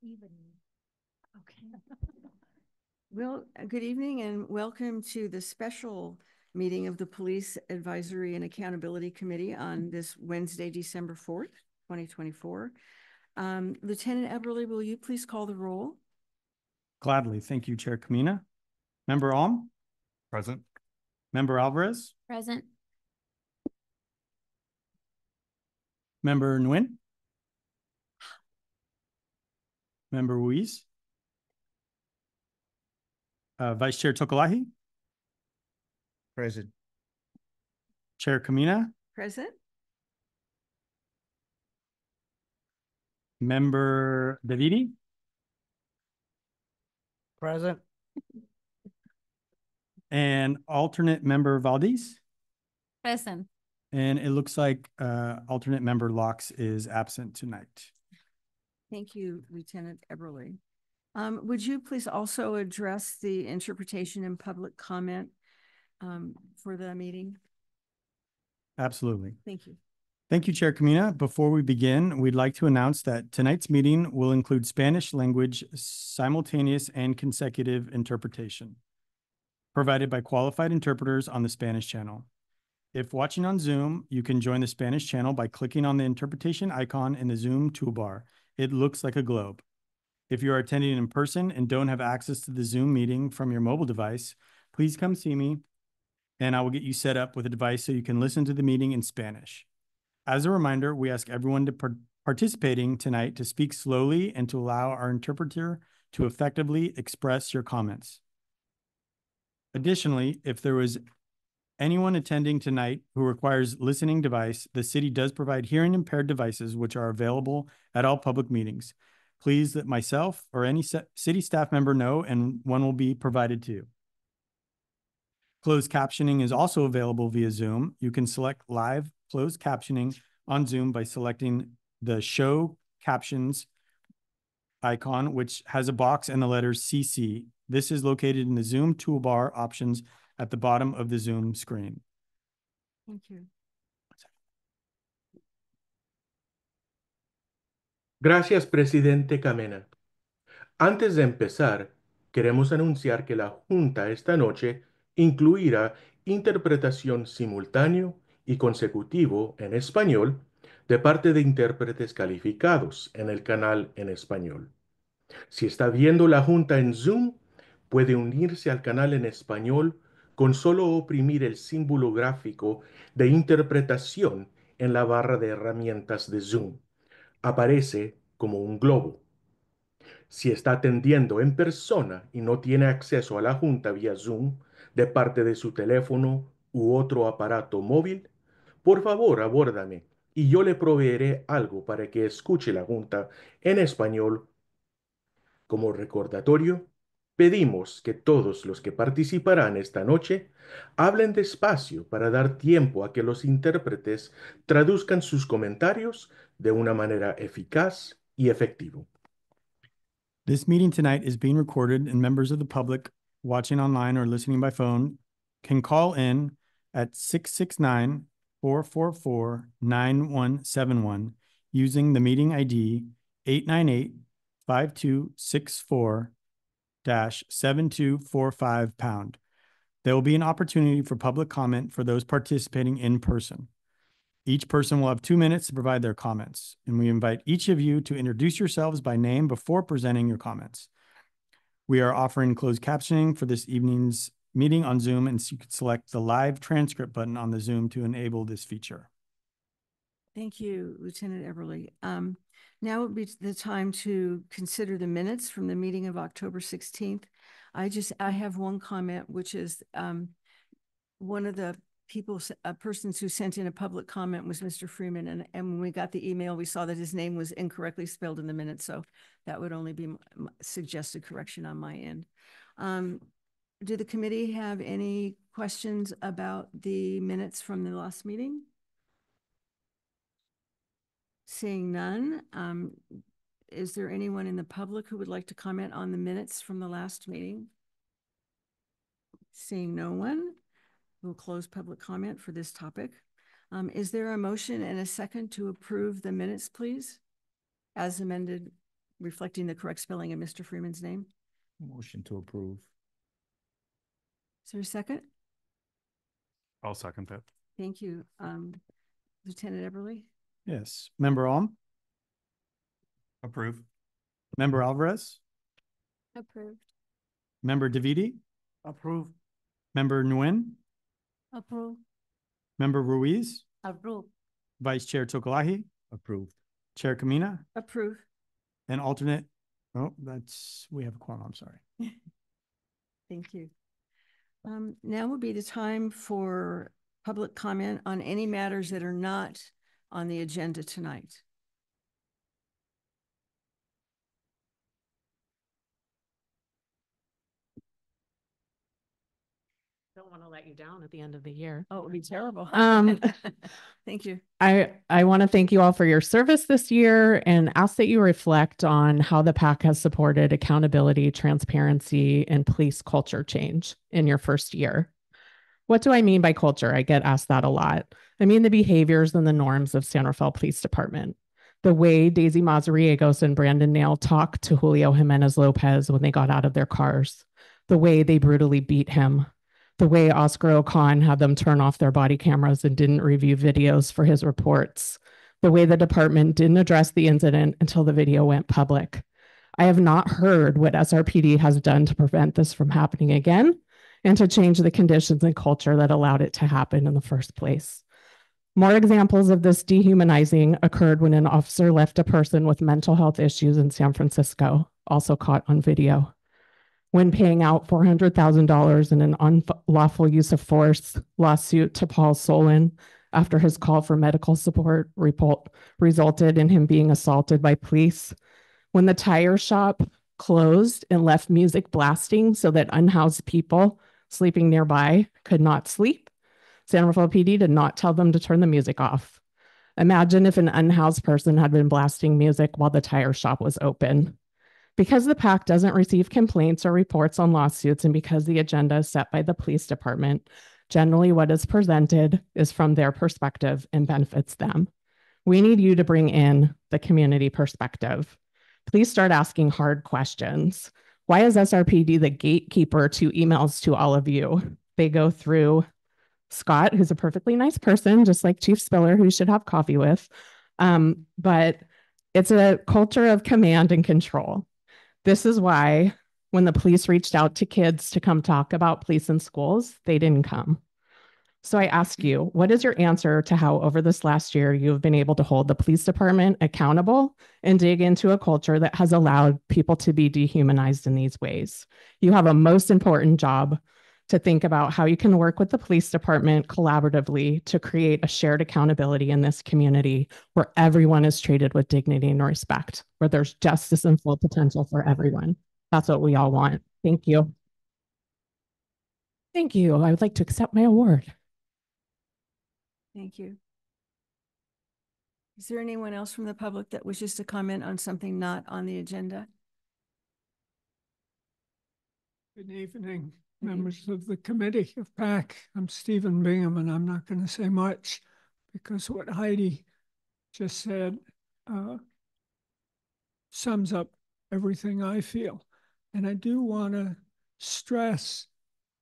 Evening. Okay. Well, good evening and welcome to the special meeting of the Police Advisory and Accountability Committee on this Wednesday, December 4th, 2024. Lieutenant Eberly, will you please call the roll? Gladly. Thank you, Chair Kamina. Member Alm? Present. Member Alvarez? Present. Member Nguyen? Member Ruiz? Vice Chair Tokolahi? Present. Chair Kamina? Present. Member Davidi? Present. And alternate member Valdez? Present. And it looks like alternate member Locks is absent tonight. Thank you, Lieutenant Eberly. Would you please also address the interpretation and public comment for the meeting? Absolutely. Thank you. Thank you, Chair Kamina. Before we begin, we'd like to announce that tonight's meeting will include Spanish language simultaneous and consecutive interpretation, provided by qualified interpreters on the Spanish channel. If watching on Zoom, you can join the Spanish channel by clicking on the interpretation icon in the Zoom toolbar. It looks like a globe. If you are attending in person and don't have access to the Zoom meeting from your mobile device, please come see me and I will get you set up with a device so you can listen to the meeting in Spanish. As a reminder, we ask everyone participating tonight to speak slowly and to allow our interpreter to effectively express your comments. Additionally, if there was anyone attending tonight who requires listening device, the city does provide hearing impaired devices which are available at all public meetings. Please let myself or any city staff member know and one will be provided to you. Closed captioning is also available via Zoom. You can select live closed captioning on Zoom by selecting the Show Captions icon, which has a box and the letters CC. This is located in the Zoom toolbar options at the bottom of the Zoom screen. Thank you. Gracias, Presidente Kamena. Antes de empezar, queremos anunciar que la Junta esta noche incluirá interpretación simultáneo y consecutivo en español de parte de intérpretes calificados en el canal en español. Si está viendo la Junta en Zoom, puede unirse al canal en español con solo oprimir el símbolo gráfico de interpretación en la barra de herramientas de Zoom. Aparece como un globo. Si está atendiendo en persona y no tiene acceso a la Junta vía Zoom de parte de su teléfono u otro aparato móvil, por favor abórdame y yo le proveeré algo para que escuche la Junta en español. Como recordatorio, pedimos que todos los que participarán esta noche hablen despacio para dar tiempo a que los intérpretes traduzcan sus comentarios de una manera eficaz y efectiva. This meeting tonight is being recorded and members of the public watching online or listening by phone can call in at 669-444-9171 using the meeting ID 898-5264-7245#. There will be an opportunity for public comment for those participating in person. Each person will have 2 minutes to provide their comments, and we invite each of you to introduce yourselves by name before presenting your comments. We are offering closed captioning for this evening's meeting on Zoom, and so you can select the live transcript button on the Zoom to enable this feature. Thank you, Lieutenant Eberly. Now would be the time to consider the minutes from the meeting of October 16th. I have one comment, which is one of the persons who sent in a public comment was Mr. Freeman. And when we got the email, we saw that his name was incorrectly spelled in the minutes. So that would only be suggested correction on my end. Do the committee have any questions about the minutes from the last meeting? Seeing none, is there anyone in the public who would like to comment on the minutes from the last meeting? Seeing no one, we'll close public comment for this topic. Is there a motion and a second to approve the minutes, please? As amended reflecting the correct spelling of Mr. Freeman's name. Motion to approve. Is there a second? I'll second that. Thank you. Lieutenant Everly? Yes. Member Alm, Approve. Member Alvarez, Approved. Member Davidi, Approve. Member Nguyen, Approved. Member Ruiz, Approved. Vice Chair Tokalahi, Approved. Chair Kamina, Approve. and alternate. Oh, we have a quorum. I'm sorry. Thank you. Now would be the time for public comment on any matters that are not on the agenda tonight. Don't want to let you down at the end of the year. Oh, it would be terrible. Um, Thank you. I want to thank you all for your service this year and ask that you reflect on how the PAC has supported accountability, transparency, and police culture change in your first year. What do I mean by culture? I get asked that a lot. I mean the behaviors and the norms of San Rafael Police Department. The way Daisy Mazariegos and Brandon Nail talked to Julio Jimenez Lopez when they got out of their cars. The way they brutally beat him. The way Oscar Ocon had them turn off their body cameras and didn't review videos for his reports. The way the department didn't address the incident until the video went public. I have not heard what SRPD has done to prevent this from happening again and to change the conditions and culture that allowed it to happen in the first place. More examples of this dehumanizing occurred when an officer left a person with mental health issues in San Francisco, also caught on video. When paying out $400,000 in an unlawful use of force lawsuit to Paul Solon after his call for medical support resulted in him being assaulted by police. When the tire shop closed and left music blasting so that unhoused people sleeping nearby could not sleep, San Rafael PD did not tell them to turn the music off. Imagine if an unhoused person had been blasting music while the tire shop was open. Because the PAC doesn't receive complaints or reports on lawsuits, and because the agenda is set by the police department, generally what is presented is from their perspective and benefits them. We need you to bring in the community perspective. Please start asking hard questions. Why is SRPD the gatekeeper to emails to all of you? They go through Scott, who's a perfectly nice person, just like Chief Spiller, who you should have coffee with. But it's a culture of command and control. This is why when the police reached out to kids to come talk about police in schools, they didn't come. So I ask you, what is your answer to how over this last year you have been able to hold the police department accountable and dig into a culture that has allowed people to be dehumanized in these ways? You have a most important job to think about how you can work with the police department collaboratively to create a shared accountability in this community where everyone is treated with dignity and respect, where there's justice and full potential for everyone. That's what we all want. Thank you. Thank you. I would like to accept my award. Thank you. Is there anyone else from the public that wishes to comment on something not on the agenda? Good evening, members of the committee of PAC. I'm Stephen Bingham, and I'm not going to say much because what Heidi just said sums up everything I feel. And I do want to stress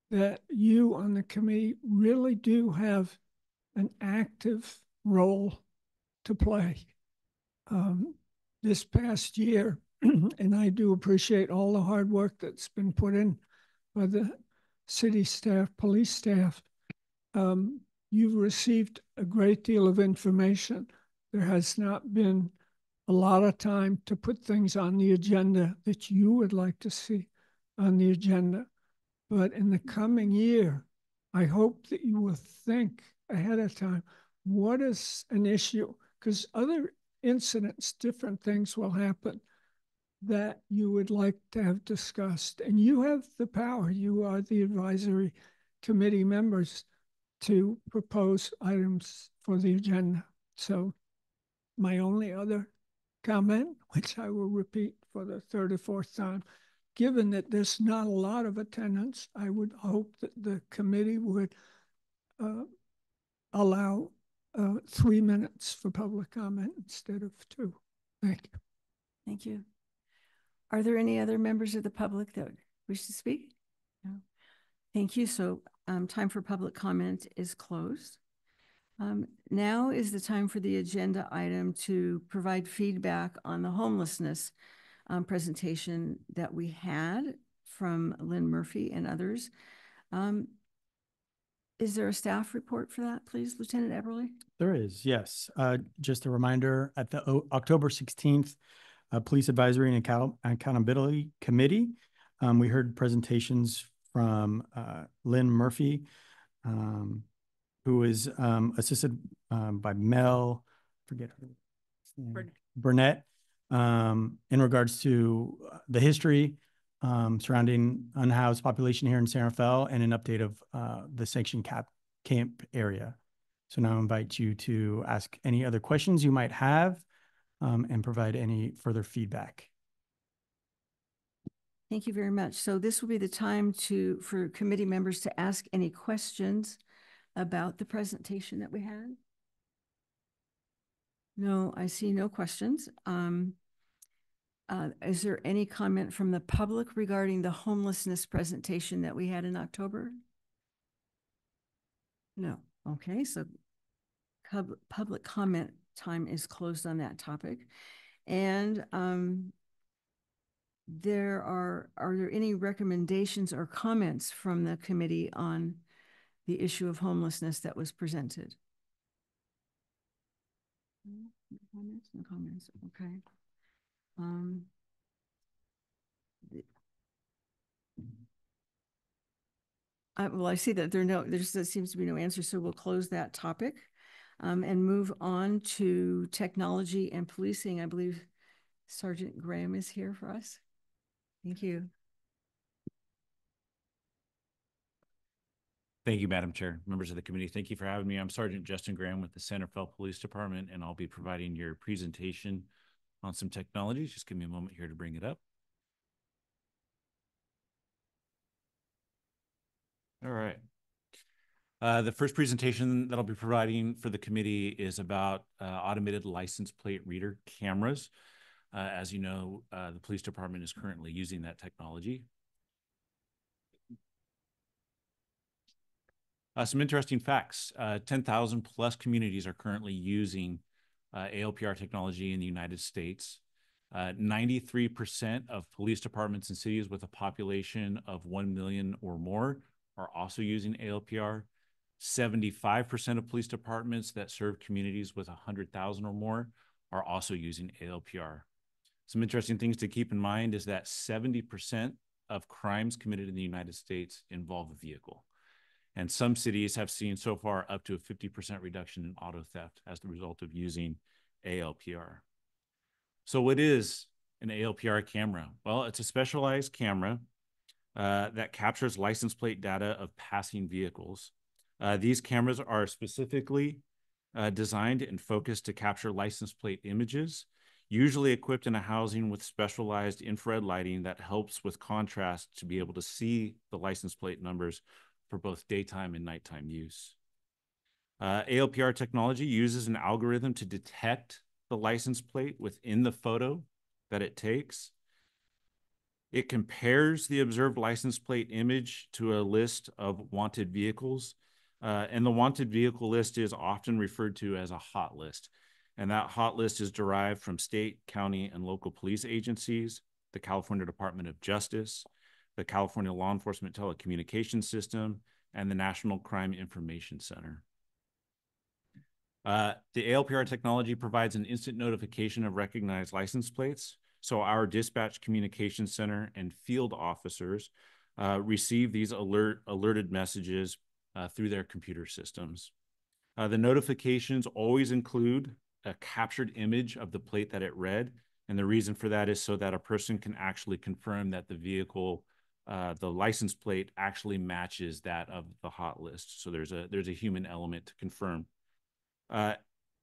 that you on the committee really do have an active role to play. This past year, and I do appreciate all the hard work that's been put in by the city staff, police staff, you've received a great deal of information. There has not been a lot of time to put things on the agenda that you would like to see on the agenda. But in the coming year, I hope that you will think ahead of time, what is an issue? Because other incidents, different things will happen that you would like to have discussed. And you have the power, you are the advisory committee members, to propose items for the agenda. So my only other comment, which I will repeat for the third or fourth time, given that there's not a lot of attendance, I would hope that the committee would allow 3 minutes for public comment instead of 2. Thank you. Thank you. Are there any other members of the public that wish to speak? No. Thank you. So time for public comment is closed. Now is the time for the agenda item to provide feedback on the homelessness presentation that we had from Lynn Murphy and others. Is there a staff report for that, please, Lieutenant Eberly? There is, yes. Just a reminder, at the October 16th Police Advisory and Accountability Committee, we heard presentations from Lynn Murphy, who is assisted by Mel, forget her name, Burnett, in regards to the history surrounding unhoused population here in San Rafael and an update of the sanction camp area. So now I invite you to ask any other questions you might have and provide any further feedback. Thank you very much. So this will be the time for committee members to ask any questions about the presentation that we had. No, I see no questions. Is there any comment from the public regarding the homelessness presentation that we had in October? No. Okay, so public comment time is closed on that topic. And are there any recommendations or comments from the committee on the issue of homelessness that was presented? No comments? No comments. Okay. Well, I see that there seems to be no answer, so we'll close that topic and move on to technology and policing. I believe Sergeant Graham is here for us. Thank you. Thank you, Madam Chair, members of the committee. Thank you for having me. I'm Sergeant Justin Graham with the San Rafael Police Department, and I'll be providing your presentation on some technologies. Just give me a moment here to bring it up. All right. The first presentation that I'll be providing for the committee is about automated license plate reader cameras. As you know, the police department is currently using that technology. Some interesting facts. 10,000 plus communities are currently using ALPR technology in the United States. 93% of police departments in cities with a population of 1 million or more are also using ALPR. 75% of police departments that serve communities with 100,000 or more are also using ALPR. Some interesting things to keep in mind is that 70% of crimes committed in the United States involve a vehicle. And some cities have seen so far up to a 50% reduction in auto theft as the result of using ALPR. So what is an ALPR camera? Well, it's a specialized camera that captures license plate data of passing vehicles. These cameras are specifically designed and focused to capture license plate images, usually equipped in a housing with specialized infrared lighting that helps with contrast to be able to see the license plate numbers for both daytime and nighttime use. ALPR technology uses an algorithm to detect the license plate within the photo that it takes. It compares the observed license plate image to a list of wanted vehicles, and the wanted vehicle list is often referred to as a hot list. And that hot list is derived from state, county, and local police agencies, the California Department of Justice, the California Law Enforcement Telecommunications System, and the National Crime Information Center. The ALPR technology provides an instant notification of recognized license plates. So our dispatch communication center and field officers receive these alerted messages through their computer systems. The notifications always include a captured image of the plate that it read. And the reason for that is so that a person can actually confirm that the vehicle, the license plate actually matches that of the hot list. So there's a human element to confirm.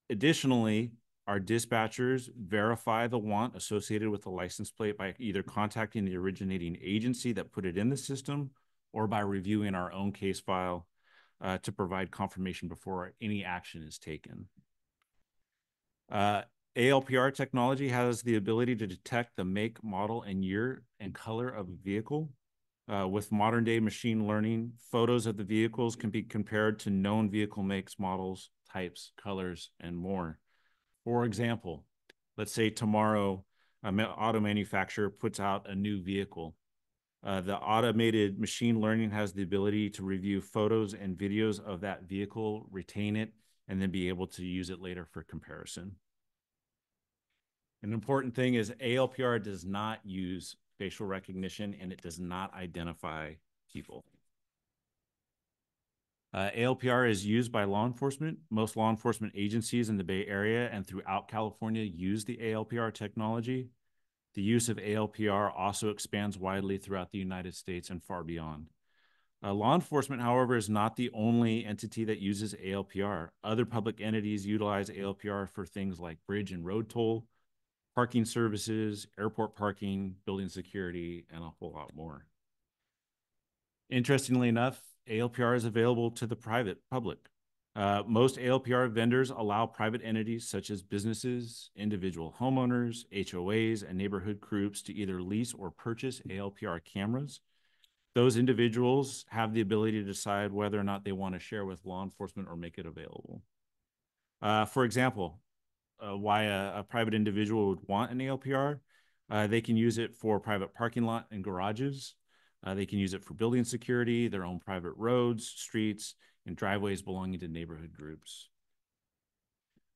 Additionally, our dispatchers verify the want associated with the license plate by either contacting the originating agency that put it in the system or by reviewing our own case file to provide confirmation before any action is taken. ALPR technology has the ability to detect the make, model, and year and color of a vehicle. With modern day machine learning, photos of the vehicles can be compared to known vehicle makes, models, types, colors, and more. For example, let's say tomorrow, an auto manufacturer puts out a new vehicle. The automated machine learning has the ability to review photos and videos of that vehicle, retain it, and then be able to use it later for comparison. An important thing is ALPR does not use facial recognition and it does not identify people. ALPR is used by law enforcement. Most law enforcement agencies in the Bay Area and throughout California use the ALPR technology. The use of ALPR also expands widely throughout the United States and far beyond. Law enforcement, however, is not the only entity that uses ALPR. Other public entities utilize ALPR for things like bridge and road toll, parking services, airport parking, building security, and a whole lot more. Interestingly enough, ALPR is available to the private public. Most ALPR vendors allow private entities such as businesses, individual homeowners, HOAs, and neighborhood groups to either lease or purchase ALPR cameras. Those individuals have the ability to decide whether or not they want to share with law enforcement or make it available. For example, why a private individual would want an ALPR, they can use it for private parking lot and garages. They can use it for building security, their own private roads, streets, and driveways belonging to neighborhood groups.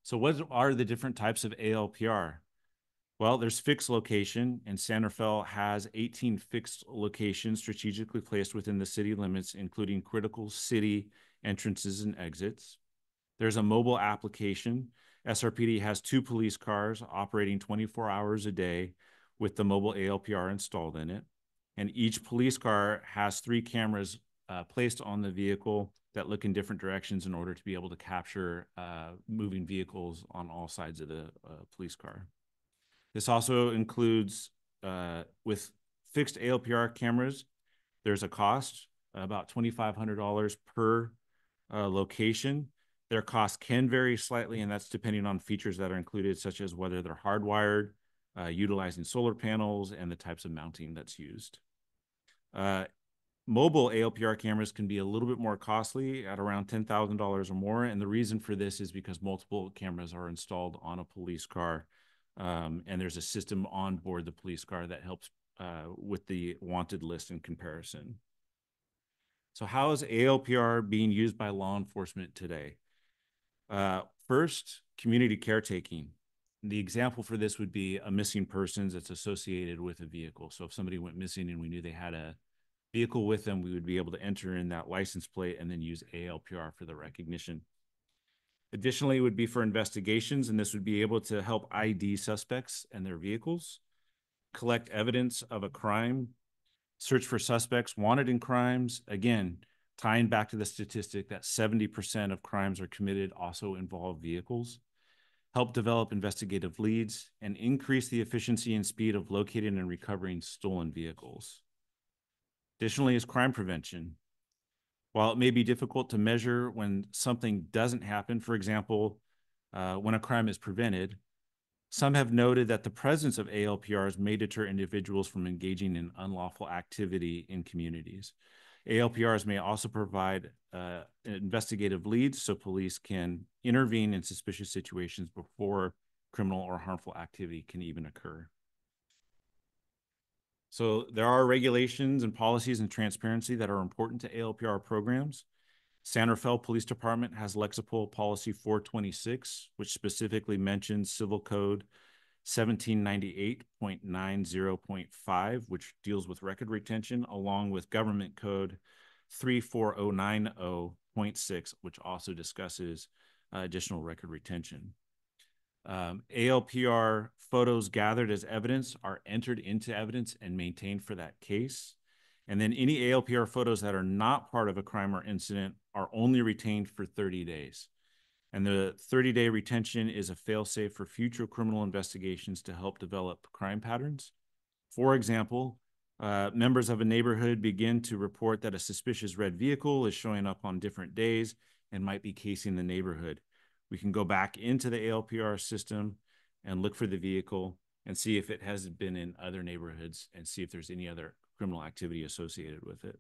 So what are the different types of ALPR? Well, there's fixed location, and San Rafael has 18 fixed locations strategically placed within the city limits, including critical city entrances and exits. There's a mobile application. SRPD has 2 police cars operating 24 hours a day with the mobile ALPR installed in it. And each police car has 3 cameras placed on the vehicle that look in different directions in order to be able to capture moving vehicles on all sides of the police car. This also includes, with fixed ALPR cameras, there's a cost, about $2,500 per location. Their cost can vary slightly, and that's depending on features that are included, such as whether they're hardwired, utilizing solar panels, and the types of mounting that's used. Mobile ALPR cameras can be a little bit more costly at around $10,000 or more, and the reason for this is because multiple cameras are installed on a police car, and there's a system on board the police car that helps with the wanted list in comparison. So how is ALPR being used by law enforcement today? First, community caretaking. The example for this would be a missing persons that's associated with a vehicle. So if somebody went missing and we knew they had a vehicle with them, we would be able to enter in that license plate and then use ALPR for the recognition. Additionally, it would be for investigations, and this would be able to help ID suspects and their vehicles, collect evidence of a crime, search for suspects wanted in crimes, again, tying back to the statistic that 70% of crimes are committed also involve vehicles, help develop investigative leads, and increase the efficiency and speed of locating and recovering stolen vehicles. Additionally is crime prevention. While it may be difficult to measure when something doesn't happen, for example, when a crime is prevented, some have noted that the presence of ALPRs may deter individuals from engaging in unlawful activity in communities. ALPRs may also provide investigative leads so police can intervene in suspicious situations before criminal or harmful activity can even occur. So there are regulations and policies and transparency that are important to ALPR programs. San Rafael Police Department has Lexipol Policy 426, which specifically mentions Civil Code 1798.90.5, which deals with record retention, along with Government Code 34090.6, which also discusses additional record retention. ALPR photos gathered as evidence are entered into evidence and maintained for that case. And then any ALPR photos that are not part of a crime or incident are only retained for 30 days. And the 30-day retention is a fail-safe for future criminal investigations to help develop crime patterns. For example, members of a neighborhood begin to report that a suspicious red vehicle is showing up on different days and might be casing the neighborhood. We can go back into the ALPR system and look for the vehicle and see if it has been in other neighborhoods and see if there's any other criminal activity associated with it.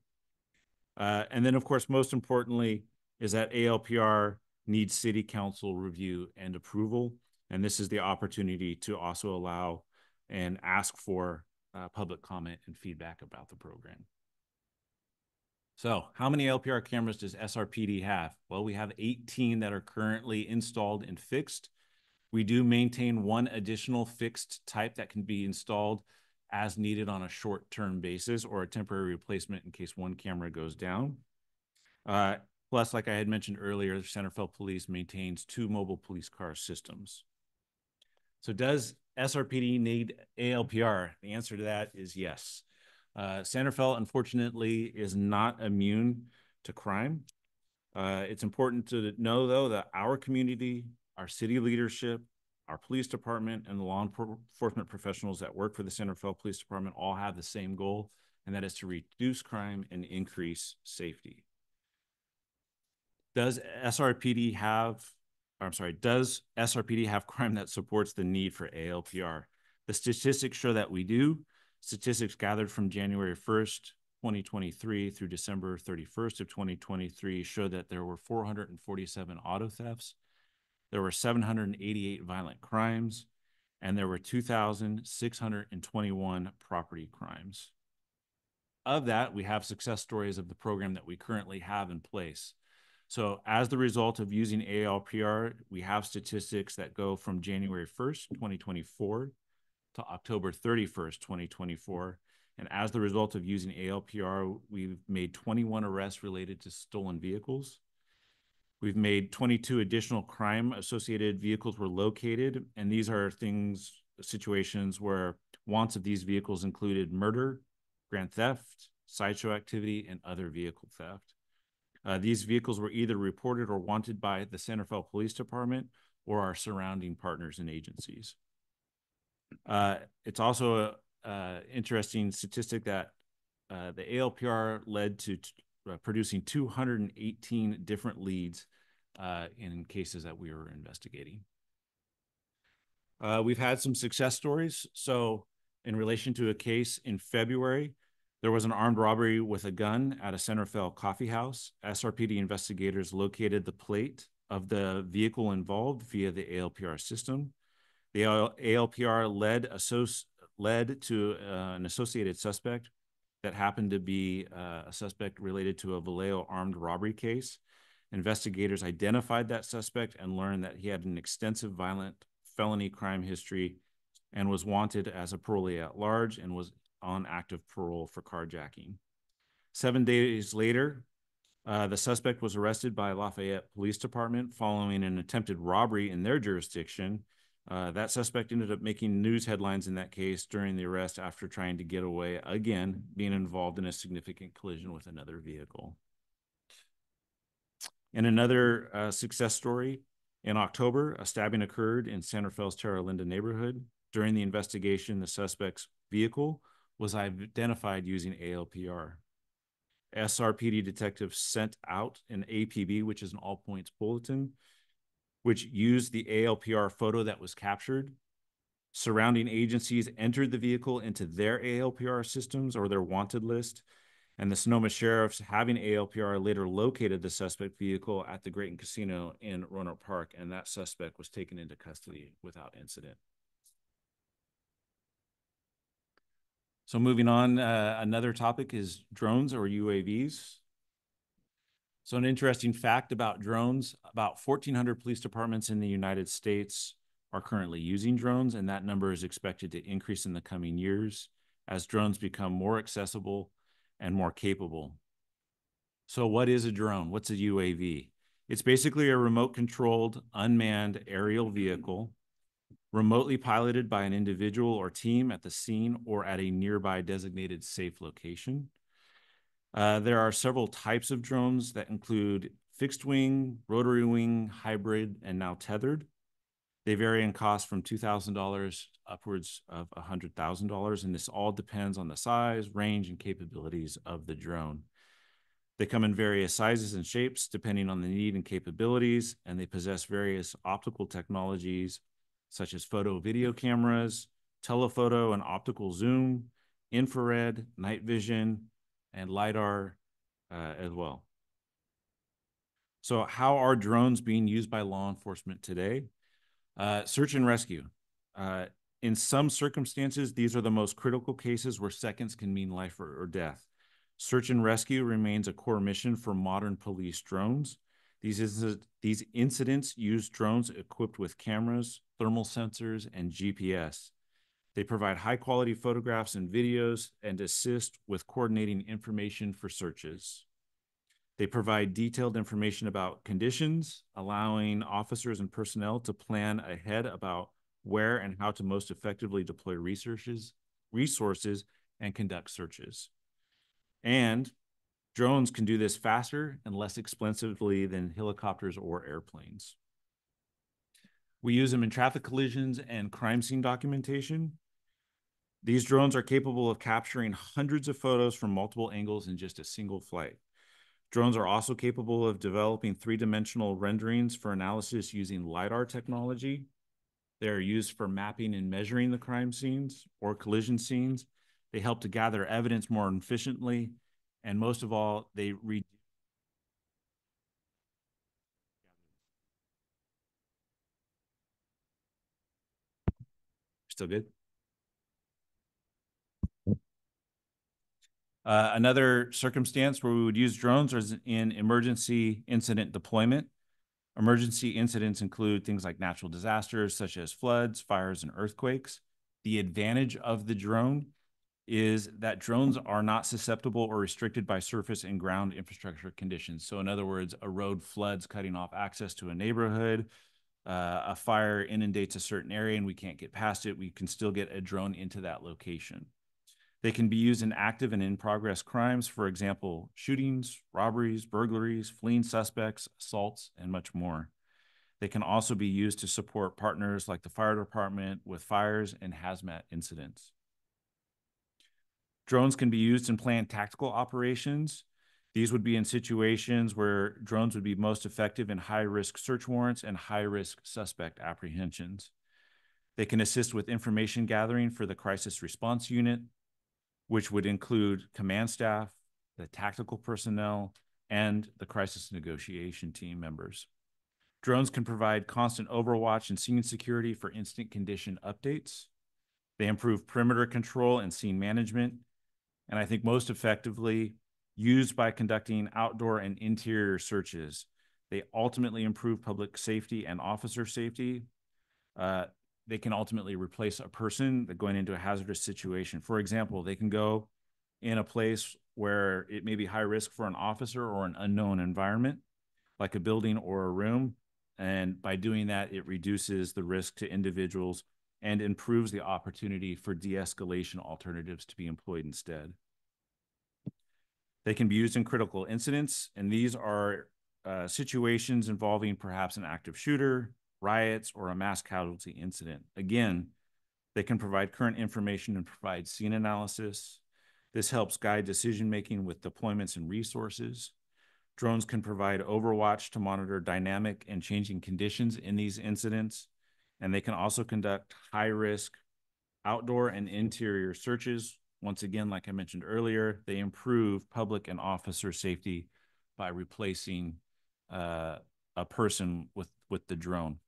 And then, of course, most importantly, is that ALPR needs city council review and approval. And this is the opportunity to also allow and ask for public comment and feedback about the program. So how many ALPR cameras does SRPD have? Well, we have 18 that are currently installed and fixed. We do maintain one additional fixed type that can be installed as needed on a short-term basis or a temporary replacement in case one camera goes down. Plus, like I had mentioned earlier, Centerville Police maintains 2 mobile police car systems. So does SRPD need ALPR? The answer to that is yes. Centerville, unfortunately, is not immune to crime. It's important to know, though, that our community, our city leadership, our police department, and the law enforcement professionals that work for the Centerville Police Department all have the same goal, and that is to reduce crime and increase safety. Does SRPD have crime that supports the need for ALPR? The statistics show that we do. Statistics gathered from January 1st, 2023 through December 31st of 2023 show that there were 447 auto thefts, there were 788 violent crimes, and there were 2,621 property crimes. Of that, we have success stories of the program that we currently have in place. So as the result of using ALPR, we have statistics that go from January 1st, 2024 to October 31st, 2024. And as the result of using ALPR, we've made 21 arrests related to stolen vehicles. We've made 22 additional crime-associated vehicles were located, and these are situations where wants of these vehicles included murder, grand theft, sideshow activity, and other vehicle theft. These vehicles were either reported or wanted by the Centerville Police Department or our surrounding partners and agencies. It's also an interesting statistic that the ALPR led to producing 218 different leads in cases that we were investigating. We've had some success stories. So in relation to a case in February, there was an armed robbery with a gun at a Centerville coffee house. SRPD investigators located the plate of the vehicle involved via the ALPR system. The ALPR led to an associated suspect that happened to be a suspect related to a Vallejo armed robbery case. Investigators identified that suspect and learned that he had an extensive violent felony crime history and was wanted as a parolee at large and was on active parole for carjacking. 7 days later, the suspect was arrested by Lafayette Police Department following an attempted robbery in their jurisdiction. That suspect ended up making news headlines in that case during the arrest after trying to get away again, being involved in a significant collision with another vehicle. In another success story, in October, a stabbing occurred in Centerville's Terra Linda neighborhood. During the investigation, the suspect's vehicle was identified using ALPR. SRPD detectives sent out an APB, which is an all points bulletin, which used the ALPR photo that was captured. Surrounding agencies entered the vehicle into their ALPR systems or their wanted list, and the Sonoma Sheriff's, having ALPR, later located the suspect vehicle at the Grayton Casino in Roanoke Park, and that suspect was taken into custody without incident. So moving on, another topic is drones or UAVs. So an interesting fact about drones, about 1,400 police departments in the United States are currently using drones, and that number is expected to increase in the coming years as drones become more accessible and more capable. So what is a drone? What's a UAV? It's basically a remote-controlled, unmanned aerial vehicle remotely piloted by an individual or team at the scene or at a nearby designated safe location. There are several types of drones that include fixed wing, rotary wing, hybrid, and now tethered. They vary in cost from $2,000 upwards of $100,000, and this all depends on the size, range, and capabilities of the drone. They come in various sizes and shapes depending on the need and capabilities, and they possess various optical technologies such as photo video cameras, telephoto and optical zoom, infrared, night vision, and LiDAR as well. So how are drones being used by law enforcement today? Search and rescue. In some circumstances, these are the most critical cases where seconds can mean life or death. Search and rescue remains a core mission for modern police drones. These incidents use drones equipped with cameras, thermal sensors, and GPS. They provide high-quality photographs and videos and assist with coordinating information for searches. They provide detailed information about conditions, allowing officers and personnel to plan ahead about where and how to most effectively deploy resources, and conduct searches. And drones can do this faster and less expensively than helicopters or airplanes. We use them in traffic collisions and crime scene documentation. These drones are capable of capturing hundreds of photos from multiple angles in just a single flight. Drones are also capable of developing three-dimensional renderings for analysis using LiDAR technology. They are used for mapping and measuring the crime scenes or collision scenes. They help to gather evidence more efficiently. And most of all, they Still good? Another circumstance where we would use drones is in emergency incident deployment. Emergency incidents include things like natural disasters such as floods, fires, and earthquakes. The advantage of the drone is that drones are not susceptible or restricted by surface and ground infrastructure conditions. So in other words, a road floods, cutting off access to a neighborhood, a fire inundates a certain area and we can't get past it, we can still get a drone into that location. They can be used in active and in-progress crimes, for example, shootings, robberies, burglaries, fleeing suspects, assaults, and much more. They can also be used to support partners like the fire department with fires and hazmat incidents. Drones can be used in planned tactical operations. These would be in situations where drones would be most effective in high-risk search warrants and high-risk suspect apprehensions. They can assist with information gathering for the crisis response unit, which would include command staff, the tactical personnel, and the crisis negotiation team members. Drones can provide constant overwatch and scene security for instant condition updates. They improve perimeter control and scene management, and I think most effectively used by conducting outdoor and interior searches. They ultimately improve public safety and officer safety. They can ultimately replace a person that going into a hazardous situation. For example, they can go in a place where it may be high risk for an officer or an unknown environment, like a building or a room. And by doing that, it reduces the risk to individuals and improves the opportunity for de-escalation alternatives to be employed instead. They can be used in critical incidents, and these are situations involving perhaps an active shooter, riots, or a mass casualty incident. Again, they can provide current information and provide scene analysis. This helps guide decision-making with deployments and resources. Drones can provide overwatch to monitor dynamic and changing conditions in these incidents. And they can also conduct high-risk outdoor and interior searches. Once again, like I mentioned earlier, they improve public and officer safety by replacing a person with the drone.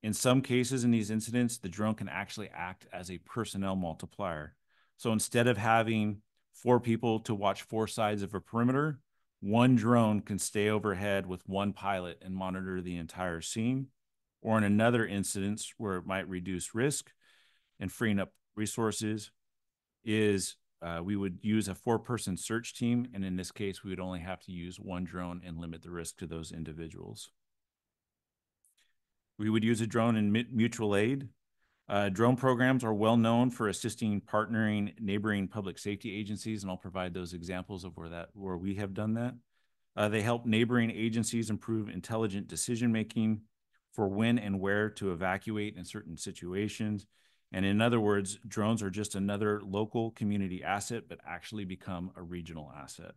In some cases in these incidents, the drone can actually act as a personnel multiplier. So instead of having 4 people to watch 4 sides of a perimeter, one drone can stay overhead with one pilot and monitor the entire scene. Or in another instance where it might reduce risk and freeing up resources is we would use a 4-person search team. And in this case, we would only have to use one drone and limit the risk to those individuals. We would use a drone in mutual aid. Drone programs are well known for assisting partnering neighboring public safety agencies, and I'll provide those examples of where we have done that. They help neighboring agencies improve intelligent decision-making for when and where to evacuate in certain situations. And in other words, drones are just another local community asset, but actually become a regional asset.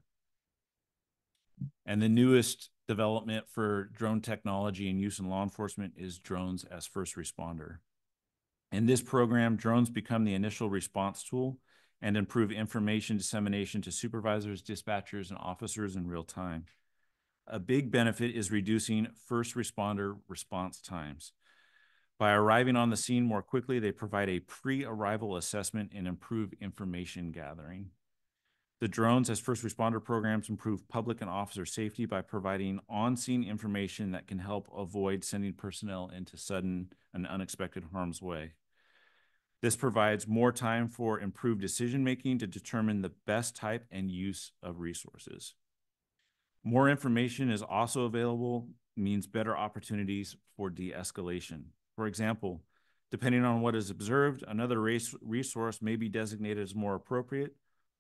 And the newest development for drone technology and use in law enforcement is drones as first responder. In this program, drones become the initial response tool and improve information dissemination to supervisors, dispatchers, and officers in real time. A big benefit is reducing first responder response times. By arriving on the scene more quickly, they provide a pre-arrival assessment and improve information gathering. The drones as first responder programs improve public and officer safety by providing on-scene information that can help avoid sending personnel into sudden and unexpected harm's way. This provides more time for improved decision-making to determine the best type and use of resources. More information is also available, means better opportunities for de-escalation. For example, depending on what is observed, another resource may be designated as more appropriate,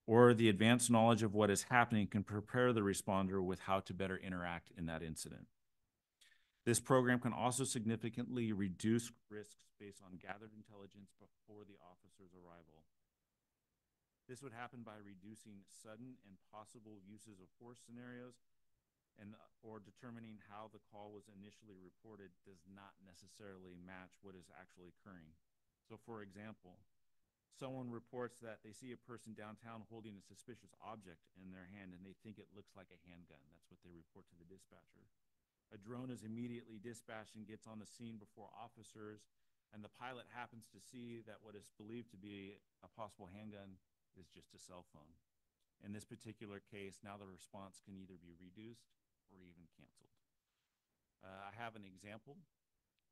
or the advanced knowledge of what is happening can prepare the responder with how to better interact in that incident. This program can also significantly reduce risks based on gathered intelligence before the officer's arrival. This would happen by reducing sudden and possible uses of force scenarios or determining how the call was initially reported does not necessarily match what is actually occurring. So for example, someone reports that they see a person downtown holding a suspicious object in their hand and they think it looks like a handgun. That's what they report to the dispatcher. A drone is immediately dispatched and gets on the scene before officers, and the pilot happens to see that what is believed to be a possible handgun is just a cell phone. In this particular case, now the response can either be reduced or even canceled. I have an example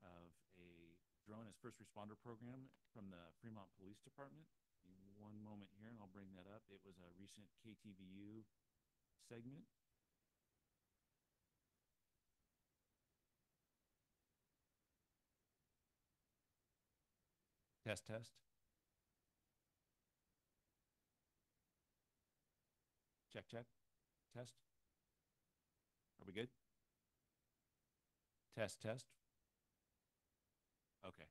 of a drone as first responder program from the Fremont Police Department. In one moment here, and I'll bring that up. It was a recent KTVU segment. Test, test. Check, check. Test. Are we good? Test, test. Okay.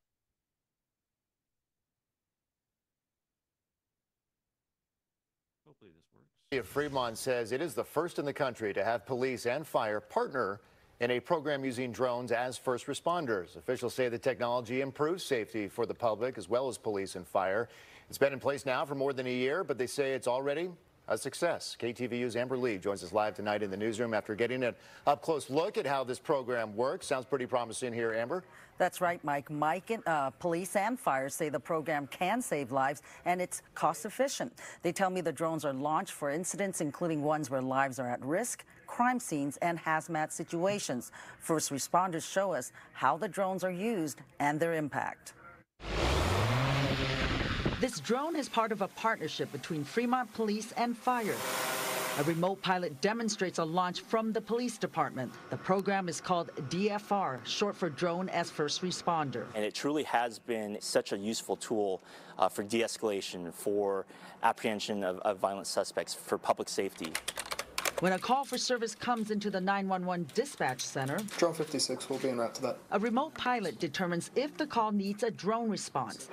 Hopefully this works. City of Fremont says it is the first in the country to have police and fire partner in a program using drones as first responders. Officials say the technology improves safety for the public as well as police and fire. It's been in place now for more than a year, but they say it's already a success. KTVU's Amber Lee joins us live tonight in the newsroom after getting an up-close look at how this program works. Sounds pretty promising here, Amber. That's right, Mike. Police and fire say the program can save lives and it's cost efficient. They tell me the drones are launched for incidents, including ones where lives are at risk, crime scenes, and hazmat situations. First responders show us how the drones are used and their impact. This drone is part of a partnership between Fremont Police and Fire. A remote pilot demonstrates a launch from the police department. The program is called DFR, short for Drone as First Responder. And it truly has been such a useful tool for de-escalation, for apprehension of violent suspects, for public safety. When a call for service comes into the 911 dispatch center, Drone 56 will be en route to that. A remote pilot determines if the call needs a drone response.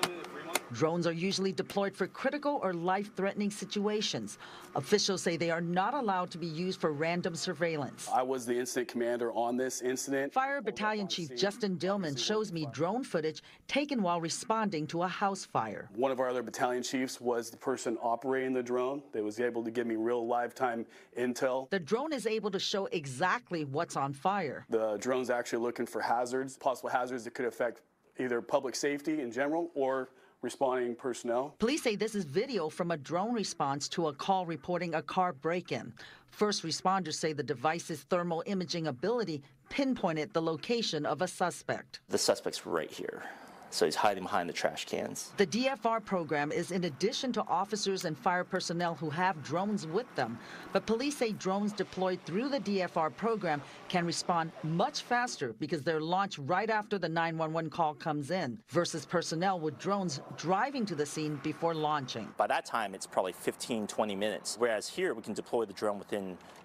Drones are usually deployed for critical or life-threatening situations. Officials say they are not allowed to be used for random surveillance. I was the incident commander on this incident. Fire Battalion Chief Justin Dillman shows me drone footage taken while responding to a house fire. One of our other battalion chiefs was the person operating the drone. They was able to give me real live-time intel. The drone is able to show exactly what's on fire. The drone's actually looking for hazards, possible hazards that could affect either public safety in general or responding personnel. Police say this is video from a drone response to a call reporting a car break-in. First responders say the device's thermal imaging ability pinpointed the location of a suspect. The suspect's right here. So he's hiding behind the trash cans. The DFR program is in addition to officers and fire personnel who have drones with them. But police say drones deployed through the DFR program can respond much faster because they're launched right after the 911 call comes in, versus personnel with drones driving to the scene before launching. By that time, it's probably 15, 20 minutes. Whereas here, we can deploy the drone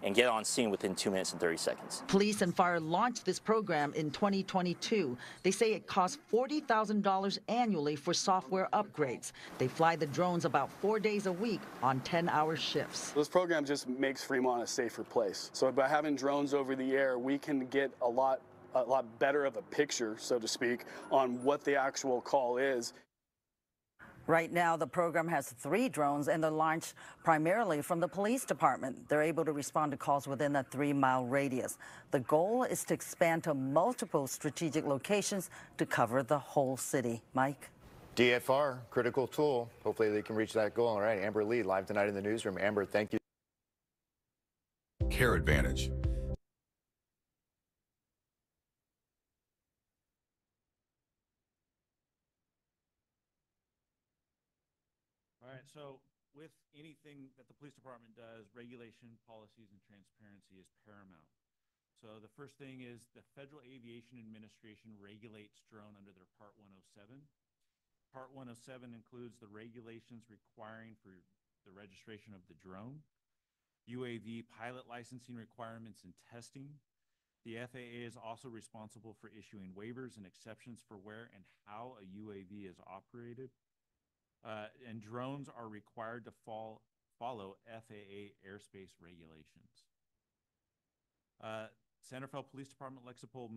and get on scene within 2 minutes and 30 seconds. Police and fire launched this program in 2022. They say it costs $40,000 annually for software upgrades. They fly the drones about 4 days a week on 10-hour shifts. This program just makes Fremont a safer place. So by having drones over the air, we can get a lot better of a picture, so to speak, on what the actual call is. Right now, the program has 3 drones, and they're launched primarily from the police department. They're able to respond to calls within a 3-mile radius. The goal is to expand to multiple strategic locations to cover the whole city. Mike? DFR, critical tool. Hopefully they can reach that goal. All right, Amber Lee, live tonight in the newsroom. Amber, thank you. Care Advantage. All right, so with anything that the police department does, regulation, policies, and transparency is paramount. So the first thing is the Federal Aviation Administration regulates drone under their Part 107. Part 107 includes the regulations requiring for the registration of the drone, UAV pilot licensing requirements and testing. The FAA is also responsible for issuing waivers and exceptions for where and how a UAV is operated. And drones are required to follow FAA airspace regulations. Santa Fe Police Department Lexipol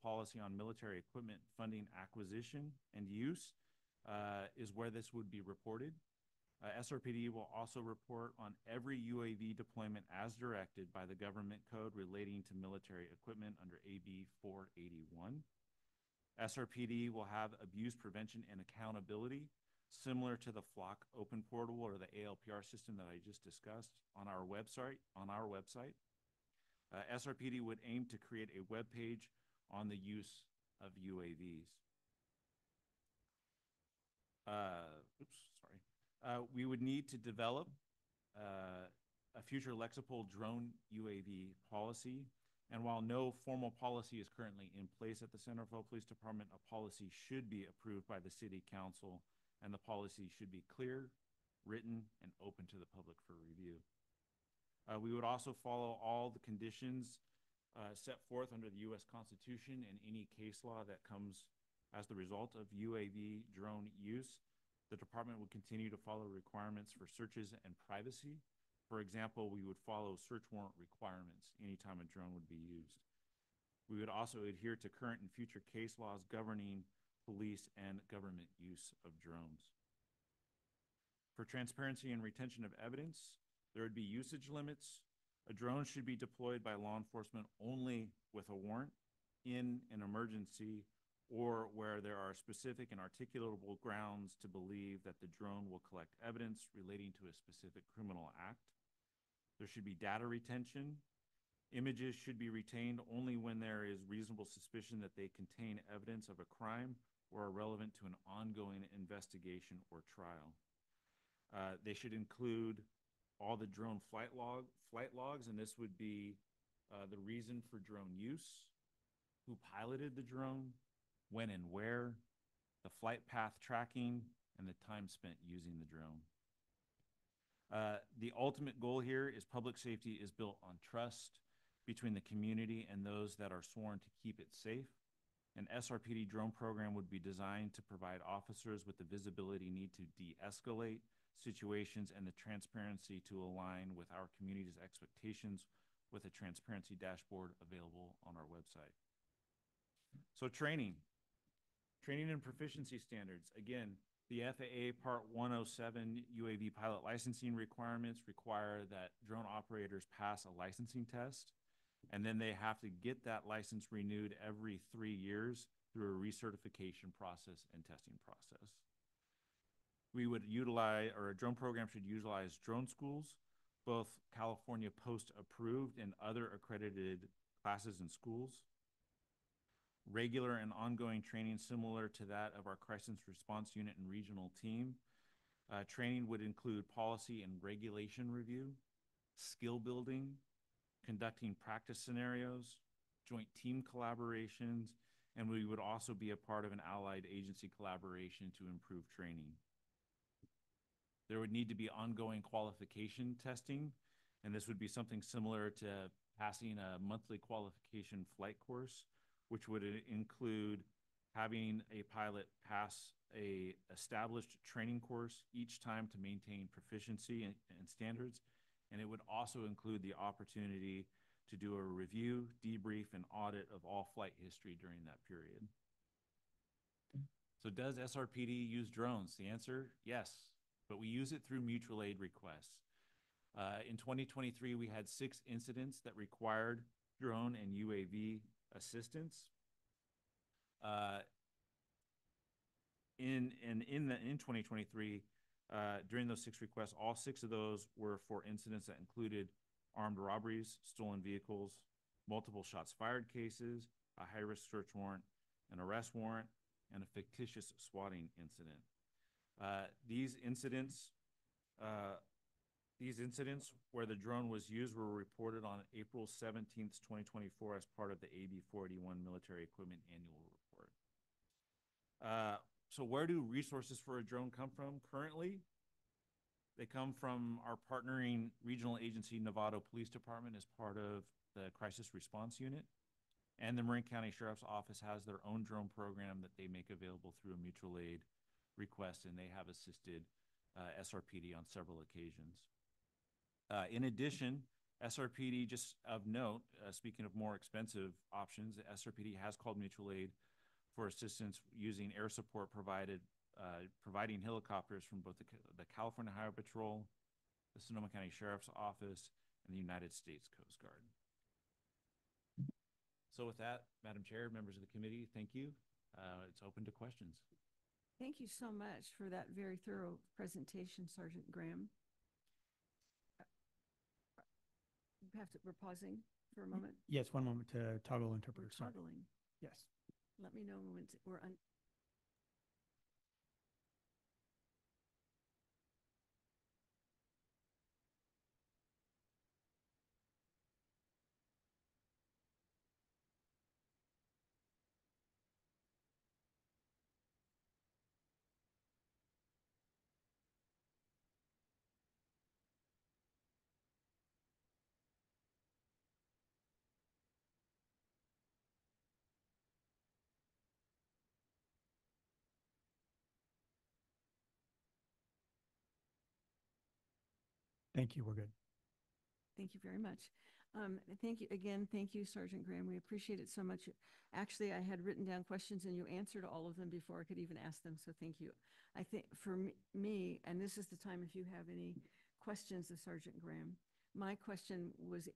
policy on military equipment funding acquisition and use is where this would be reported. SRPD will also report on every UAV deployment as directed by the government code relating to military equipment under AB 481. SRPD will have abuse prevention and accountability similar to the Flock Open Portal or the ALPR system that I just discussed on our website. SRPD would aim to create a web page on the use of UAVs. We would need to develop a future Lexipol drone UAV policy. And while no formal policy is currently in place at the Santa Fe Police Department, a policy should be approved by the City Council, and the policy should be clear, written, and open to the public for review. We would also follow all the conditions set forth under the U.S. Constitution and any case law that comes as the result of UAV drone use. The department would continue to follow requirements for searches and privacy. For example, we would follow search warrant requirements anytime a drone would be used. We would also adhere to current and future case laws governing police and government use of drones. For transparency and retention of evidence, there would be usage limits. A drone should be deployed by law enforcement only with a warrant in an emergency or where there are specific and articulable grounds to believe that the drone will collect evidence relating to a specific criminal act. There should be data retention. Images should be retained only when there is reasonable suspicion that they contain evidence of a crime or are relevant to an ongoing investigation or trial. They should include all the drone flight logs, and this would be the reason for drone use, who piloted the drone, when and where, the flight path tracking, and the time spent using the drone. The ultimate goal here is public safety is built on trust between the community and those that are sworn to keep it safe. An SRPD drone program would be designed to provide officers with the visibility need to de-escalate situations and the transparency to align with our community's expectations with a transparency dashboard available on our website. So training and proficiency standards. Again, the FAA Part 107 UAV pilot licensing requirements require that drone operators pass a licensing test, and then they have to get that license renewed every 3 years through a recertification process and testing process. We would utilize, or a drone program should utilize drone schools, both California Post approved and other accredited classes and schools. Regular and ongoing training similar to that of our crisis response unit and regional team. Training would include policy and regulation review, skill building, conducting practice scenarios, joint team collaborations, and we would also be a part of an allied agency collaboration to improve training. There would need to be ongoing qualification testing, and this would be something similar to passing a monthly qualification flight course, which would include having a pilot pass a established training course each time to maintain proficiency and standards. And it would also include the opportunity to do a review, debrief, and audit of all flight history during that period. So does SRPD use drones? The answer, yes, but we use it through mutual aid requests. In 2023, we had 6 incidents that required drone and UAV assistance. In 2023, during those 6 requests, all 6 of those were for incidents that included armed robberies, stolen vehicles, multiple shots fired cases, a high-risk search warrant, an arrest warrant, and a fictitious swatting incident. These incidents where the drone was used were reported on April 17th, 2024 as part of the AB 481 Military Equipment Annual Report. So where do resources for a drone come from currently? They come from our partnering regional agency, Novato Police Department, as part of the Crisis Response Unit. And the Marin County Sheriff's Office has their own drone program that they make available through a mutual aid request, and they have assisted SRPD on several occasions. In addition, SRPD, just of note, speaking of more expensive options, SRPD has called mutual aid for assistance using air support providing helicopters from both the California Highway Patrol, the Sonoma County Sheriff's Office, and the United States Coast Guard. So with that, Madam Chair, members of the committee, thank you. It's open to questions. Thank you so much for that very thorough presentation, Sergeant Graham. We're pausing for a moment. Yes, one moment to toggle interpreter. We're toggling. Yes. Let me know when we're on. Thank you. We're good. Thank you very much. Thank you again. Thank you, Sergeant Graham. We appreciate it so much. Actually, I had written down questions and you answered all of them before I could even ask them. So thank you. I think for me, and this is the time if you have any questions of Sergeant Graham, my question was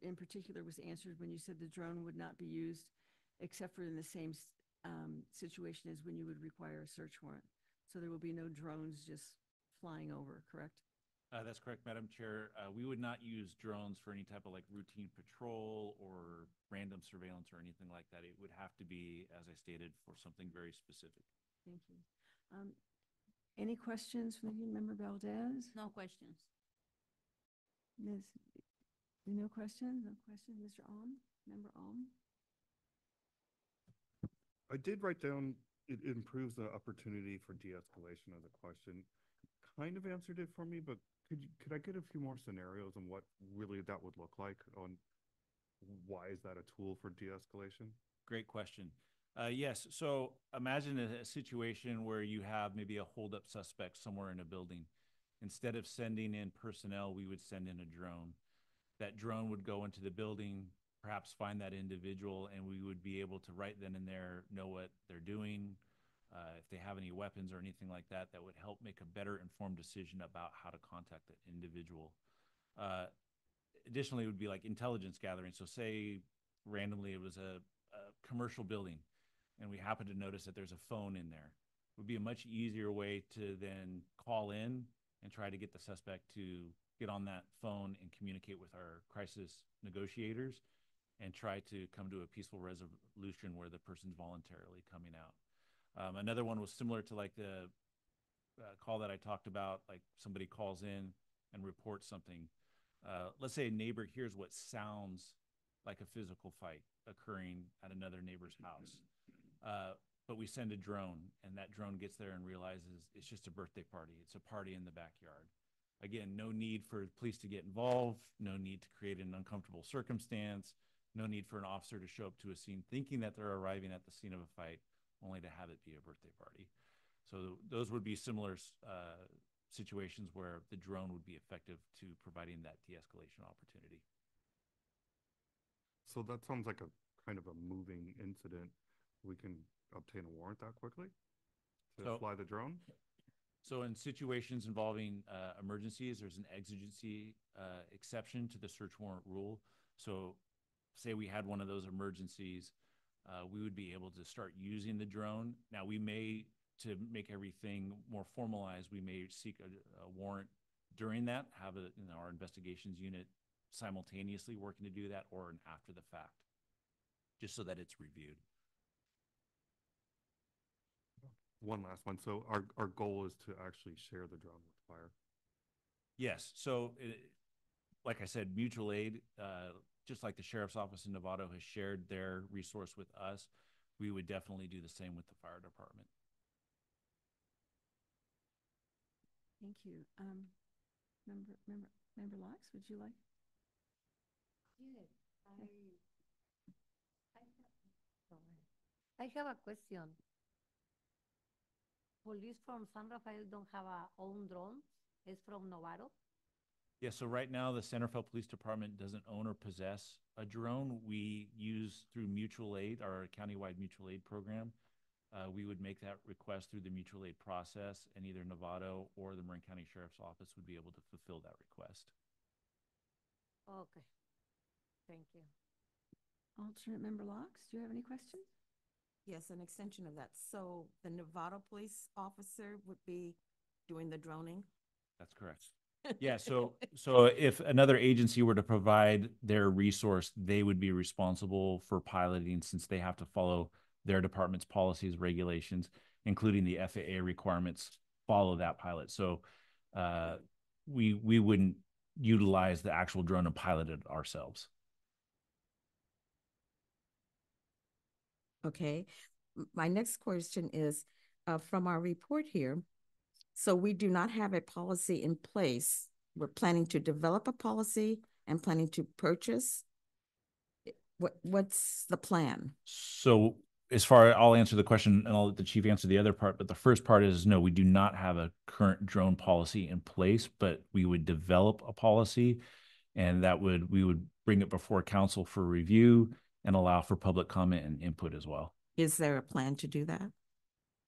in particular was answered when you said the drone would not be used except for in the same situation as when you would require a search warrant. So there will be no drones just flying over, correct? That's correct, Madam Chair. We would not use drones for any type of like routine patrol or random surveillance or anything like that. It would have to be, as I stated, for something very specific. Thank you. Any questions from the Member Valdez? No questions. Ms. No questions? No questions, Mr. Alm? Member Alm? I did write down it improves the opportunity for de-escalation as a question. Kind of answered it for me, but could I get a few more scenarios on what really that would look like on why is that a tool for de-escalation? Great question. Yes, so imagine a situation where you have maybe a holdup suspect somewhere in a building. Instead of sending in personnel, we would send in a drone. That drone would go into the building, perhaps find that individual, and we would be able to right then and there know what they're doing, if they have any weapons or anything like that, that would help make a better informed decision about how to contact the individual. Additionally, it would be like intelligence gathering. So say randomly it was a commercial building and we happen to notice that there's a phone in there. It would be a much easier way to then call in and try to get the suspect to get on that phone and communicate with our crisis negotiators and try to come to a peaceful resolution where the person's voluntarily coming out. Another one was similar to like the call that I talked about, like somebody calls in and reports something. Let's say a neighbor hears what sounds like a physical fight occurring at another neighbor's house. But we send a drone and that drone gets there and realizes it's just a birthday party. It's a party in the backyard. Again, no need for police to get involved, no need to create an uncomfortable circumstance, no need for an officer to show up to a scene thinking that they're arriving at the scene of a fight, only to have it be a birthday party. So those would be similar situations where the drone would be effective to providing that de-escalation opportunity. So that sounds like a kind of a moving incident. We can obtain a warrant that quickly? to So- fly the drone? So in situations involving emergencies, there's an exigency exception to the search warrant rule. So say we had one of those emergencies, we would be able to start using the drone. Now we may, to make everything more formalized, we may seek a warrant during that, have our investigations unit simultaneously working to do that, or an after the fact, just so that it's reviewed. One last one. So our goal is to actually share the drone with fire. Yes, so like I said, mutual aid, just like the sheriff's office in Novato has shared their resource with us, we would definitely do the same with the fire department. Thank you. Member Locks, would you like? Yes, I have a question. Police from San Rafael don't have our own drones. It's from Novato. Yeah, so right now, the San Rafael Police Department doesn't own or possess a drone. We use through mutual aid, our countywide mutual aid program. We would make that request through the mutual aid process, and either Novato or the Marin County Sheriff's Office would be able to fulfill that request. Okay, thank you. Alternate Member Locks, do you have any questions? Yes, an extension of that. So the Novato police officer would be doing the droning? That's correct. Yeah, so if another agency were to provide their resource, they would be responsible for piloting, since they have to follow their department's policies, regulations, including the FAA requirements, follow that pilot. So we wouldn't utilize the actual drone and pilot it ourselves. Okay. My next question is, from our report here, so we do not have a policy in place. We're planning to develop a policy and planning to purchase. What's the plan? So as far, I'll answer the question and I'll let the chief answer the other part. But the first part is no, we do not have a current drone policy in place, but we would develop a policy, and we would bring it before council for review and allow for public comment and input as well. Is there a plan to do that?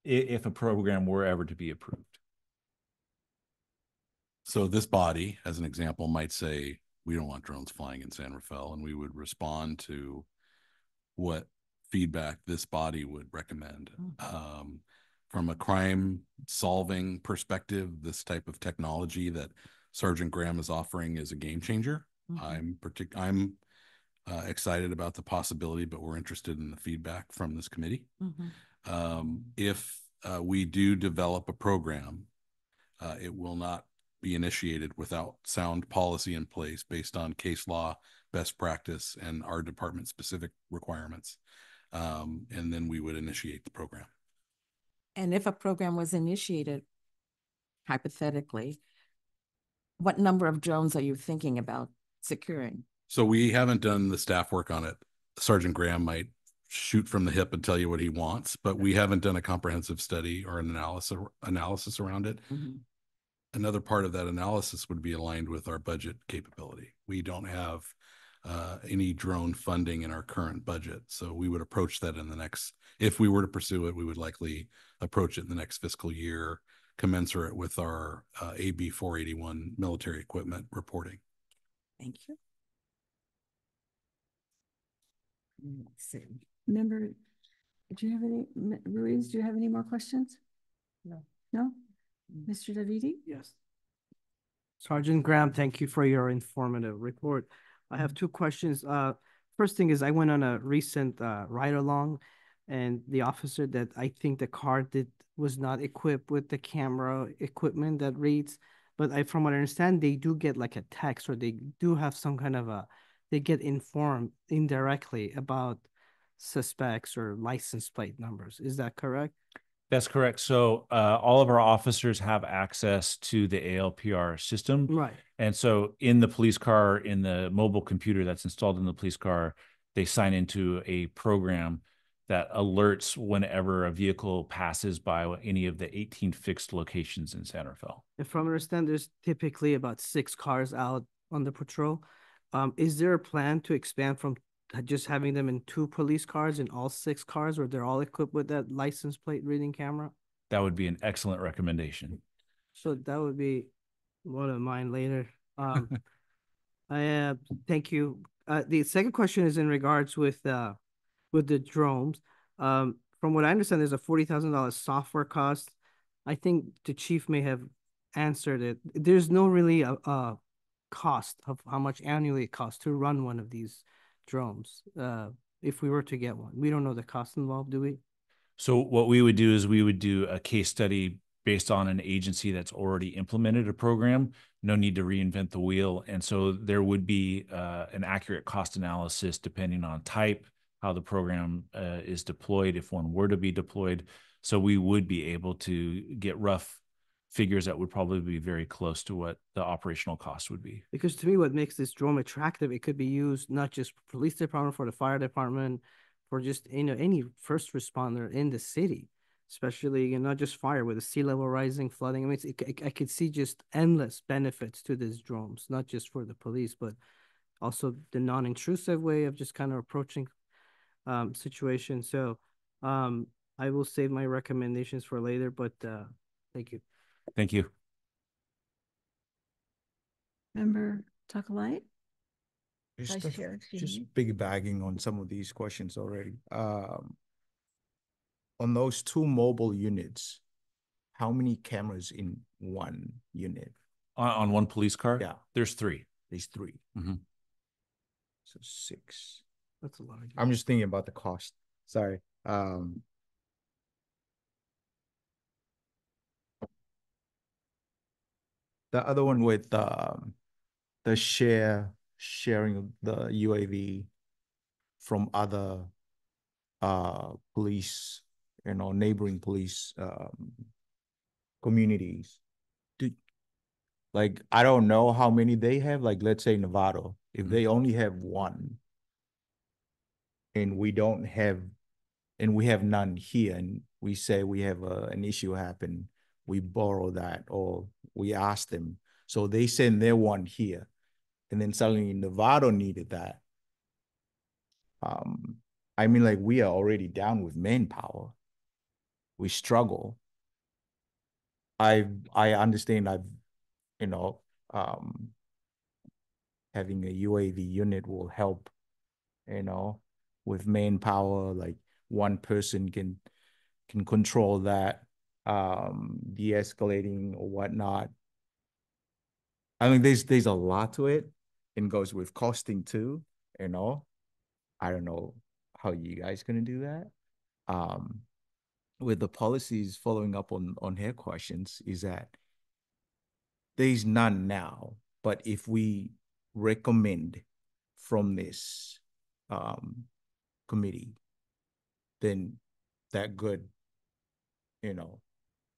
If a program were ever to be approved. So this body, as an example, might say, we don't want drones flying in San Rafael, and we would respond to what feedback this body would recommend. From a crime solving perspective, this type of technology that Sergeant Graham is offering is a game changer. I'm excited about the possibility, but we're interested in the feedback from this committee. If we do develop a program, it will not be initiated without sound policy in place based on case law, best practice, and our department specific requirements. And then we would initiate the program. And if a program was initiated, hypothetically, what number of drones are you thinking about securing? So we haven't done the staff work on it. Sergeant Graham might shoot from the hip and tell you what he wants, but we haven't done a comprehensive study or an analysis around it. Another part of that analysis would be aligned with our budget capability. We don't have any drone funding in our current budget. So we would approach that in the next, if we were to pursue it, we would likely approach it in the next fiscal year, commensurate with our AB 481 military equipment reporting. Thank you. Let's see. Member, do you have any, Ruiz, do you have any more questions? No. No? Mr. Davidi? Yes. Sergeant Graham, thank you for your informative report. I have two questions. First thing is, I went on a recent ride along, and the officer that I think the car was not equipped with the camera equipment that reads, but from what I understand, they do get like a text, or they do have some kind of they get informed indirectly about suspects or license plate numbers. Is that correct? That's correct. So all of our officers have access to the ALPR system. Right. And so in the police car, in the mobile computer that's installed in the police car, they sign into a program that alerts whenever a vehicle passes by any of the 18 fixed locations in San Rafael. And from what I understand, there's typically about 6 cars out on the patrol. Is there a plan to expand from just having them in 2 police cars in all 6 cars, or they're all equipped with that license plate reading camera? That would be an excellent recommendation. So that would be one of mine later. Thank you. The second question is in regards with the drones. From what I understand, there's a $40,000 software cost. I think the chief may have answered it. There's no really a cost of how much annually it costs to run one of these drones. If we were to get one, we don't know the cost involved, do we? So what we would do is we would do a case study based on an agency that's already implemented a program. No need to reinvent the wheel. And so there would be an accurate cost analysis depending on type, how the program is deployed, if one were to be deployed. So we would be able to get rough figures that would probably be very close to what the operational cost would be. Because to me, what makes this drone attractive, it could be used not just for police department, for the fire department, for just any first responder in the city, especially not just fire with the sea level rising, flooding. I mean, I could see just endless benefits to these drones, not just for the police, but also the non-intrusive way of just kind of approaching situations. So I will save my recommendations for later, but thank you. Thank you. Member Takalite? Just, Vice Chair, excuse just me. piggybacking on some of these questions already. On those 2 mobile units, how many cameras in one unit? On one police car? Yeah. There's 3. There's 3. Mhm. So 6. That's a lot. I'm just thinking about the cost. Sorry. The other one with the sharing of the UAV from other police, neighboring police communities. Like, I don't know how many they have, like, let's say Novato, if they only have 1 and we don't have, and we have none here, and we say we have an issue happen, we borrow that, or we ask them. So they send their 1 here, and then suddenly Novato needed that. I mean, like, we are already down with manpower. We struggle. I understand having a UAV unit will help, with manpower, like 1 person can control that, de-escalating or whatnot. I mean, there's a lot to it, and goes with costing too, I don't know how you guys gonna do that. With the policies, following up on her questions, is that there's none now, but if we recommend from this committee, then that could,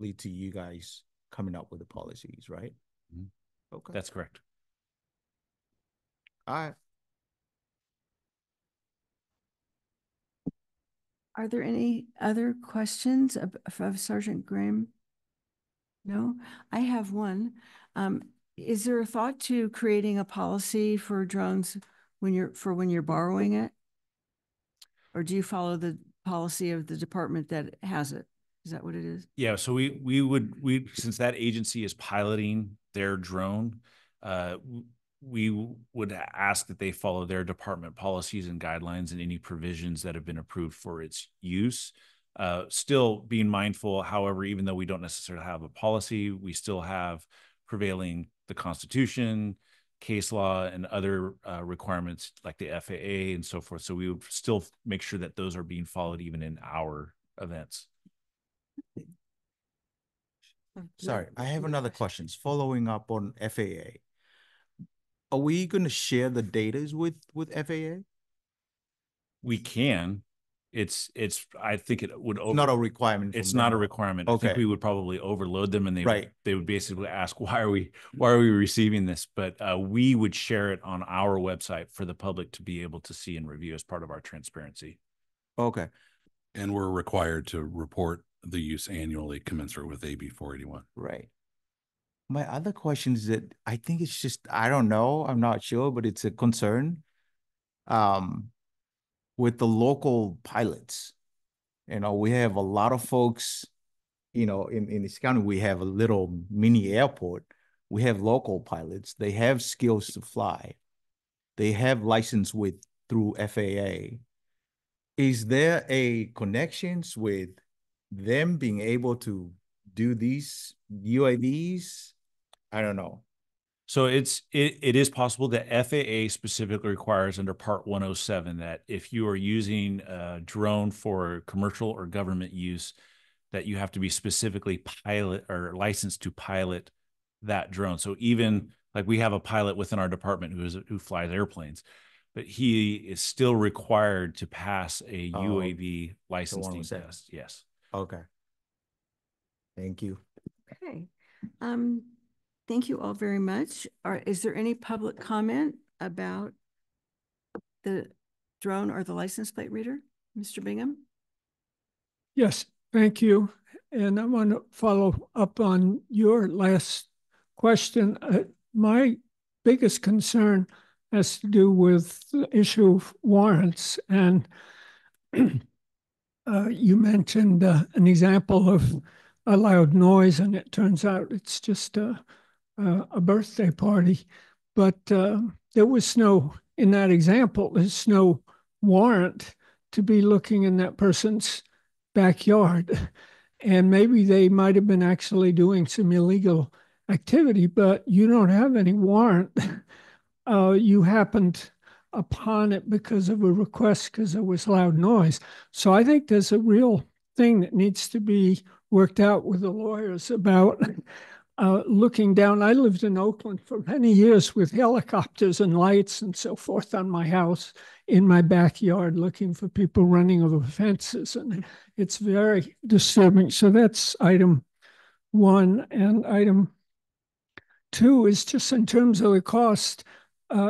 lead to you guys coming up with the policies, right? Mm-hmm. Okay. That's correct. All right. Are there any other questions of Sergeant Graham? No, I have one. Is there a thought to creating a policy for drones when you're borrowing it? Or do you follow the policy of the department that has it? Is that what it is? Yeah, so we would since that agency is piloting their drone, we would ask that they follow their department policies and guidelines and any provisions that have been approved for its use. Still being mindful, however, even though we don't necessarily have a policy, we still have prevailing the Constitution, case law, and other requirements like the FAA and so forth. So we would still make sure that those are being followed even in our events. Sorry, I have another question. Following up on FAA, are we going to share the data with FAA? We can. I think it would. Not a requirement. It's not a requirement. Okay. I think we would probably overload them, and Right. they would basically ask, why are we receiving this? But we would share it on our website for the public to be able to see and review as part of our transparency. Okay. And we're required to report the use annually commensurate with AB 481. Right. My other question is that I think it's just, I don't know, I'm not sure, but it's a concern. With the local pilots, we have a lot of folks you know, in this county, we have a little mini airport. We have local pilots. They have skills to fly. They have license through FAA. Is there a connections with them being able to do these UAVs? I don't know. So it is possible that FAA specifically requires under Part 107 that if you are using a drone for commercial or government use, that you have to be specifically pilot or licensed to pilot that drone. So even like we have a pilot within our department who flies airplanes, but he is still required to pass a UAV licensing test. Yes. Okay. Thank you. Okay. Thank you all very much. Is there any public comment about the drone or the license plate reader? Mr. Bingham? Yes, thank you. And I want to follow up on your last question. My biggest concern has to do with the issue of warrants. And you mentioned an example of a loud noise, and it turns out it's just a birthday party. But there was in that example, there's no warrant to be looking in that person's backyard. And maybe they might have been actually doing some illegal activity, but you don't have any warrant. You happened upon it because of a request because there was loud noise. So I think there's a real thing that needs to be worked out with the lawyers about looking down. I lived in Oakland for many years with helicopters and lights and so forth on my house in my backyard looking for people running over fences. And it's very disturbing. So that's item 1. And item 2 is just in terms of the cost.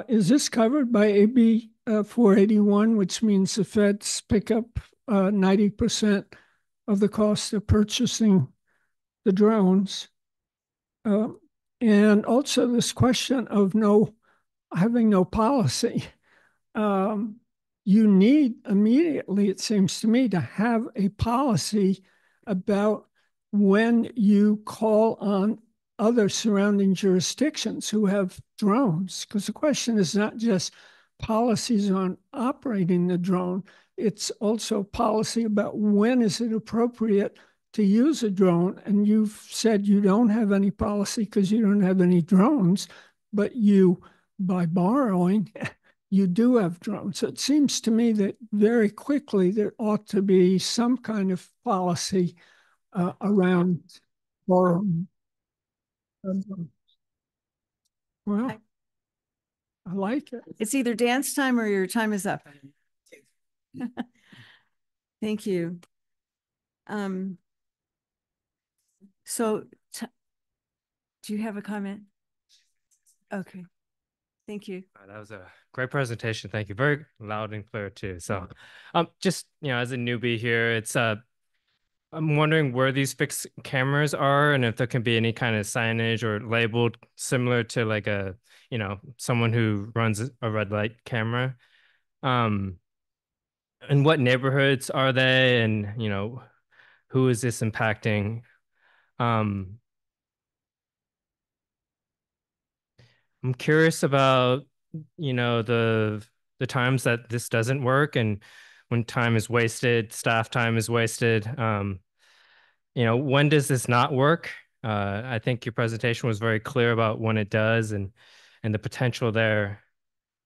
Is this covered by AB 481, which means the feds pick up 90% of the cost of purchasing the drones? And also this question of having no policy. You need immediately, it seems to me, to have a policy about when you call on other surrounding jurisdictions who have drones, because the question is not just policies on operating the drone, it's also policy about when is it appropriate to use a drone. And you've said you don't have any policy because you don't have any drones, but you, by borrowing, you do have drones. So it seems to me that very quickly there ought to be some kind of policy around borrowing. Well, I like it. It's either dance time or your time is up. Thank you. So do you have a comment? Okay. Thank you. That was a great presentation. Thank you. Very loud and clear too. So just, as a newbie here, I'm wondering where these fixed cameras are and if there can be any kind of signage or labeled similar to like someone who runs a red light camera. And what neighborhoods are they, and, who is this impacting? I'm curious about, the times that this doesn't work and when time is wasted, staff time is wasted. When does this not work? I think your presentation was very clear about when it does and the potential there.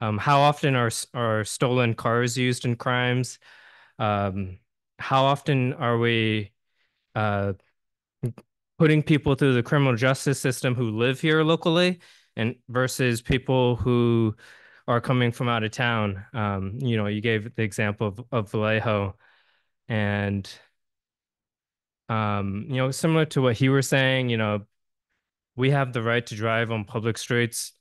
How often are stolen cars used in crimes? How often are we putting people through the criminal justice system who live here locally and versus people who are coming from out of town? You gave the example of Vallejo, and similar to what he was saying, we have the right to drive on public streets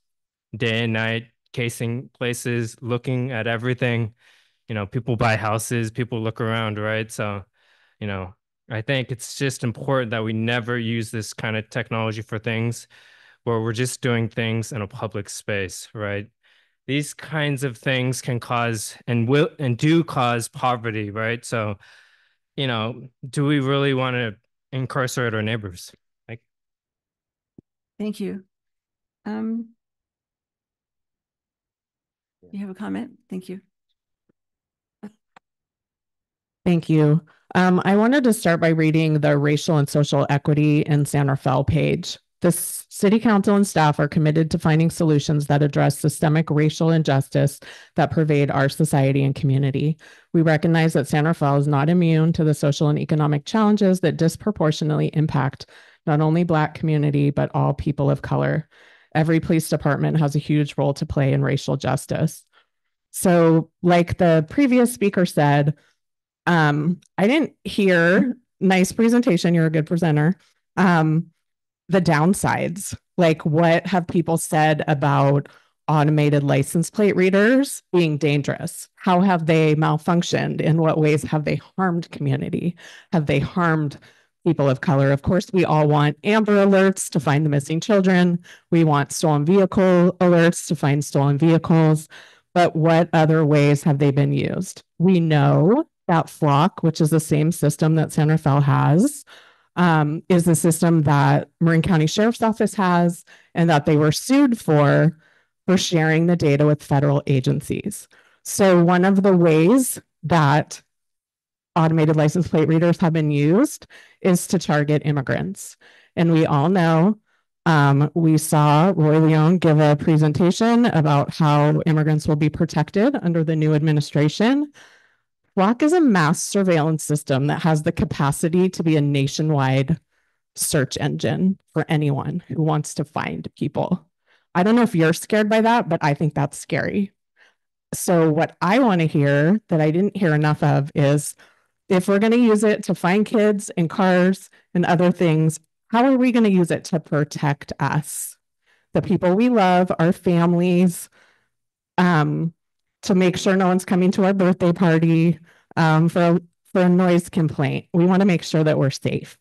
day and night, casing places, looking at everything. People buy houses, people look around, right? So, I think it's just important that we never use this kind of technology for things where we're just doing things in a public space, right? These kinds of things can cause and do cause poverty, right? So, do we really want to incarcerate our neighbors. Thank you. You have a comment? Thank you. Thank you. I wanted to start by reading the racial and social equity in San Rafael page. The city council and staff are committed to finding solutions that address systemic racial injustice that pervade our society and community. We recognize that San Rafael is not immune to the social and economic challenges that disproportionately impact not only Black community, but all people of color. Every police department has a huge role to play in racial justice. So, like the previous speaker said, I didn't hear, nice presentation, you're a good presenter, the downsides. Like, what have people said about automated license plate readers being dangerous? How have they malfunctioned? In what ways have they harmed community? Have they harmed people of color? Of course, we all want Amber Alerts to find the missing children. We want stolen vehicle alerts to find stolen vehicles. But what other ways have they been used? We know that Flock, which is the same system that San Rafael has, is the system that Marin County Sheriff's Office has, and that they were sued for sharing the data with federal agencies. So one of the ways that automated license plate readers have been used is to target immigrants. And we all know, we saw Roy Leone give a presentation about how immigrants will be protected under the new administration. Flock is a mass surveillance system that has the capacity to be a nationwide search engine for anyone who wants to find people. I don't know if you're scared by that, but I think that's scary. So what I want to hear that I didn't hear enough of is, if we're going to use it to find kids and cars and other things, how are we going to use it to protect us, the people we love, our families, to make sure no one's coming to our birthday party, for a noise complaint? We want to make sure that we're safe.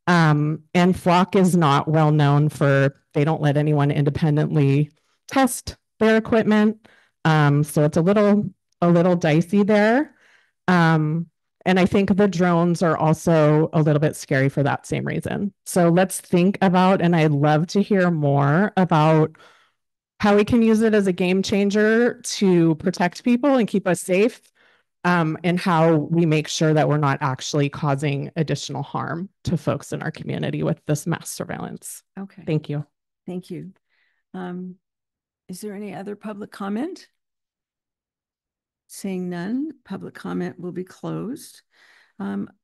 And Flock is not well known for, they don't let anyone independently test their equipment. So it's a little dicey there. And I think the drones are also a little bit scary for that same reason. So let's think about, and I'd love to hear more about how we can use it as a game changer to protect people and keep us safe, and how we make sure that we're not actually causing additional harm to folks in our community with this mass surveillance. Okay. Thank you. Thank you. Is there any other public comment? Seeing none, public comment will be closed.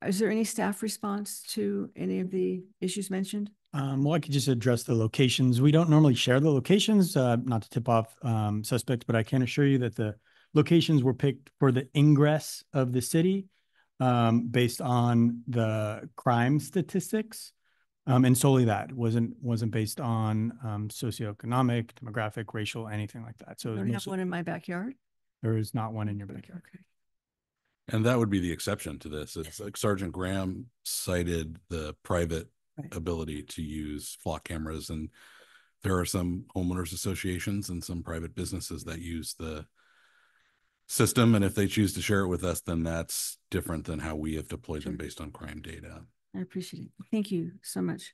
Is there any staff response to any of the issues mentioned? Well, I could just address the locations. We don't normally share the locations, not to tip off suspects, but I can assure you that the locations were picked for the ingress of the city, based on the crime statistics, and solely that wasn't based on socioeconomic, demographic, racial, anything like that. So I don't have one in my backyard. There is not one in your backyard. Okay. And that would be the exception to this. It's like Sergeant Graham cited the private ability to use Flock cameras, and there are some homeowners associations and some private businesses that use the system. And if they choose to share it with us, then that's different than how we have deployed them based on crime data. I appreciate it. Thank you so much.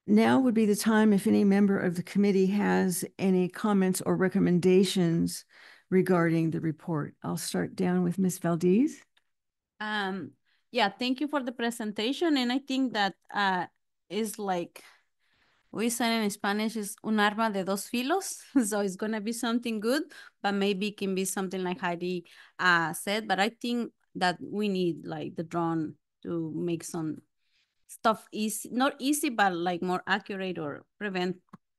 Now would be the time if any member of the committee has any comments or recommendations regarding the report. I'll start down with Ms. Valdez. Yeah, thank you for the presentation. And I think that is like we say in Spanish, is un arma de dos filos. So it's going to be something good, but maybe it can be something like Heidi said. But I think that we need like the drone to make some stuff easy, not easy, but like more accurate or prevent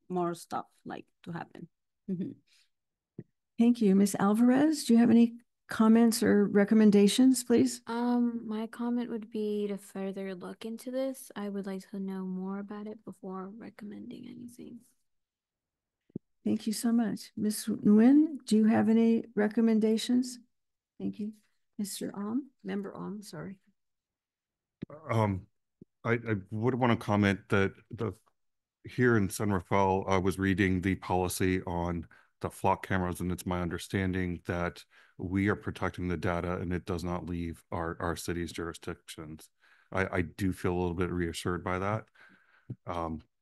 more stuff like to happen. Mm-hmm. Thank you. Ms. Alvarez, do you have any comments or recommendations, please? My comment would be to further look into this. I would like to know more about it before recommending anything. Thank you so much. Ms. Nguyen, do you have any recommendations? Thank you. Mr. Member sorry. I would want to comment that here in San Rafael, I was reading the policy on the Flock cameras, and it's my understanding that we are protecting the data and it does not leave our city's jurisdictions. I do feel a little bit reassured by that.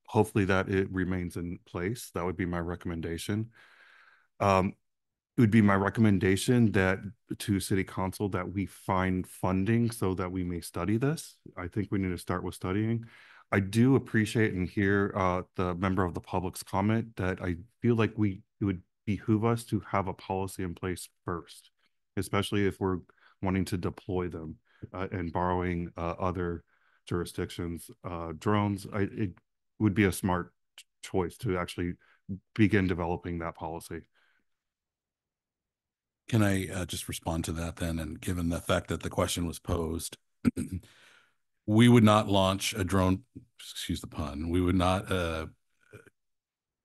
Hopefully that it remains in place. That would be my recommendation. It would be my recommendation that to City Council that we find funding so that we may study this. I think we need to start with studying. I do appreciate and hear the member of the public's comment that I feel like it would behoove us to have a policy in place first, especially if we're wanting to deploy them and borrowing other jurisdictions drones. It would be a smart choice to actually begin developing that policy. Can I just respond to that then? And given the fact that the question was posed, we would not launch a drone, excuse the pun, we would not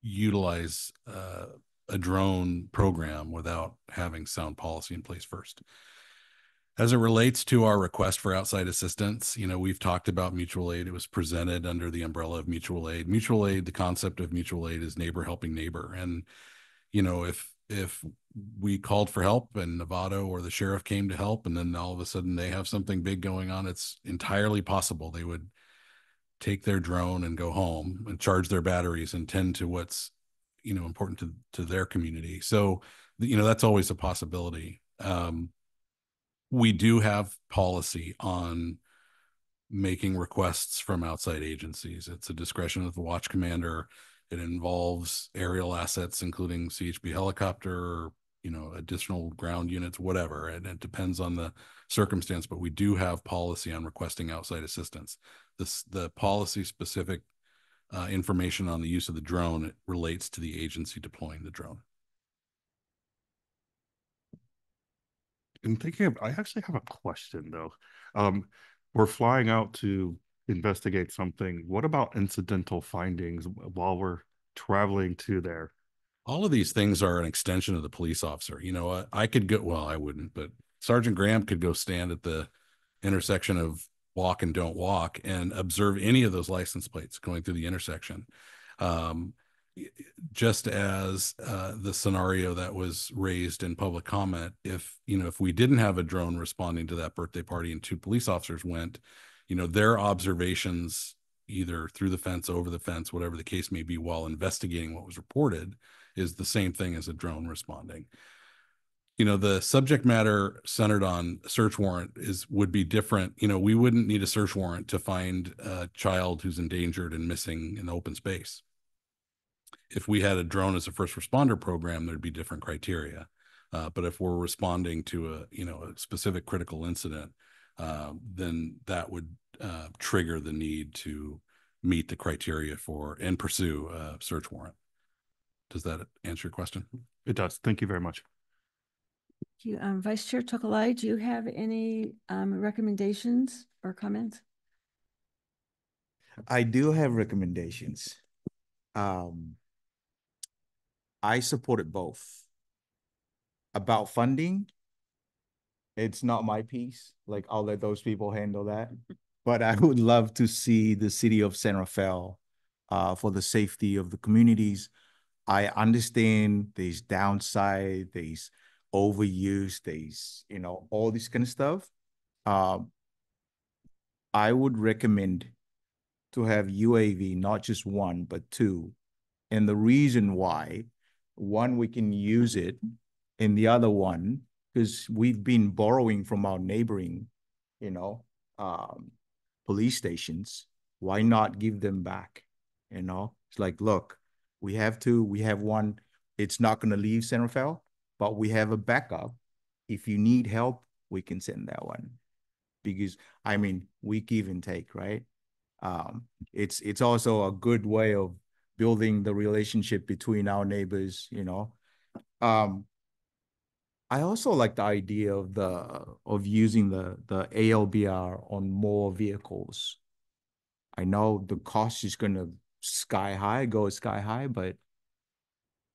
utilize a drone program without having sound policy in place first. As it relates to our request for outside assistance, you know, we've talked about mutual aid. It was presented under the umbrella of mutual aid. Mutual aid, the concept of mutual aid is neighbor helping neighbor. And, you know, if we called for help and Novato or the sheriff came to help, and then all of a sudden they have something big going on, it's entirely possible they would take their drone and go home and charge their batteries and tend to what's, you know, important to their community. So, you know, that's always a possibility. We do have policy on making requests from outside agencies. It's a discretion of the watch commander. It involves aerial assets, including CHP helicopter, you know, additional ground units, whatever. And it depends on the circumstance, but we do have policy on requesting outside assistance. The policy specific information on the use of the drone relates to the agency deploying the drone. And I actually have a question though. We're flying out to investigate something. What about incidental findings while we're traveling to there? All of these things are an extension of the police officer. You know, I could go, well, I wouldn't, but Sergeant Graham could go stand at the intersection of walk and don't walk and observe any of those license plates going through the intersection. Just as the scenario that was raised in public comment, if we didn't have a drone responding to that birthday party and 2 police officers went, you know, their observations either through the fence, over the fence, whatever the case may be, while investigating what was reported is the same thing as a drone responding. You know, the subject matter centered on search warrant would be different. You know, we wouldn't need a search warrant to find a child who's endangered and missing in open space. If we had a drone as a first responder program, there'd be different criteria. But if we're responding to a specific critical incident, then that would trigger the need to meet the criteria for and pursue a search warrant. Does that answer your question? It does. Thank you very much. Thank you. Vice Chair Tokolai, do you have any recommendations or comments? I do have recommendations. I supported both. About funding, it's not my piece. Like, I'll let those people handle that. But I would love to see the city of San Rafael for the safety of the communities. I understand there's downside, there's overuse, there's, all this kind of stuff. I would recommend to have UAV, not just 1, but 2. And the reason why, one, we can use it, and the other one, because we've been borrowing from our neighboring, police stations. Why not give them back? It's like, look, we have 2, we have 1. It's not going to leave San Rafael, but we have a backup. If you need help, we can send that one. Because, we give and take, right? It's also a good way of building the relationship between our neighbors, I also like the idea of using the ALPR on more vehicles. I know the cost is going to go sky high, but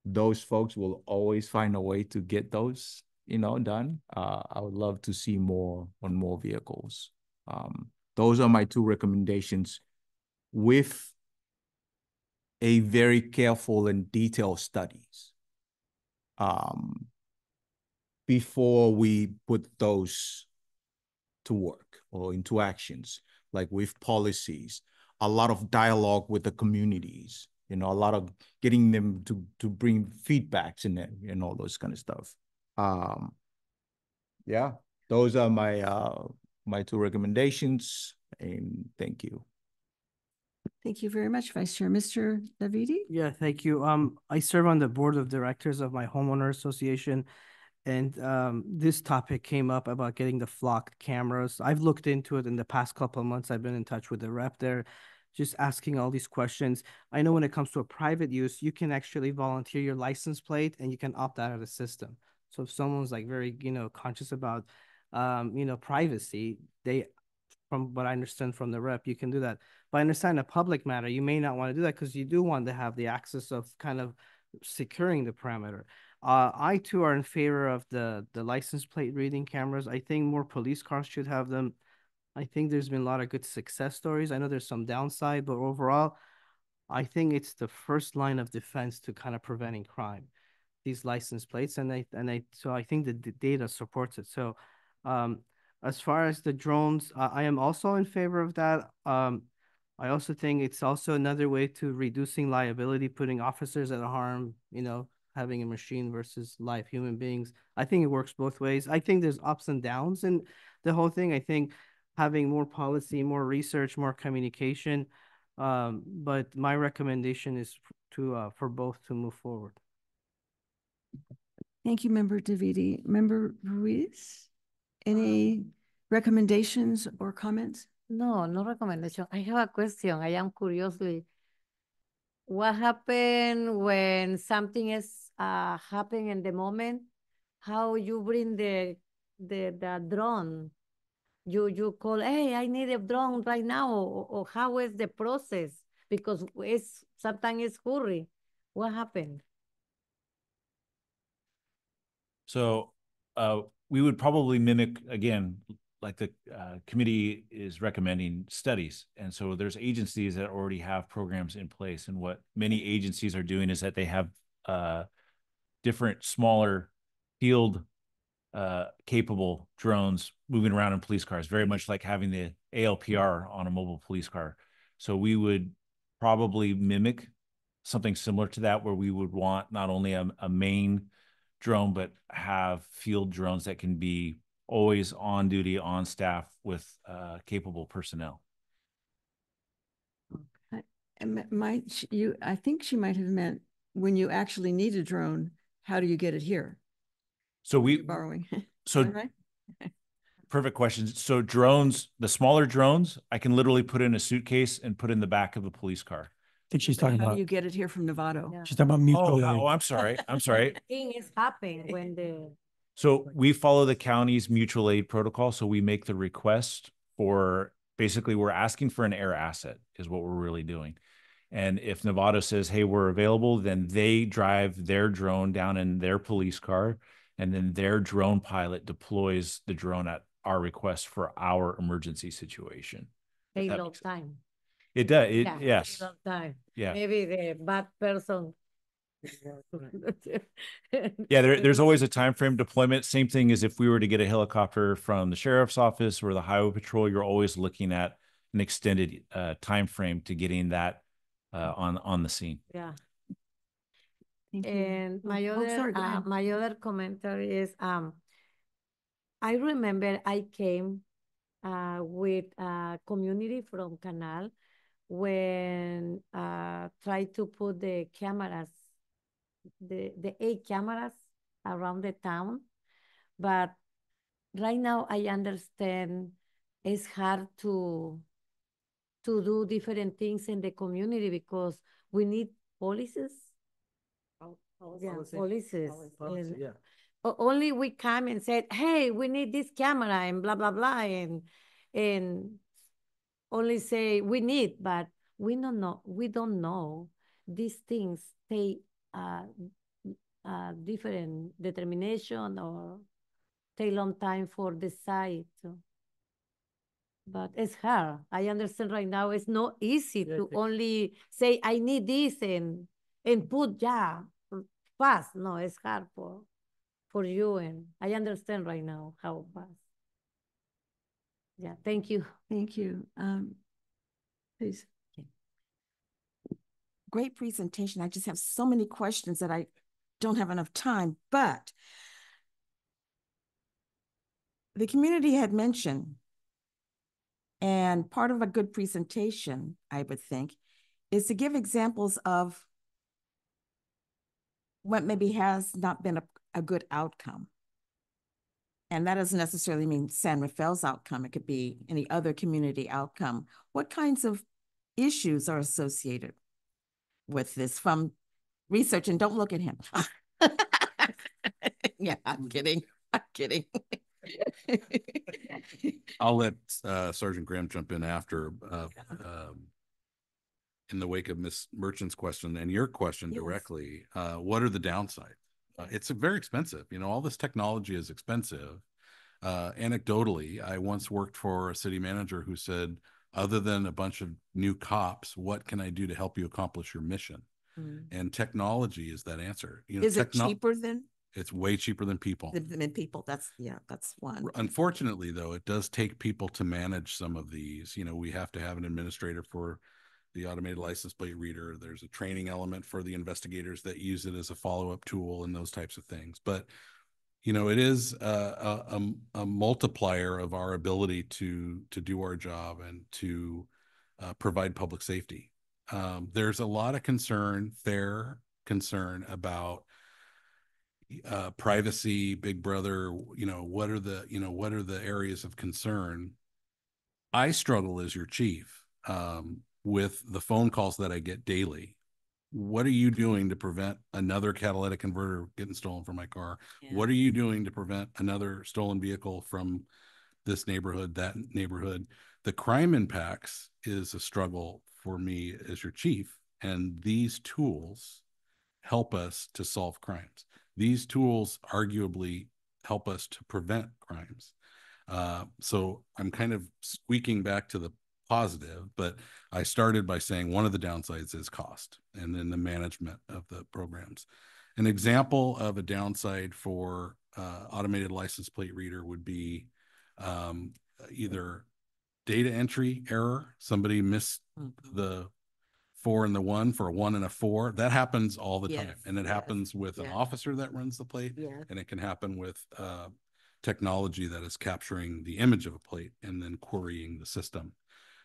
those folks will always find a way to get those, done. I would love to see more on more vehicles. Those are my 2 recommendations, with a very careful and detailed studies before we put those to work or into actions. like with policies, a lot of dialogue with the communities, you know, a lot of getting them to bring feedbacks in it and all those kind of stuff. Yeah, those are my two recommendations, and thank you. Thank you very much, Vice Chair. Mr. Davidi? Yeah, thank you. I serve on the board of directors of my homeowner association, and this topic came up about getting the flock cameras. I've looked into it in the past couple of months. I've been in touch with the rep there, just asking all these questions. I know when it comes to a private use, you can actually volunteer your license plate and you can opt out of the system. So if someone's like very, conscious about, privacy, from what I understand from the rep, you can do that. But I understand a public matter, you may not want to do that because you do want to have the access of kind of securing the parameter. I too are in favor of the license plate reading cameras. I think more police cars should have them. I think there's been a lot of good success stories. I know there's some downside, but overall, I think it's the first line of defense to kind of preventing crime, these license plates. So I think the data supports it. So as far as the drones, I am also in favor of that. I also think it's also another way to reducing liability, putting officers at harm, having a machine versus live human beings. I think it works both ways. I think there's ups and downs in the whole thing. I think having more policy, more research, more communication. But my recommendation is for both to move forward. Thank you, Member Davidi. Member Ruiz, any recommendations or comments? No, no recommendation. I have a question. I am curiously. What happened when something is happening in the moment? How you bring the drone? You call, hey, I need a drone right now, or how is the process? Because sometimes it's hurry. What happened? So we would probably mimic, again, like the committee is recommending, studies. And so there's agencies that already have programs in place. And what many agencies are doing is that they have different smaller field capable drones moving around in police cars, very much like having the ALPR on a mobile police car. So we would probably mimic something similar to that, where we would want not only a main drone, but have field drones that can be always on duty, on staff with capable personnel. I think she might have meant when you actually need a drone, how do you get it here? So borrowing. So right? Perfect question. So drones, the smaller drones, I can literally put in a suitcase and put in the back of a police car. I think she's talking How about. do you get it here from Novato? Yeah. She's talking about mutual aid. I'm sorry. I'm sorry. Thing is happening when the So we follow the county's mutual aid protocol. So we make the request for, basically we're asking for an air asset is what we're really doing. And if Novato says, hey, we're available, then they drive their drone down in their police car, and then their drone pilot deploys the drone at our request for our emergency situation. take long time. It does. Yes. Yes. Long time. Yeah. Maybe the bad person. Yeah, there's always a time frame deployment. Same thing as if we were to get a helicopter from the sheriff's office or the highway patrol, you're always looking at an extended time frame to getting that on the scene. Yeah. Thank you. And my other commentary is I remember I came with a community from Canal when tried to put the cameras, the 8 cameras around the town. But right now I understand it's hard to do different things in the community because we need policies. Policies. And yeah. only we come and said, hey, we need this camera and blah, blah, blah. And only say we need, but we don't know these things take different determination or take long time for decide. So. But it's hard. I understand right now it's not easy to only say I need this and put fast. No, it's hard for you, and I understand right now how fast. Yeah, thank you. Thank you. Please. Great presentation. I just have so many questions that I don't have enough time, but the community had mentioned, and part of a good presentation, I would think, is to give examples of what maybe has not been a good outcome. And that doesn't necessarily mean San Rafael's outcome. It could be any other community outcome. What kinds of issues are associated with this from research? And don't look at him. Yeah, I'm kidding. I'm kidding. I'll let Sergeant Graham jump in after in the wake of Ms. Merchant's question and your question directly. What are the downsides? It's very expensive. You know, all this technology is expensive. Anecdotally, I once worked for a city manager who said, other than a bunch of new cops, what can I do to help you accomplish your mission? And technology is that answer. You know, is it cheaper than? It's way cheaper than people. Than people. That's one. Unfortunately, though, it does take people to manage some of these. You know, we have to have an administrator for the automated license plate reader. There's a training element for the investigators that use it as a follow-up tool and those types of things. But, you know, it is a multiplier of our ability to do our job and to provide public safety. There's a lot of fair concern about privacy, Big Brother. You know, what are the areas of concern? I struggle as your chief with the phone calls that I get daily. What are you doing to prevent another catalytic converter getting stolen from my car? Yeah. What are you doing to prevent another stolen vehicle from this neighborhood, that neighborhood? The crime impacts is a struggle for me as your chief, and these tools help us to solve crimes. These tools arguably help us to prevent crimes. So I'm kind of squeaking back to the positive, but I started by saying one of the downsides is cost and then the management of the programs. An example of a downside for automated license plate reader would be either data entry error. Somebody missed the 4 and the 1 for a 1 and a 4. That happens all the time. And it happens with an officer that runs the plate, and it can happen with technology that is capturing the image of a plate and then querying the system.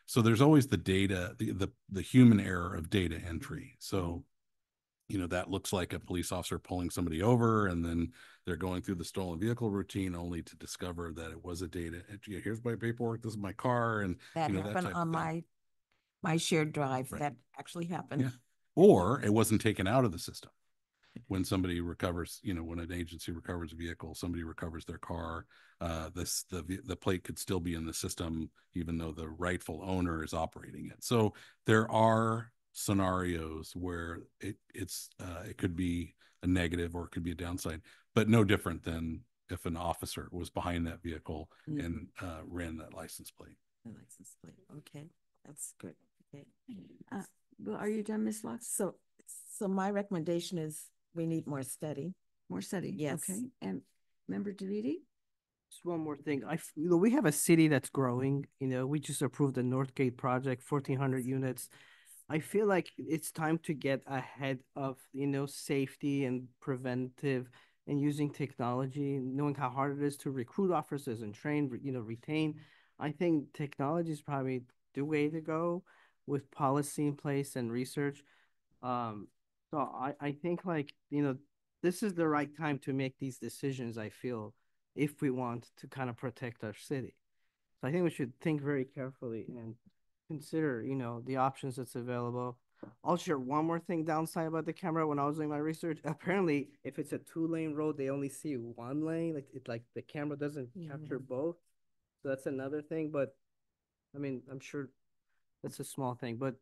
So there's always the data, the human error of data entry. So, you know, that looks like a police officer pulling somebody over and then they're going through the stolen vehicle routine only to discover that it was a data entry. Here's my paperwork. This is my car. And that happened on my shared drive. That actually happened. Yeah. Or it wasn't taken out of the system. When somebody recovers, you know, when an agency recovers a vehicle, somebody recovers their car, the plate could still be in the system, even though the rightful owner is operating it. So there are scenarios where it could be a negative or it could be a downside, but no different than if an officer was behind that vehicle and ran that license plate. The license plate. Okay, that's good. Okay. Well, are you done, Ms. Locke? So my recommendation is we need more study. More study. Yes. Okay. And Member DeViti? Just one more thing. You know, we have a city that's growing. You know, we just approved the Northgate project, 1,400 units. I feel like it's time to get ahead of, you know, safety and preventive and using technology, knowing how hard it is to recruit officers and train, you know, retain. I think technology is probably the way to go with policy in place and research. So I think, like, you know, this is the right time to make these decisions, I feel, if we want to kind of protect our city. So I think we should think very carefully and consider, you know, the options that's available. I'll share one more thing downside about the camera. When I was doing my research, apparently if it's a 2-lane road, they only see 1 lane. Like the camera doesn't capture both. So that's another thing. But I mean, I'm sure that's a small thing, but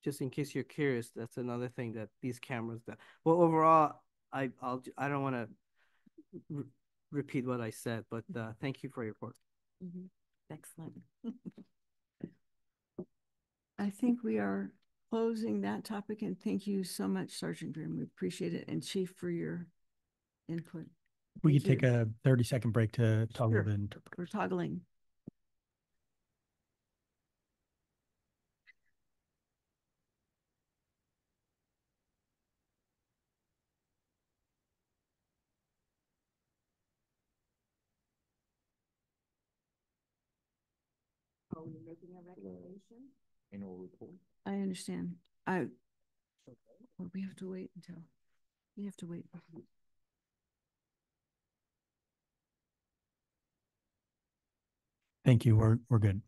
just in case you're curious, that's another thing that these cameras do. Well, overall, I don't want to repeat what I said, but thank you for your report. Excellent. I think we are closing that topic, and thank you so much, Sergeant Graham. We appreciate it, and Chief, for your input. We could take a 30-second break to toggle the interpreter. We're toggling. Are we making a recommendation? Annual report. I understand. Well, we have to wait until, we have to wait. Thank you. We're good.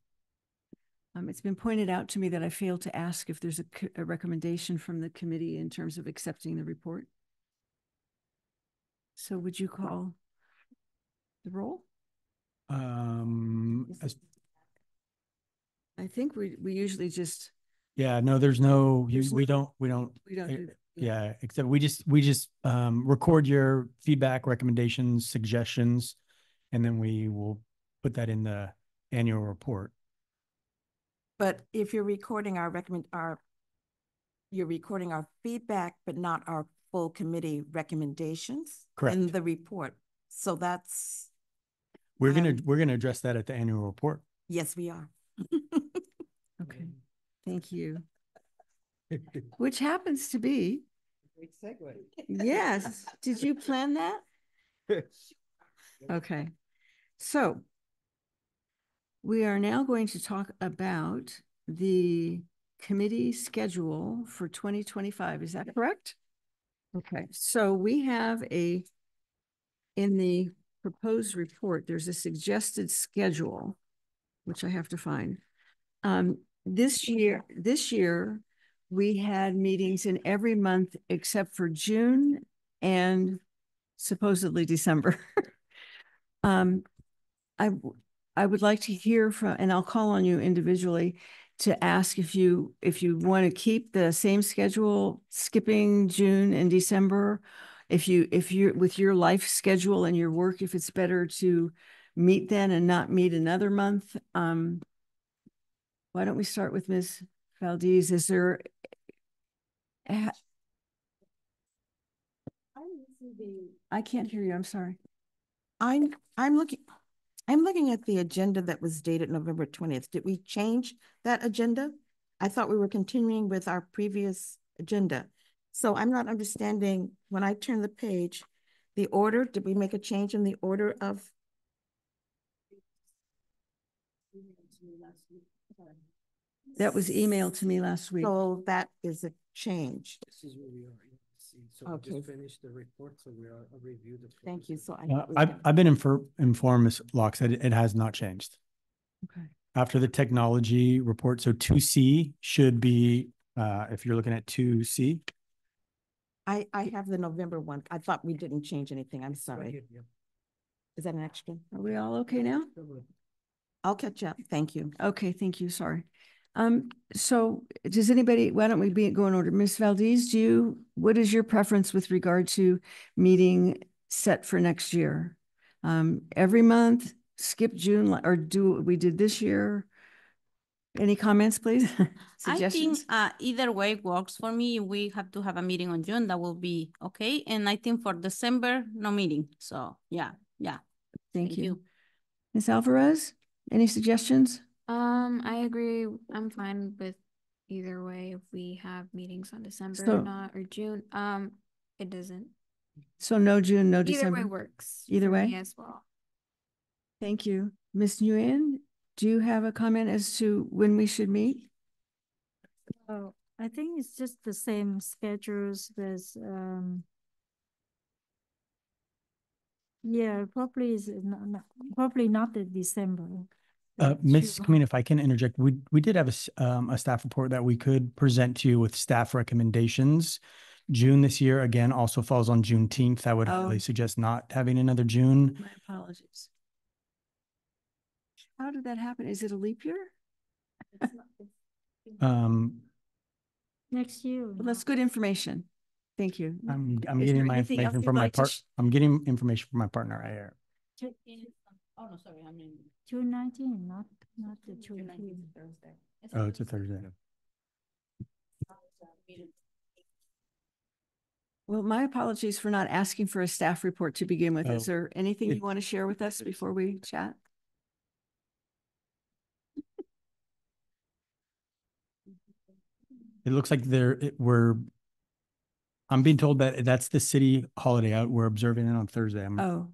It's been pointed out to me that I failed to ask if there's a recommendation from the committee in terms of accepting the report. So would you call the roll? I think we usually just. Yeah, no, there's no, we don't do eh, that. yeah, except we just record your feedback, recommendations, suggestions, and then we will put that in the annual report. But if you're recording you're recording our feedback, but not our full committee recommendations. Correct. In the report. So that's. We're gonna address that at the annual report. Yes, we are. Okay, thank you. Which happens to be. Great segue. Yes, did you plan that? Okay, so we are now going to talk about the committee schedule for 2025. Is that correct? Okay, so we have in the proposed report, there's a suggested schedule, which I have to find. This year, we had meetings in every month except for June and supposedly December. I would like to hear from, and I'll call on you individually to ask if you want to keep the same schedule, skipping June and December, if you're with your life schedule and your work, if it's better to meet then and not meet another month. Why don't we start with Ms. Valdez? Is there? I can't hear you. I'm sorry. I'm looking at the agenda that was dated November 20th. Did we change that agenda? I thought we were continuing with our previous agenda. So I'm not understanding when I turn the page, the order, did we make a change in the order of? That was emailed to me last week. So that is a change. This is where we are. So Okay. we just finished the report, so we are reviewed. Thank you. So I've been informed, Ms. Locke, that it has not changed. Okay. After the technology report, so 2C should be, if you're looking at 2C. I have the November one. I thought we didn't change anything. I'm sorry. Is that an extra? Are we all okay now? I'll catch up. Thank you. Okay, thank you. Sorry. So does anybody, why don't we go in order? Ms. Valdez, what is your preference with regard to meeting set for next year? Every month, skip June, or do what we did this year? Any comments, please? Suggestions? I think either way works for me. We have to have a meeting on June. That will be okay. And I think for December, no meeting. So yeah. Thank you. Ms. Alvarez, any suggestions? I agree. I'm fine with either way if we have meetings on December or not, or June. It doesn't. So no June, no December? Either way works. Either for way? me as well. Thank you. Ms. Nguyen, do you have a comment as to when we should meet? Oh, I think it's just the same schedules with, yeah, probably not the December. Ms. Kamina, if I can interject, we did have a staff report that we could present to you with staff recommendations. June this year, again, also falls on Juneteenth. I would highly suggest not having another June. My apologies. How did that happen? Is it a leap year? Next year. Well, that's good information. Thank you. I'm Is getting there my anything else information you'd from my like to part. I'm getting information from my partner right here. Oh, no, sorry. I mean, June 19, not the June. Thursday. Oh, it's a Thursday. Well, my apologies for not asking for a staff report to begin with. Is Oh, there anything you want to share with us before we chat? It looks like I'm being told that that's the city holiday out. We're observing it on Thursday. Oh.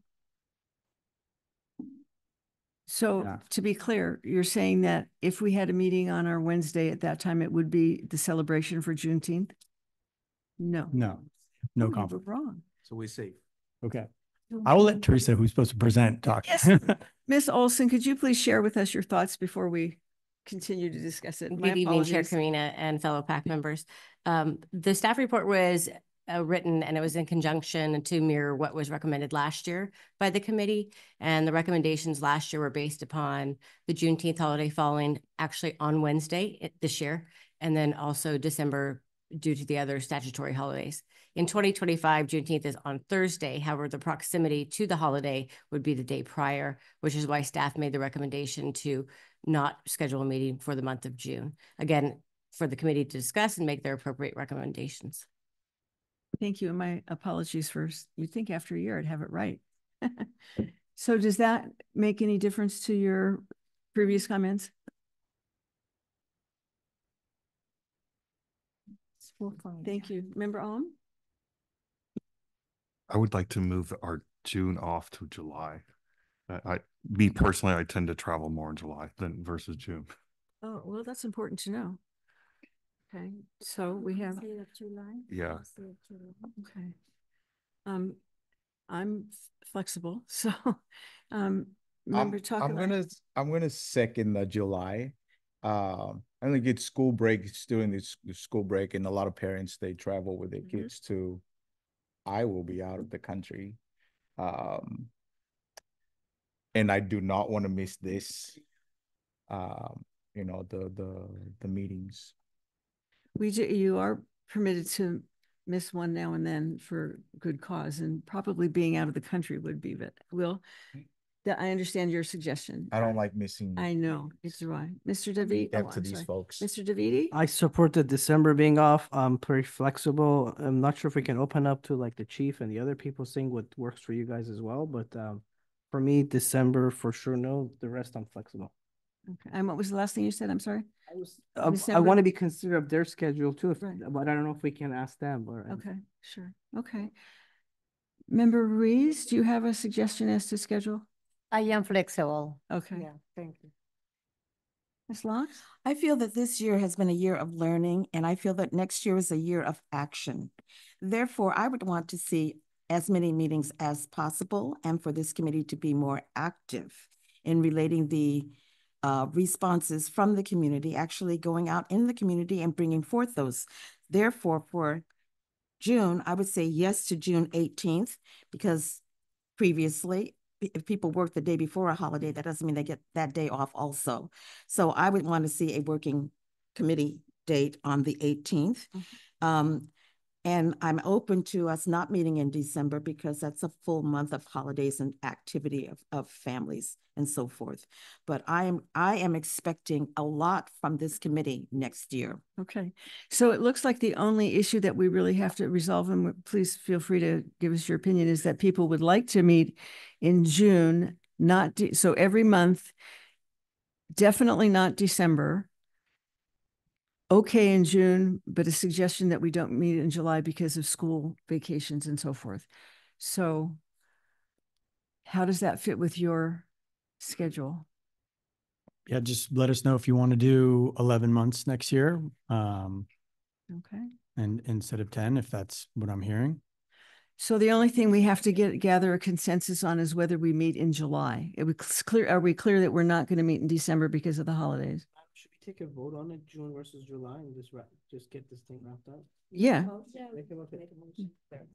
So Yeah. to be clear, you're saying that if we had a meeting on our Wednesday at that time, it would be the celebration for Juneteenth? No. No Oh, you were conflict. wrong. So we're safe. Okay. I will let Teresa, who's supposed to present, talk. Yes. Ms. Olson, could you please share with us your thoughts before we continue to discuss it? My Good evening, Chair apologies. Karina and fellow PAC members. The staff report was written and it was in conjunction to mirror what was recommended last year by the committee. And the recommendations last year were based upon the Juneteenth holiday falling actually on Wednesday this year, and then also December due to the other statutory holidays. In 2025, Juneteenth is on Thursday. However, the proximity to the holiday would be the day prior, which is why staff made the recommendation to not schedule a meeting for the month of June. Again, for the committee to discuss and make their appropriate recommendations. Thank you. And my apologies for, you'd think after a year I'd have it right. So does that make any difference to your previous comments? Thank you. Member Alm? I would like to move our June off to July. Me personally, I tend to travel more in July than versus June. Oh, well, that's important to know. Okay, so we have. Yeah. Okay. I'm flexible, so, member I'm gonna second the July. I only get school breaks during this school break, and a lot of parents, they travel with their kids too. I will be out of the country. And I do not want to miss this, you know, the meetings. You are permitted to miss one now and then for good cause, and probably being out of the country would be, but I understand your suggestion. I don't like missing. I know, it's right. Mr. David. To these folks. Mr. Davidi? I support the December being off. I'm pretty flexible. I'm not sure if we can open up to like the chief and the other people seeing what works for you guys as well, but for me, December for sure, no. The rest I'm flexible. Okay. And what was the last thing you said? I'm sorry. I want to be considerate of their schedule too, but I don't know if we can ask them. Or okay, sure. Okay. Member Ruiz, do you have a suggestion as to schedule? I am flexible. Okay. Yeah, thank you. Ms. Locks? I feel that this year has been a year of learning, and I feel that next year is a year of action. Therefore, I would want to see as many meetings as possible and for this committee to be more active in relating the responses from the community, actually going out in the community and bringing forth those. Therefore, for June, I would say yes to June 18th, because previously, if people work the day before a holiday, that doesn't mean they get that day off also. So I would want to see a working committee date on the 18th. And I'm open to us not meeting in December because that's a full month of holidays and activity of families and so forth. But I am expecting a lot from this committee next year. Okay. So it looks like the only issue that we really have to resolve, and please feel free to give us your opinion, is that people would like to meet in June, so every month, definitely not December. Okay in June, but a suggestion that we don't meet in July because of school vacations and so forth. So how does that fit with your schedule? Yeah, just let us know if you want to do 11 months next year. Okay. And instead of 10, if that's what I'm hearing. So the only thing we have to gather a consensus on is whether we meet in July. Are we clear that we're not going to meet in December because of the holidays? Should we take a vote on it, June versus July, and just get this thing wrapped up? Yeah.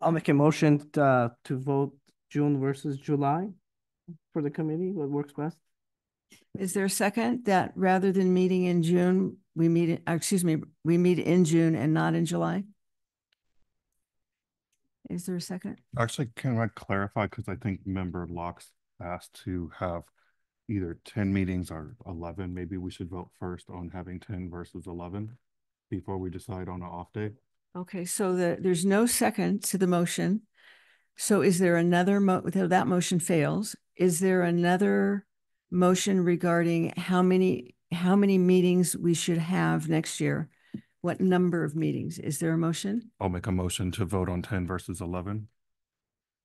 I'll make a motion to vote June versus July for the committee. What works best? Is there a second that rather than meeting in June, we meet in June and not in July? Is there a second? Actually, can I clarify? Because I think member Locks asked to have either 10 meetings or 11. Maybe we should vote first on having 10 versus 11 before we decide on an off day. Okay, so there's no second to the motion. So is there another, that motion fails, is there another motion regarding how many meetings we should have next year? What number of meetings? Is there a motion? I'll make a motion to vote on 10 versus 11.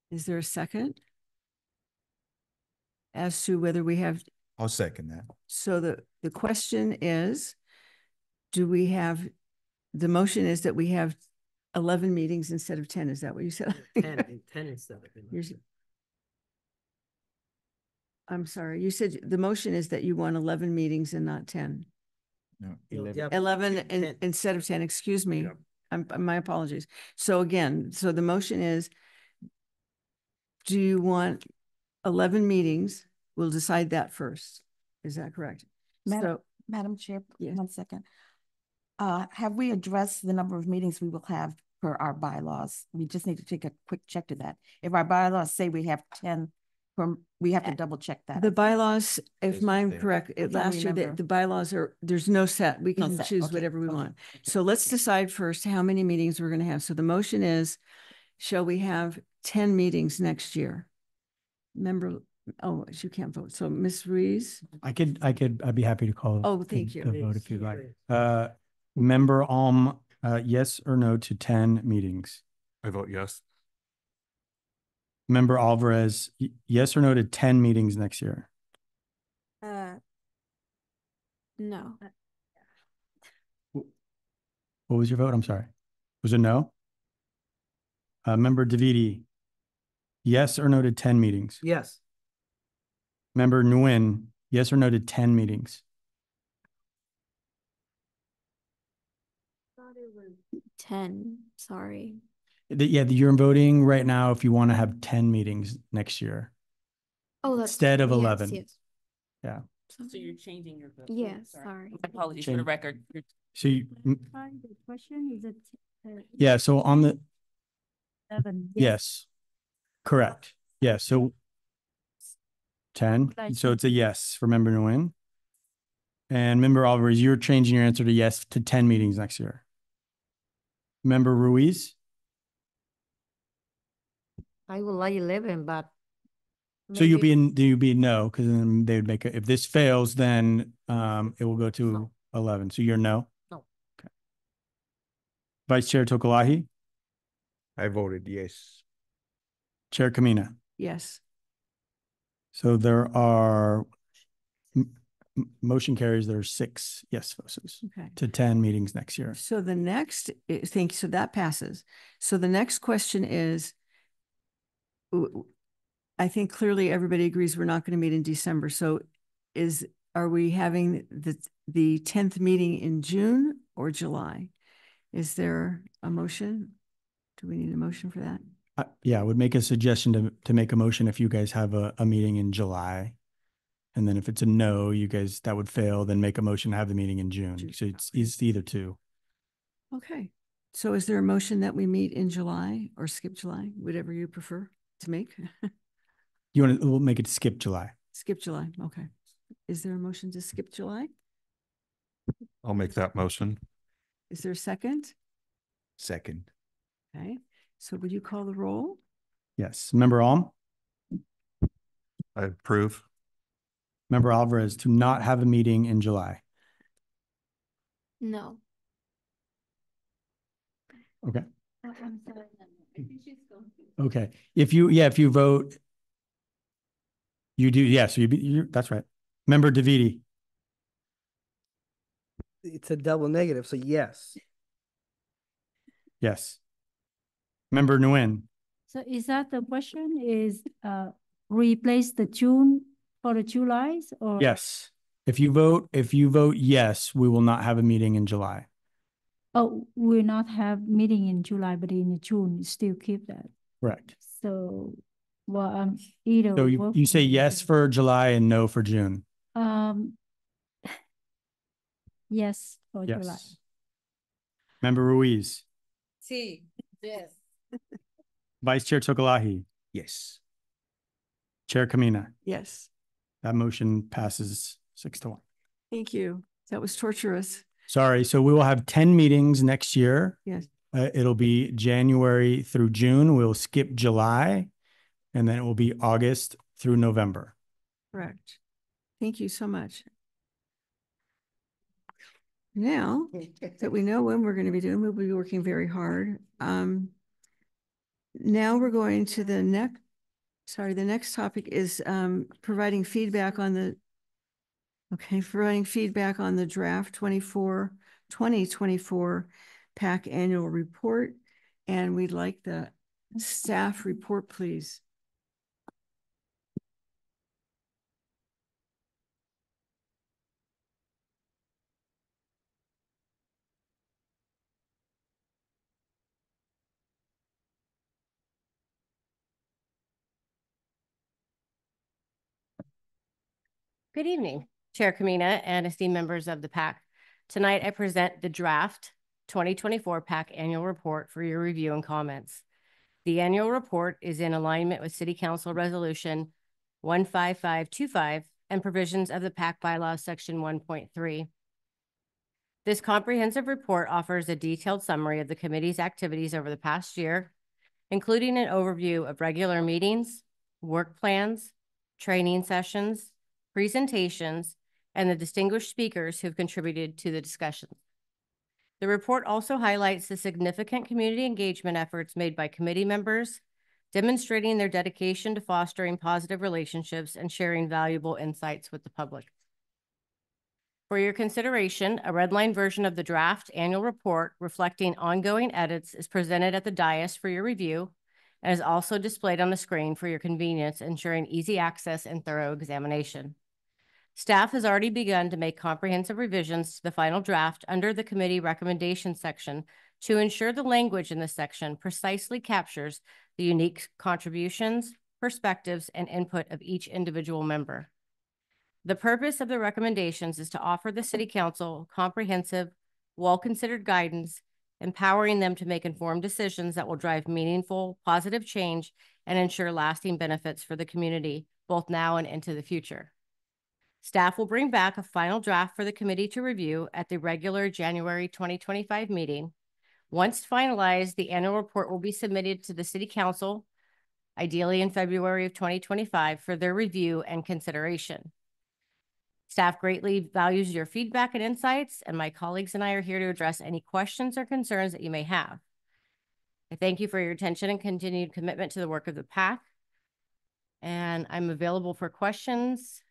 Is there a second? As to whether we have I'll second that. So the question is, do we have, the motion is that we have 11 meetings instead of 10. Is that what you said? 10 instead of. I'm sorry, you said the motion is that you want 11 meetings and not 10. No, Yeah. 11 10. instead of 10, excuse me. Yeah. My apologies. So again, so the motion is, do you want 11 meetings? We'll decide that first. Is that correct? Madam Chair, Yes. 1 second. Have we addressed the number of meetings we will have per our bylaws? We just need to take a quick check to that. If our bylaws say we have 10, we have to double check that. The bylaws, if I'm correct, can't last year, remember. the bylaws there's no set. We No can set, choose okay, whatever we okay, want. okay. So let's decide first how many meetings we're going to have. So the motion is, shall we have 10 meetings next year? You can't vote. So Ms. Ruiz? I'd be happy to call. Oh, thank you. The vote if you'd like. Member Alm, yes or no to 10 meetings? I vote yes. Member Alvarez, yes or no to 10 meetings next year? No. What was your vote? I'm sorry. Was it no? Member Davidi, yes or no to 10 meetings? Yes. Member Nguyen, yes or no to 10 meetings? 10, sorry. You're voting right now if you want to have 10 meetings next year. Oh, that's instead of yes, 11. Yes. Yeah. So you're changing your vote? Yes, sorry. Apologies for the record. So you, The question is it? yeah, so on the, 11. yes, correct. Yeah, so 10, so it's a yes for Member Nguyen. And Member Alvarez, you're changing your answer to yes to 10 meetings next year. Member Ruiz? I would like 11, but. So you'll be no, because then they would make it, if this fails, then it will go to 11. So you're no? No. Okay. Vice Chair Tokalahi? I voted yes. Chair Kamina? Yes. So there are, motion carries, there are 6 yes votes Okay. to 10 meetings next year. So the next, thank you. So that passes. So the next question is, I think clearly everybody agrees we're not going to meet in December. So are we having the 10th meeting in June or July? Is there a motion? Do we need a motion for that? Yeah, I would make a suggestion to make a motion if you guys have a meeting in July. And then if it's a no, you guys, that would fail, then make a motion to have the meeting in June. So it's either two. Okay. So is there a motion that we meet in July or skip July, whatever you prefer to make? We'll make it skip July. Skip July. Okay. Is there a motion to skip July? I'll make that motion. Is there a second? Second. Okay. So would you call the roll? Yes. Member Alm? I approve. Member Alvarez, to not have a meeting in July. No. Okay. I'm sorry. I think she's confused. Okay. If you vote, you do. Yeah. So that's right. Member Davidi. It's a double negative, so yes. Yes. Member Nguyen. So is that the question is replace the June for the July's or? Yes. If you vote yes, we will not have a meeting in July. Oh, we'll not have meeting in July, but in June, still keep that. Correct. So, well, either. So you say yes for July and no for June. Yes for Yes. July. Member Ruiz. Sí. Yes. Vice Chair Tokalahi. Yes. Chair Kamina. Yes. That motion passes 6-1. Thank you. That was torturous. Sorry. So we will have 10 meetings next year. Yes. It'll be January through June. We'll skip July, and then it will be August through November. Correct. Thank you so much. Now that we know when we're going to be doing, we'll be working very hard. Now we're going to the next topic is providing feedback on the Okay, providing feedback on the draft 2024 PAC annual report. And we'd like the staff report, please. Good evening, Chair Kamina and esteemed members of the PAC. Tonight, I present the draft 2024 PAC annual report for your review and comments. The annual report is in alignment with City Council Resolution 15525 and provisions of the PAC bylaws section 1.3. This comprehensive report offers a detailed summary of the committee's activities over the past year, including an overview of regular meetings, work plans, training sessions, presentations, and the distinguished speakers who've contributed to the discussions. The report also highlights the significant community engagement efforts made by committee members, demonstrating their dedication to fostering positive relationships and sharing valuable insights with the public. For your consideration, a redline version of the draft annual report reflecting ongoing edits is presented at the dais for your review and is also displayed on the screen for your convenience, ensuring easy access and thorough examination. Staff has already begun to make comprehensive revisions to the final draft under the committee recommendation section to ensure the language in this section precisely captures the unique contributions, perspectives, and input of each individual member. The purpose of the recommendations is to offer the City Council comprehensive, well-considered guidance, empowering them to make informed decisions that will drive meaningful, positive change and ensure lasting benefits for the community, both now and into the future. Staff will bring back a final draft for the committee to review at the regular January 2025 meeting. Once finalized, the annual report will be submitted to the City Council, ideally in February of 2025, for their review and consideration. Staff greatly values your feedback and insights, and my colleagues and I are here to address any questions or concerns that you may have. I thank you for your attention and continued commitment to the work of the PAC, and I'm available for questions.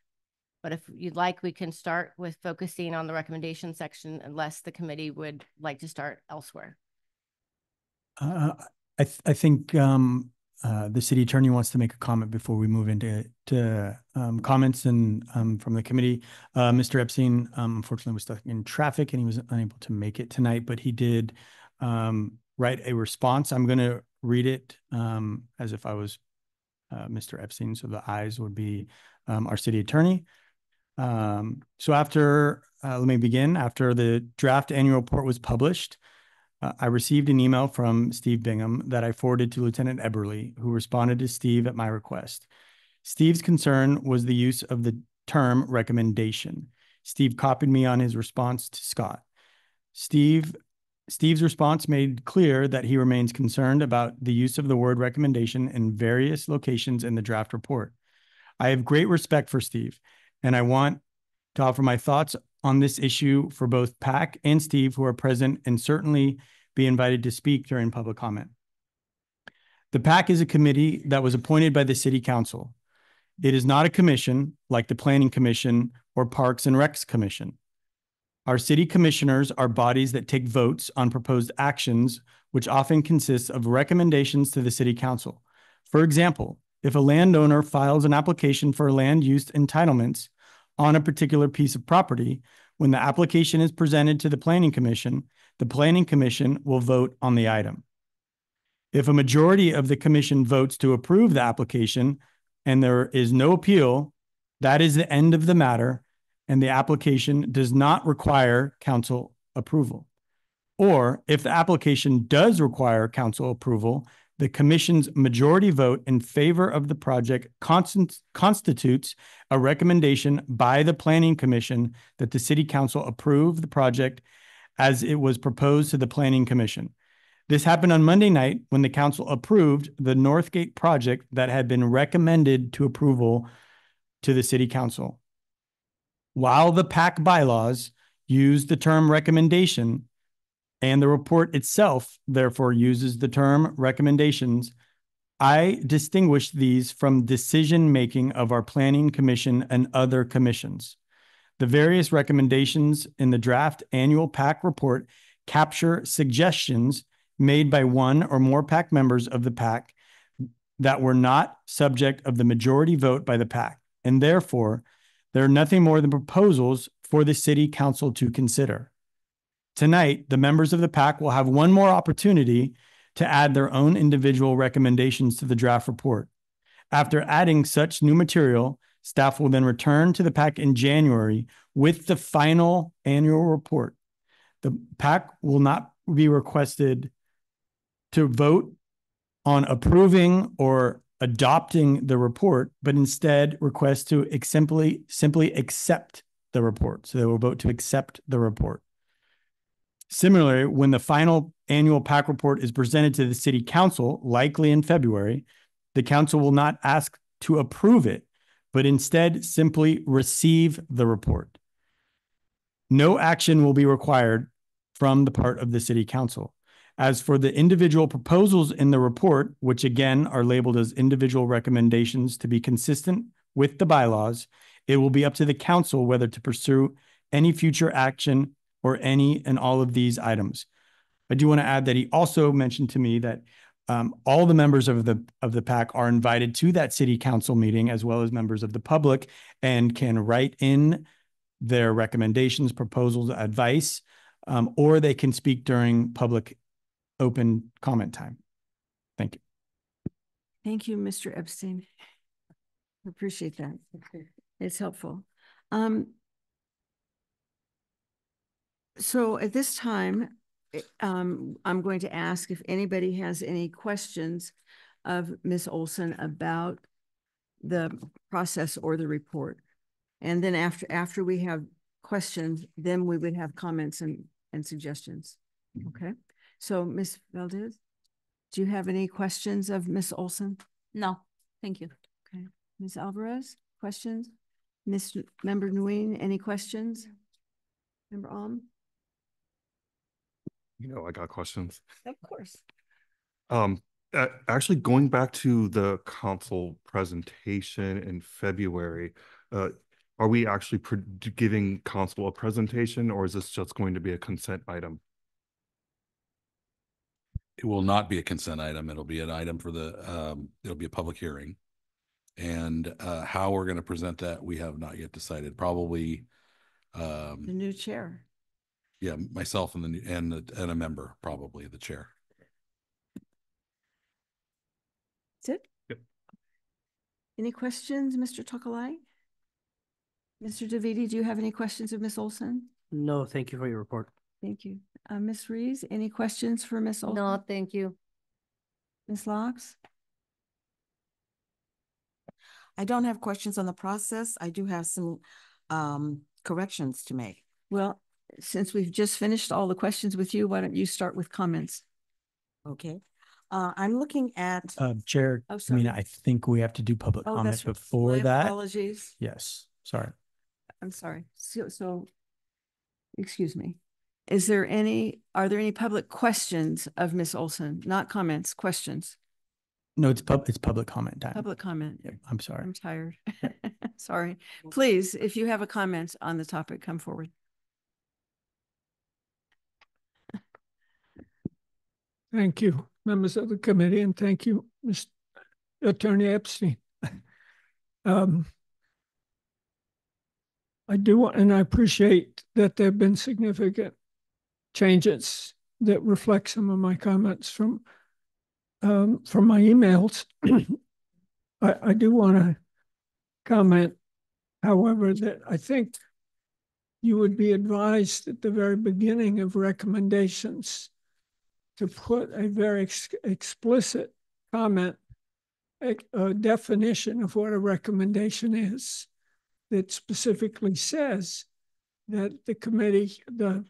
But if you'd like, we can start with focusing on the recommendation section unless the committee would like to start elsewhere. I think the city attorney wants to make a comment before we move into comments and from the committee. Mr. Epstein, unfortunately, was stuck in traffic and he was unable to make it tonight, but he did write a response. I'm going to read it as if I was Mr. Epstein, so the ayes would be our city attorney. So after, let me begin. After the draft annual report was published, I received an email from Steve Bingham that I forwarded to Lieutenant Eberly, who responded to Steve at my request. Steve's concern was the use of the term recommendation. Steve copied me on his response to Scott. Steve's response made clear that he remains concerned about the use of the word recommendation in various locations in the draft report. I have great respect for Steve, and I want to offer my thoughts on this issue for both PAC and Steve, who are present and certainly be invited to speak during public comment. The PAC is a committee that was appointed by the City Council. It is not a commission like the Planning Commission or Parks and Recs Commission. Our city commissioners are bodies that take votes on proposed actions, which often consists of recommendations to the City Council. For example, if a landowner files an application for land use entitlements on a particular piece of property, when the application is presented to the Planning Commission will vote on the item. If a majority of the commission votes to approve the application and there is no appeal, that is the end of the matter, and the application does not require council approval. Or if the application does require council approval, the commission's majority vote in favor of the project constitutes a recommendation by the Planning Commission that the City Council approve the project as it was proposed to the Planning Commission. This happened on Monday night when the council approved the Northgate project that had been recommended to approval to the City Council. While the PAC bylaws use the term recommendation, and the report itself, therefore, uses the term recommendations, I distinguish these from decision-making of our Planning Commission and other commissions. The various recommendations in the draft annual PAC report capture suggestions made by one or more PAC members of the PAC that were not subject of the majority vote by the PAC, and therefore they're nothing more than proposals for the City Council to consider. Tonight, the members of the PAC will have one more opportunity to add their own individual recommendations to the draft report. After adding such new material, staff will then return to the PAC in January with the final annual report. The PAC will not be requested to vote on approving or adopting the report, but instead request to simply accept the report. So they will vote to accept the report. Similarly, when the final annual PAC report is presented to the City Council, likely in February, the Council will not ask to approve it, but instead simply receive the report. No action will be required from the part of the City Council. As for the individual proposals in the report, which again are labeled as individual recommendations to be consistent with the bylaws, it will be up to the Council whether to pursue any future action or any and all of these items. I do want to add that he also mentioned to me that all the members of the PAC are invited to that City Council meeting, as well as members of the public, and can write in their recommendations, proposals, advice, or they can speak during public open comment time. Thank you. Thank you, Mr. Epstein. I appreciate that. It's helpful. So at this time, I'm going to ask if anybody has any questions of Ms. Olson about the process or the report. And then after we have questions, then we would have comments and suggestions. Okay. So Ms. Valdez, do you have any questions of Ms. Olson? No, thank you. Okay. Ms. Alvarez, questions? Member Nguyen, any questions? Member Alm? I got questions. Of course. Actually, going back to the council presentation in February, are we actually giving council a presentation, or is this just going to be a consent item? It will not be a consent item. It'll be an item for it'll be a public hearing. And how we're going to present that, we have not yet decided. Probably the new chair. Yeah, myself and a member, probably the chair. That's it? Yep. Any questions, Mr. Tokalai? Mr. Davidi, do you have any questions of Ms. Olson? No, thank you for your report. Thank you. Ms. Rees, any questions for Ms. Olson? No, thank you. Ms. Locks? I don't have questions on the process. I do have some corrections to make. Well, since we've just finished all the questions with you, why don't you start with comments? Okay. I'm looking at Chair, I think we have to do public comment before that. Apologies. Yes, sorry. I'm sorry. So, excuse me. Are there any public questions of Ms. Olson? Not comments, questions. No, it's public comment time. Public comment. Yep, I'm sorry. I'm tired. Sorry. Please, if you have a comment on the topic, come forward. Thank you, members of the committee, and thank you, Mr. Attorney Epstein. I do want, and I appreciate that there have been significant changes that reflect some of my comments from my emails. I do want to comment, however, that I think you would be advised at the very beginning of recommendations to put a very explicit comment, a definition of what a recommendation is that specifically says that the committee, the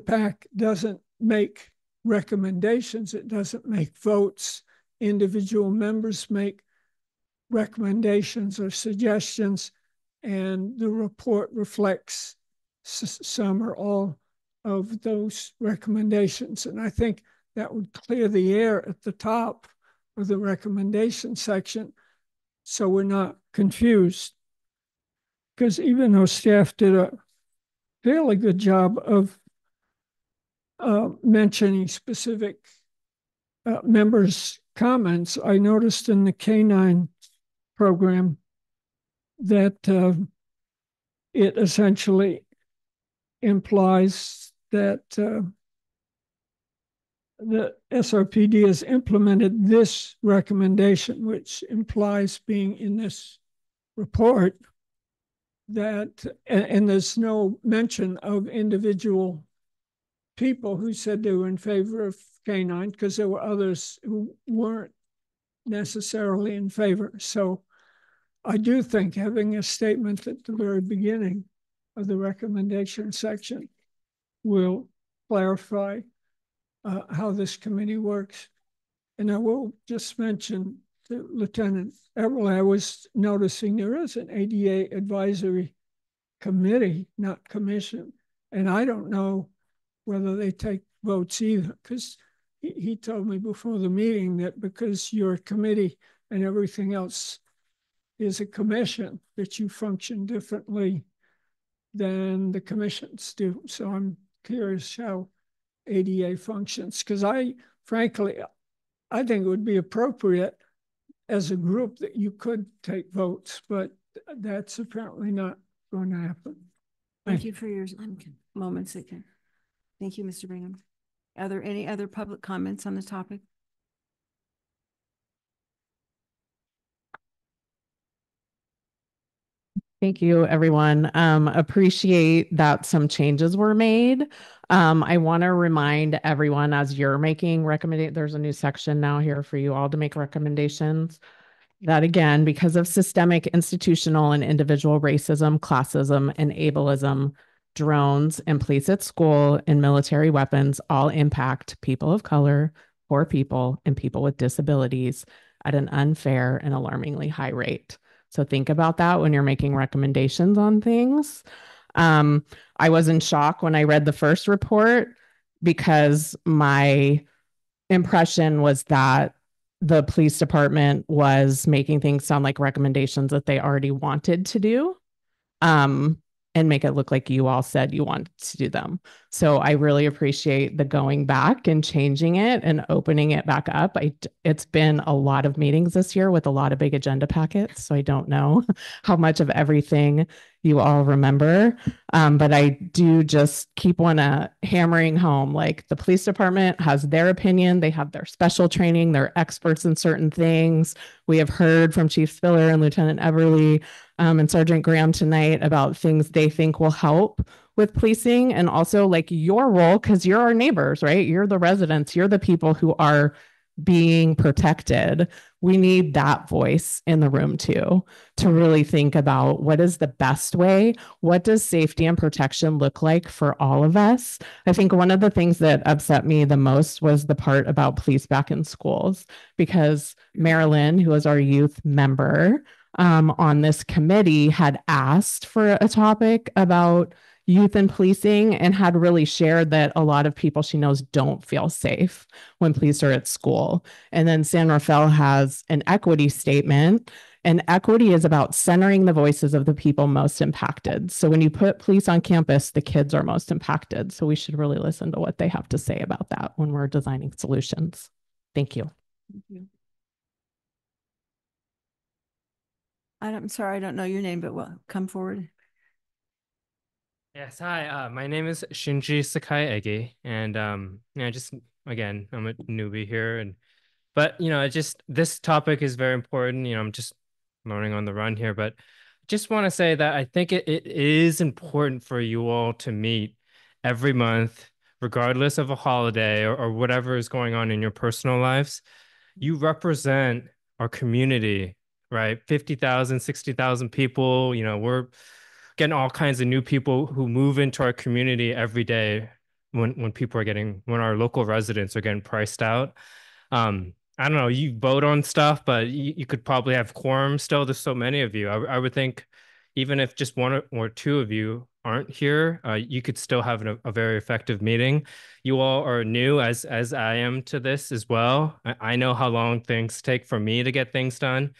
PAC doesn't make recommendations, it doesn't make votes. Individual members make recommendations or suggestions, and the report reflects some or all of those recommendations. And I think that would clear the air at the top of the recommendation section so we're not confused. because even though staff did a fairly good job of mentioning specific members' comments, I noticed in the K-9 program that it essentially implies that the SRPD has implemented this recommendation, which implies being in this report, that, and there's no mention of individual people who said they were in favor of K-9, because there were others who weren't necessarily in favor. So I do think having a statement at the very beginning of the recommendation section will clarify how this committee works. And I will just mention to Lieutenant Everly, I was noticing there is an ADA advisory committee, not commission. And I don't know whether they take votes either, because he told me before the meeting that because you're a committee and everything else is a commission, that you function differently than the commissions do. So I'm curious how ADA functions, because frankly, I think it would be appropriate as a group that you could take votes, but that's apparently not going to happen. Thank you for your moments again. Thank you, Mr. Bingham. Are there any other public comments on the topic? Thank you, everyone. Appreciate that some changes were made. I want to remind everyone as you're making there's a new section now here for you all to make recommendations. That again, because of systemic, institutional, and individual racism, classism, and ableism, drones and police at school and military weapons all impact people of color, poor people, and people with disabilities at an unfair and alarmingly high rate. So think about that when you're making recommendations on things. I was in shock when I read the first report because my impression was that the police department was making things sound like recommendations that they already wanted to do. And make it look like you all said you wanted to do them. So I really appreciate the going back and changing it and opening it back up. It's been a lot of meetings this year with a lot of big agenda packets, so I don't know how much of everything you all remember. But I do just keep hammering home, like the police department has their opinion. They have their special training. They're experts in certain things. We have heard from Chief Spiller and Lieutenant Everly and Sergeant Graham tonight about things they think will help with policing, and also like your role, because you're our neighbors, right? You're the residents. You're the people who are being protected. We need that voice in the room too, to really think about what is the best way. What does safety and protection look like for all of us? I think one of the things that upset me the most was the part about police back in schools, because Marilyn, who was our youth member on this committee, had asked for a topic about youth and policing and had really shared that a lot of people she knows don't feel safe when police are at school. And then San Rafael has an equity statement, and equity is about centering the voices of the people most impacted. So when you put police on campus, the kids are most impacted. So we should really listen to what they have to say about that when we're designing solutions. Thank you. Thank you. I'm sorry, I don't know your name, but come forward. Yes, hi. My name is Shinji Sakai Ege, and again, I'm a newbie here, but this topic is very important. I'm just learning on the run here, but just want to say that I think it is important for you all to meet every month, regardless of a holiday or whatever is going on in your personal lives. You represent our community, right? 50,000, 60,000 people. We're getting all kinds of new people who move into our community every day when our local residents are getting priced out. I don't know, you vote on stuff, but you could probably have quorum still. There's so many of you. I would think even if just one or two of you aren't here, you could still have a very effective meeting. You all are new, as I am, to this as well. I know how long things take for me to get things done.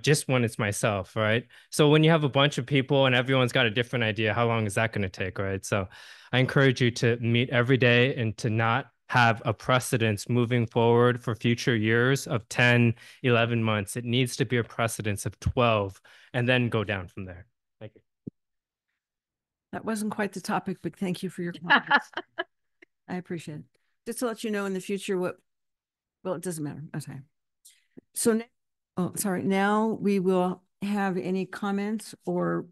just when it's myself, right? So when you have a bunch of people and everyone's got a different idea, how long is that going to take, right? So I encourage you to meet every day and to not have a precedence moving forward for future years of 10, 11 months. It needs to be a precedence of 12 and then go down from there. Thank you. That wasn't quite the topic, but thank you for your comments. I appreciate it. Just to let you know in the future well, it doesn't matter. Okay. So, now we will have any comments or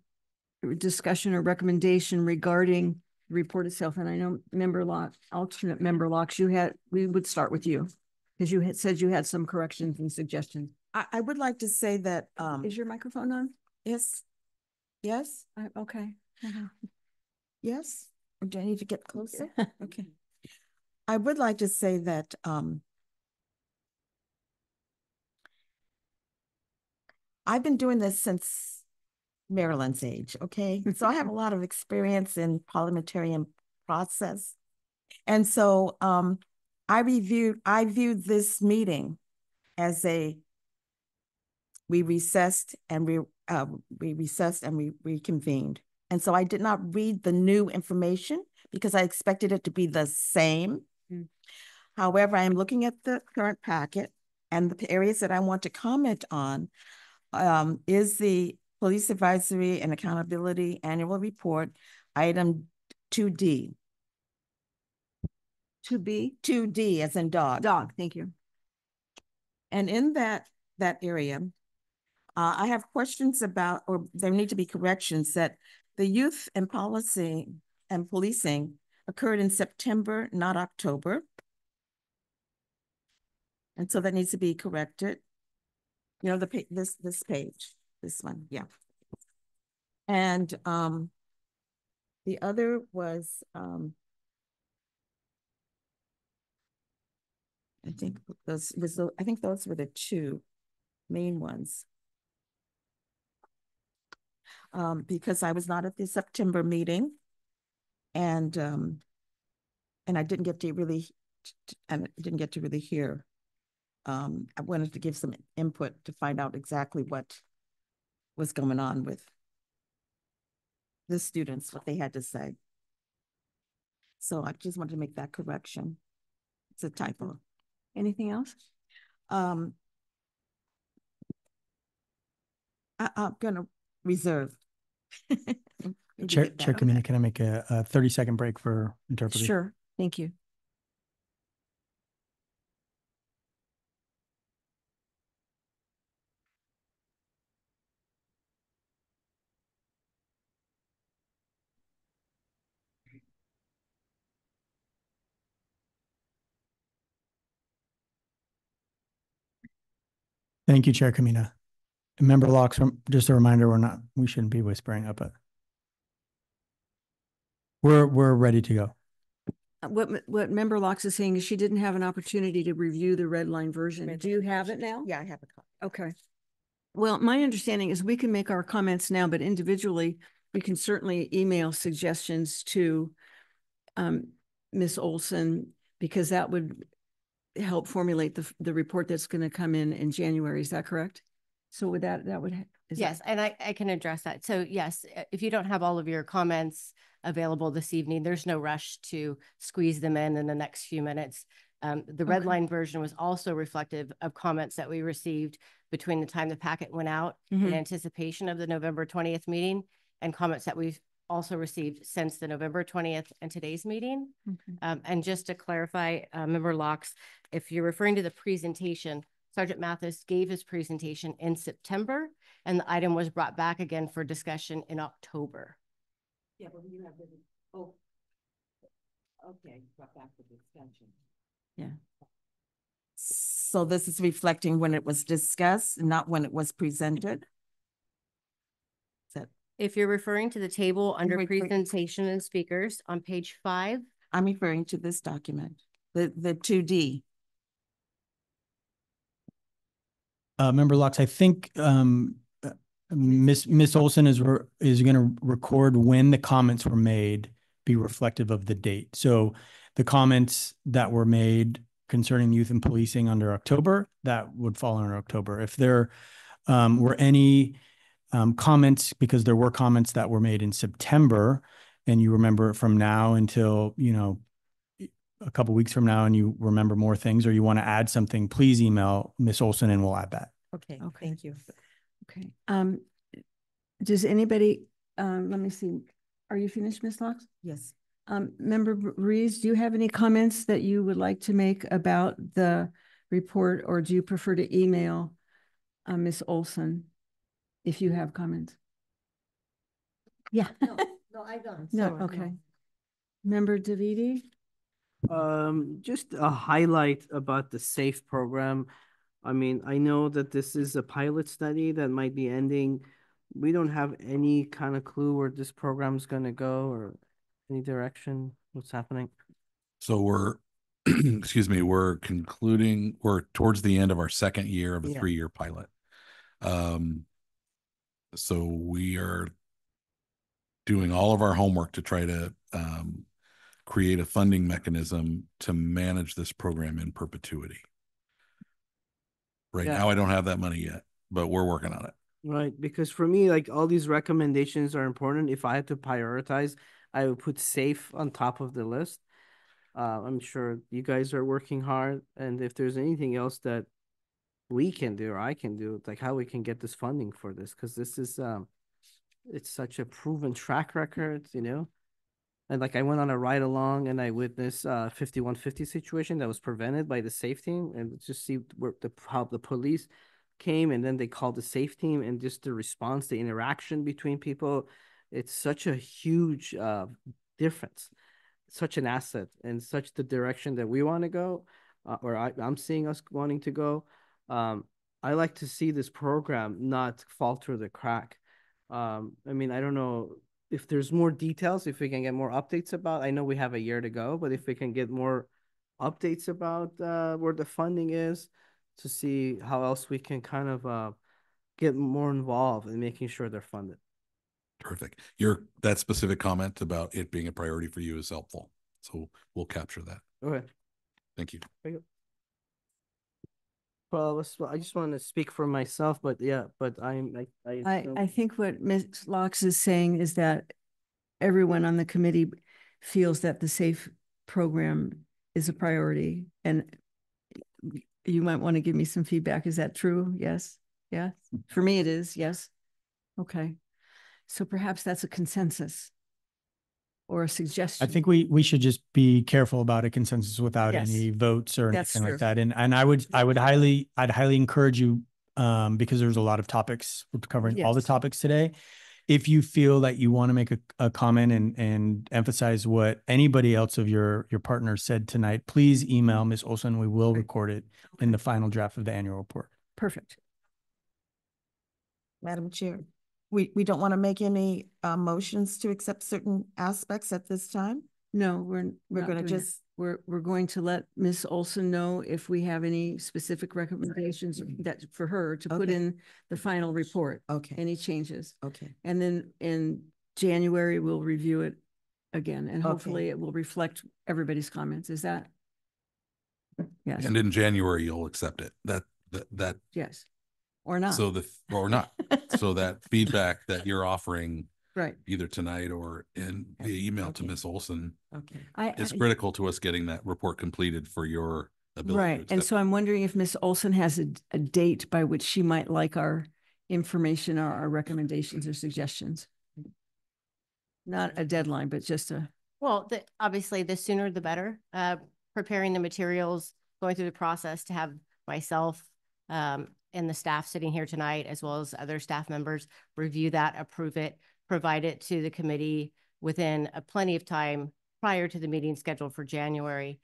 discussion or recommendation regarding the report itself. And I know alternate member Locks, we would start with you because you had said you had some corrections and suggestions. I would like to say that. Is your microphone on? Yes. Yes. Okay. Yes. Or do I need to get closer? Okay. I would like to say that I've been doing this since Marilyn's age, okay? So I have a lot of experience in parliamentarian process. And so I viewed this meeting as we recessed and we reconvened. And so I did not read the new information because I expected it to be the same. However, I am looking at the current packet, and the areas that I want to comment on is the Police Advisory and Accountability Annual Report, item 2D. 2B? 2D as in dog. Dog, thank you. And in that area, I have questions about, or there need to be corrections, that the youth and policy and policing occurred in September, not October. And so that needs to be corrected. You know, this page, this one, yeah. And the other was, I think those were the two main ones. Because I was not at the September meeting, and I didn't get to really hear. I wanted to give some input to find out exactly what was going on with the students, what they had to say. So I just wanted to make that correction. It's a typo. Anything else? I'm gonna reserve. Chair Kamina, can I make a 30-second break for interpreting? Sure, thank you. Thank you, Chair Kamina. Member Locks, just a reminder, we shouldn't be whispering up it. We're ready to go. What Member Locks is saying is she didn't have an opportunity to review the red line version. Do you have it now? Yeah, I have a copy. Okay. Well, my understanding is we can make our comments now, but individually, we can certainly email suggestions to Ms. Olson, because that would help formulate the report that's going to come in January. Is that correct? So with that would yes, and I can address that. So yes, if you don't have all of your comments available this evening, there's no rush to squeeze them in the next few minutes. The red line version was also reflective of comments that we received between the time the packet went out in anticipation of the November 20th meeting, and comments that we've also received since the November 20th and today's meeting. And just to clarify, Member Locks, if you're referring to the presentation, Sergeant Mathis gave his presentation in September, and the item was brought back again for discussion in October. Yeah, but you have okay, brought back for discussion. Yeah. So this is reflecting when it was discussed, not when it was presented? If you're referring to the table under presentation and speakers on page 5. I'm referring to this document, the 2D. Member Locks, I think Miss Olson is going to record when the comments were made, be reflective of the date. So the comments that were made concerning youth and policing under October, that would fall under October. If they're were any comments, because there were comments that were made in September, and you remember from now until, you know, a couple weeks from now, and you remember more things, or you want to add something, please email Ms. Olson and we'll add that. Okay, Okay. thank you. Okay. Does anybody, let me see, are you finished, Ms. Locks? Yes. Member Reeves, do you have any comments that you would like to make about the report, or do you prefer to email Ms. Olson if you have comments? Yeah. No, I don't. No, Sorry, okay. Member Davidi? Just a highlight about the SAFE program. I mean, I know that this is a pilot study that might be ending. We don't have any kind of clue where this program is going to go or any direction, what's happening. So we're, excuse me, we're towards the end of our second year of a 3-year pilot. So we are doing all of our homework to try to create a funding mechanism to manage this program in perpetuity. Right now, I don't have that money yet, but we're working on it. Right, because for me, like all these recommendations are important. If I had to prioritize, I would put SAFE on top of the list. I'm sure you guys are working hard, and if there's anything else that we can do or I can do, like how we can get this funding for this, because this is it's such a proven track record, you know. And like I went on a ride along and I witnessed 5150 situation that was prevented by the SAFE team, and just see where how the police came and then they called the SAFE team, and just the response, the interaction between people. It's such a huge difference, such an asset, and such the direction that we want to go, or I'm seeing us wanting to go. I like to see this program not fall through the crack. I mean, I don't know if there's more details, if we can get more updates about, I know we have a year to go, but if we can get more updates about where the funding is, to see how else we can kind of get more involved in making sure they're funded. Terrific. That specific comment about it being a priority for you is helpful. So we'll capture that. Okay. Thank you. Well, I just want to speak for myself, but yeah, but I think what Ms. Locks is saying is that everyone on the committee feels that the SAFE program is a priority, and you might want to give me some feedback. Is that true? Yes. Yeah. For me, it is. Yes. Okay. So perhaps that's a consensus or a suggestion. I think we should just be careful about a consensus without any votes or anything like that. And I'd highly encourage you, because there's a lot of topics, we're covering all the topics today. If you feel that you want to make a comment and emphasize what anybody else of your partners said tonight, please email Ms. Olson. We will record it in the final draft of the annual report. Perfect. Madam Chair, we don't want to make any motions to accept certain aspects at this time? No, we're going to just... We're going to let Ms. Olson know if we have any specific recommendations that for her to put in the final report. Okay. Any changes. Okay. And then in January, we'll review it again, and hopefully it will reflect everybody's comments. Is that? Yes. And in January, you'll accept it. That yes. Or not. So or not. So that feedback that you're offering, right, either tonight or in the email to Ms. Olson, it's critical to us getting that report completed for your ability. Right. And so I'm wondering if Ms. Olson has a date by which she might like our information or our recommendations or suggestions. Not a deadline, but just a... Well, obviously the sooner the better. Preparing the materials, going through the process to have myself and the staff sitting here tonight, as well as other staff members, review that, approve it, provide it to the committee within plenty of time prior to the meeting scheduled for January.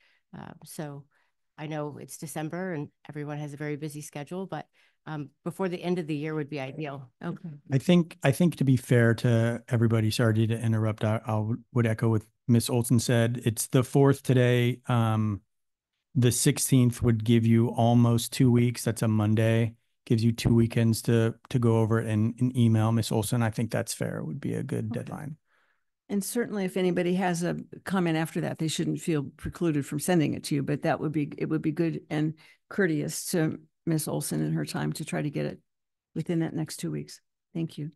So I know it's December and everyone has a very busy schedule, but before the end of the year would be ideal. Okay. I think to be fair to everybody, sorry to interrupt, I would echo what Ms. Olson said. It's the 4th today. The 16th would give you almost 2 weeks. That's a Monday. Gives you 2 weekends to go over it and email Ms. Olson. I think that's fair. It would be a good deadline. And certainly if anybody has a comment after that, they shouldn't feel precluded from sending it to you, but it would be good and courteous to Ms. Olson and her time to try to get it within that next 2 weeks. Thank you.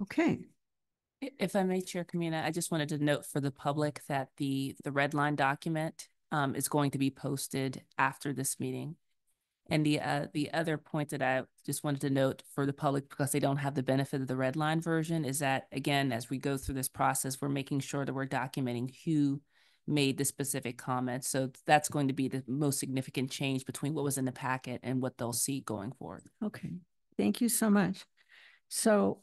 Okay. If I may, Chair Kamina, I just wanted to note for the public that the red line document is going to be posted after this meeting. And the other point that I just wanted to note for the public, because they don't have the benefit of the red line version, is that, again, as we go through this process, we're making sure that we're documenting who made the specific comments. So that's going to be the most significant change between what was in the packet and what they'll see going forward. Okay, thank you so much. So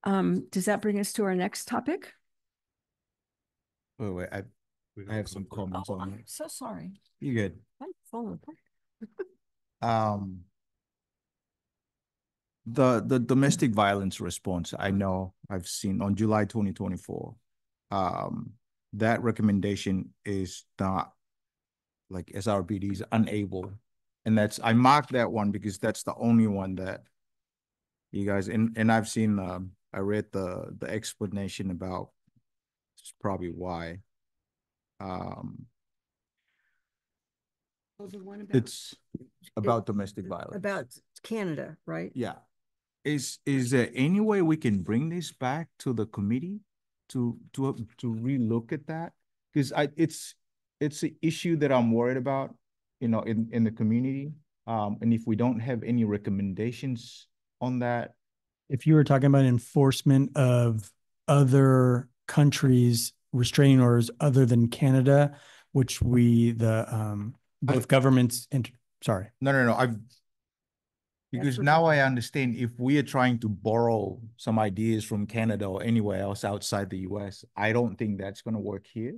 does that bring us to our next topic? Wait, I have some comments on I'm it. so sorry. You good? I'm falling apart. The domestic violence response, I know I've seen on July 2024, that recommendation is not, like, SRPD is unable. And I marked that one because that's the only one that you guys, and I've seen, I read the explanation about probably why. It's about domestic violence. About Canada, right? Yeah. Is there any way we can bring this back to the committee to relook at that? Because it's an issue that I'm worried about, in the community. And if we don't have any recommendations on that. If you were talking about enforcement of other countries' restraining orders other than Canada, which both governments sorry. No. Because now I understand if we are trying to borrow some ideas from Canada or anywhere else outside the US, I don't think that's going to work here.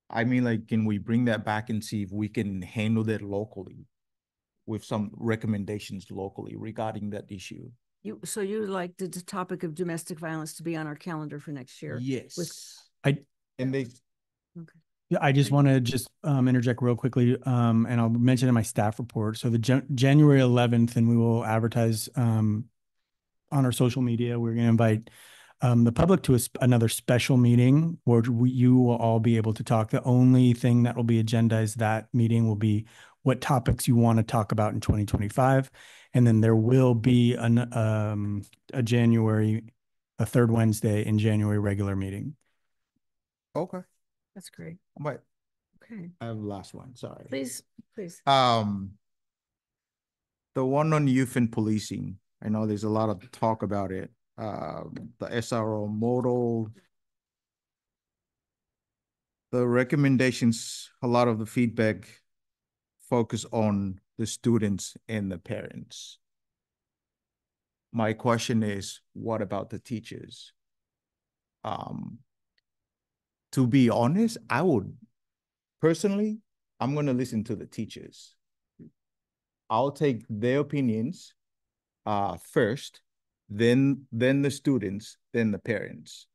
I mean, like, can we bring that back and see if we can handle that locally with some recommendations locally regarding that issue? So you would like the topic of domestic violence to be on our calendar for next year? Yes. Yeah, I just want to interject real quickly, and I'll mention in my staff report. So the January 11th, and we will advertise on our social media. We're going to invite the public to another special meeting where you will all be able to talk. The only thing that will be agendized that meeting will be what topics you want to talk about in 2025. And then there will be a third Wednesday in January regular meeting. Okay. That's great. But okay. I have the last one. Sorry. Please. The one on youth and policing. I know there's a lot of talk about it. The SRO model. The recommendations, a lot of the feedback focus on the students and the parents. My question is, what about the teachers? To be honest, I would personally, I'm going to listen to the teachers. I'll take their opinions first, then the students, then the parents.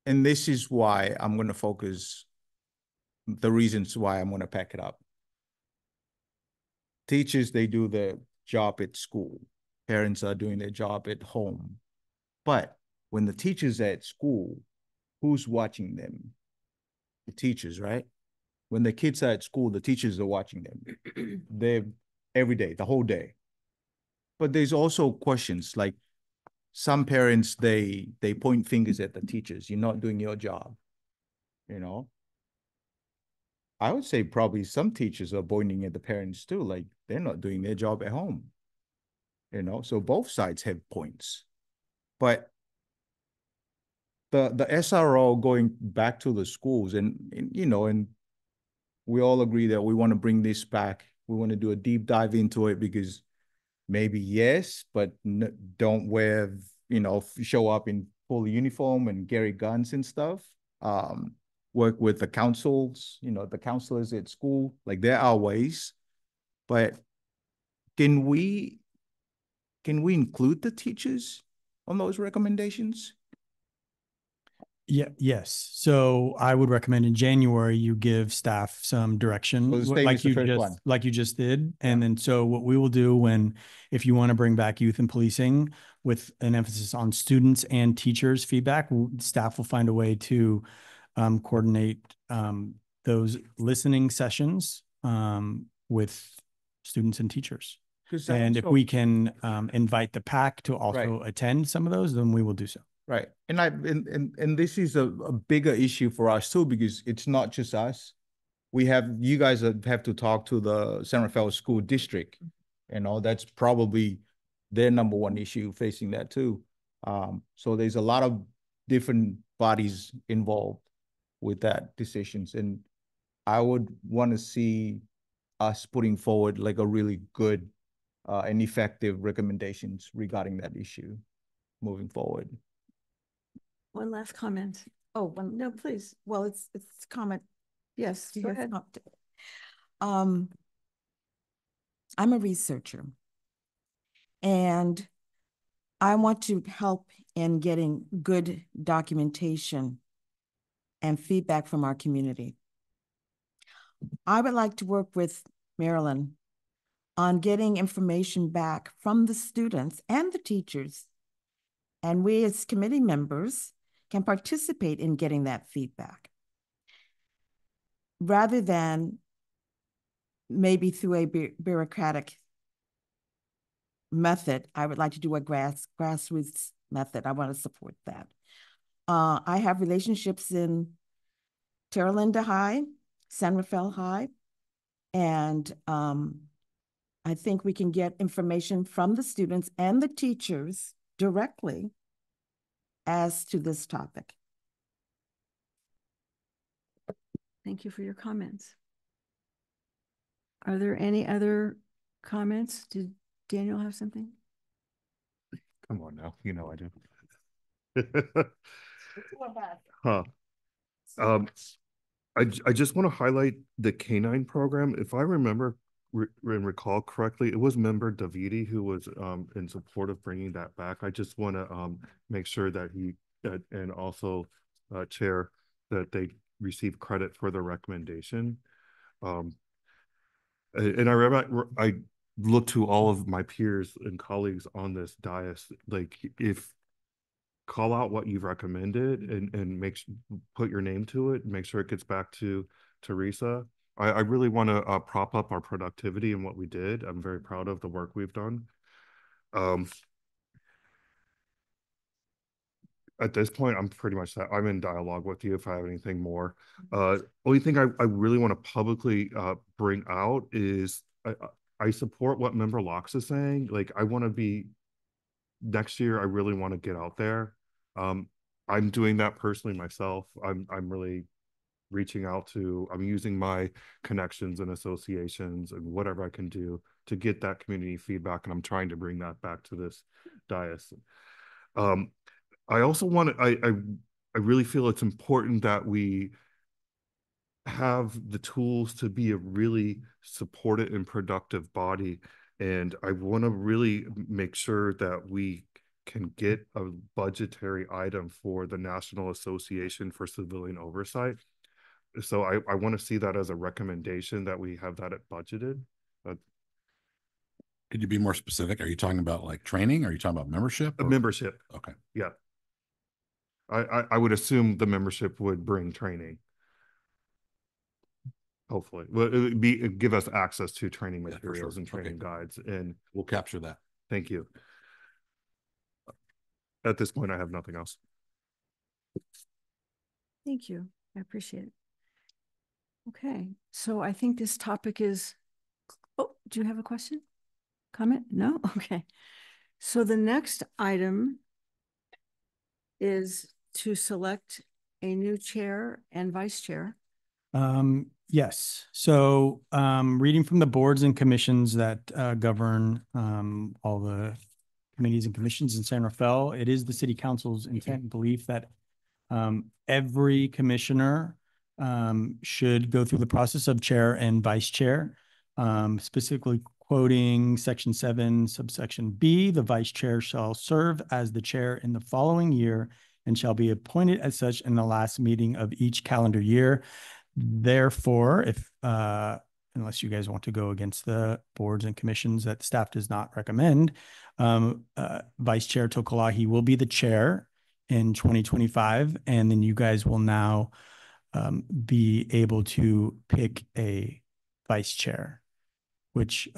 And this is why I'm going to focus, the reasons why I'm going to pack it up. Teachers, they do their job at school. Parents are doing their job at home. But when the teachers are at school, who's watching them? The teachers, right? When the kids are at school, the teachers are watching them. They're every day, the whole day. But there's also questions like some parents, they point fingers at the teachers. You're not doing your job, I would say probably some teachers are pointing at the parents too, like they're not doing their job at home, so both sides have points. But the SRO going back to the schools and we all agree that we want to bring this back. We want to do a deep dive into it because maybe yes, but don't wear, show up in full uniform and carry guns and stuff. Work with the councils, the counselors at school, like there are ways, but can we include the teachers on those recommendations? Yeah. Yes. So I would recommend in January, you give staff some direction like you just did. And then, so what we will do if you want to bring back youth and policing with an emphasis on students and teachers feedback, staff will find a way to coordinate those listening sessions with students and teachers. 'Cause And if also- we can invite the PAC to also attend some of those, then we will do so. Right. And this is a bigger issue for us too, because it's not just us. You guys have to talk to the San Rafael School District. That's probably their number one issue facing that too. So there's a lot of different bodies involved with that decisions. And I would want to see us putting forward like a really good and effective recommendations regarding that issue moving forward. One last comment. Oh, no, please. Well, it's comment. Yes, go ahead. I'm a researcher, and I want to help in getting good documentation and feedback from our community. I would like to work with Marilyn on getting information back from the students and the teachers. And we as committee members can participate in getting that feedback. Rather than maybe through a bureaucratic method, I would like to do a grassroots method. I want to support that. I have relationships in Terra Linda High, San Rafael High, and I think we can get information from the students and the teachers directly as to this topic. Thank you for your comments. Are there any other comments? Did Daniel have something? Come on now, you know I do. Huh. I just want to highlight the K9 program. If I remember and recall correctly, it was member Davidi who was in support of bringing that back. I just want to make sure that he and also chair that they receive credit for the recommendation. And I remember I looked to all of my peers and colleagues on this dais, like if call out what you've recommended and put your name to it and make sure it gets back to Teresa. I really want to prop up our productivity and what we did. I'm very proud of the work we've done. At this point, I'm pretty much that I'm in dialogue with you if I have anything more. Only thing I really want to publicly bring out is I support what Member Locks is saying. Like I want to be next year. I really want to get out there. I'm doing that personally myself. I'm really reaching out to, I'm using my connections and associations and whatever I can do to get that community feedback. And I'm trying to bring that back to this dais. I also want to, I really feel it's important that we have the tools to be a really supported and productive body. And I want to really make sure that we can get a budgetary item for the National Association for Civilian Oversight. So I want to see that as a recommendation that we have that budgeted. Could you be more specific? Are you talking about like training? Are you talking about membership? Membership. Okay. Yeah. I would assume the membership would bring training. Hopefully. Well, it would give us access to training materials and training guides, and we'll capture that. Thank you. At this point, I have nothing else. Thank you. I appreciate it. Okay, so I think this topic is, oh, do you have a question? Comment? No? Okay. So the next item is to select a new chair and vice chair. Yes. So reading from the boards and commissions that govern all the committees and commissions in San Rafael, it is the city council's intent and belief that every commissioner should go through the process of chair and vice chair, specifically quoting section 7, subsection B, the vice chair shall serve as the chair in the following year and shall be appointed as such in the last meeting of each calendar year. Therefore, if unless you guys want to go against the boards and commissions that staff does not recommend, Vice Chair Tokolahi will be the chair in 2025, and then you guys will now be able to pick a vice chair, which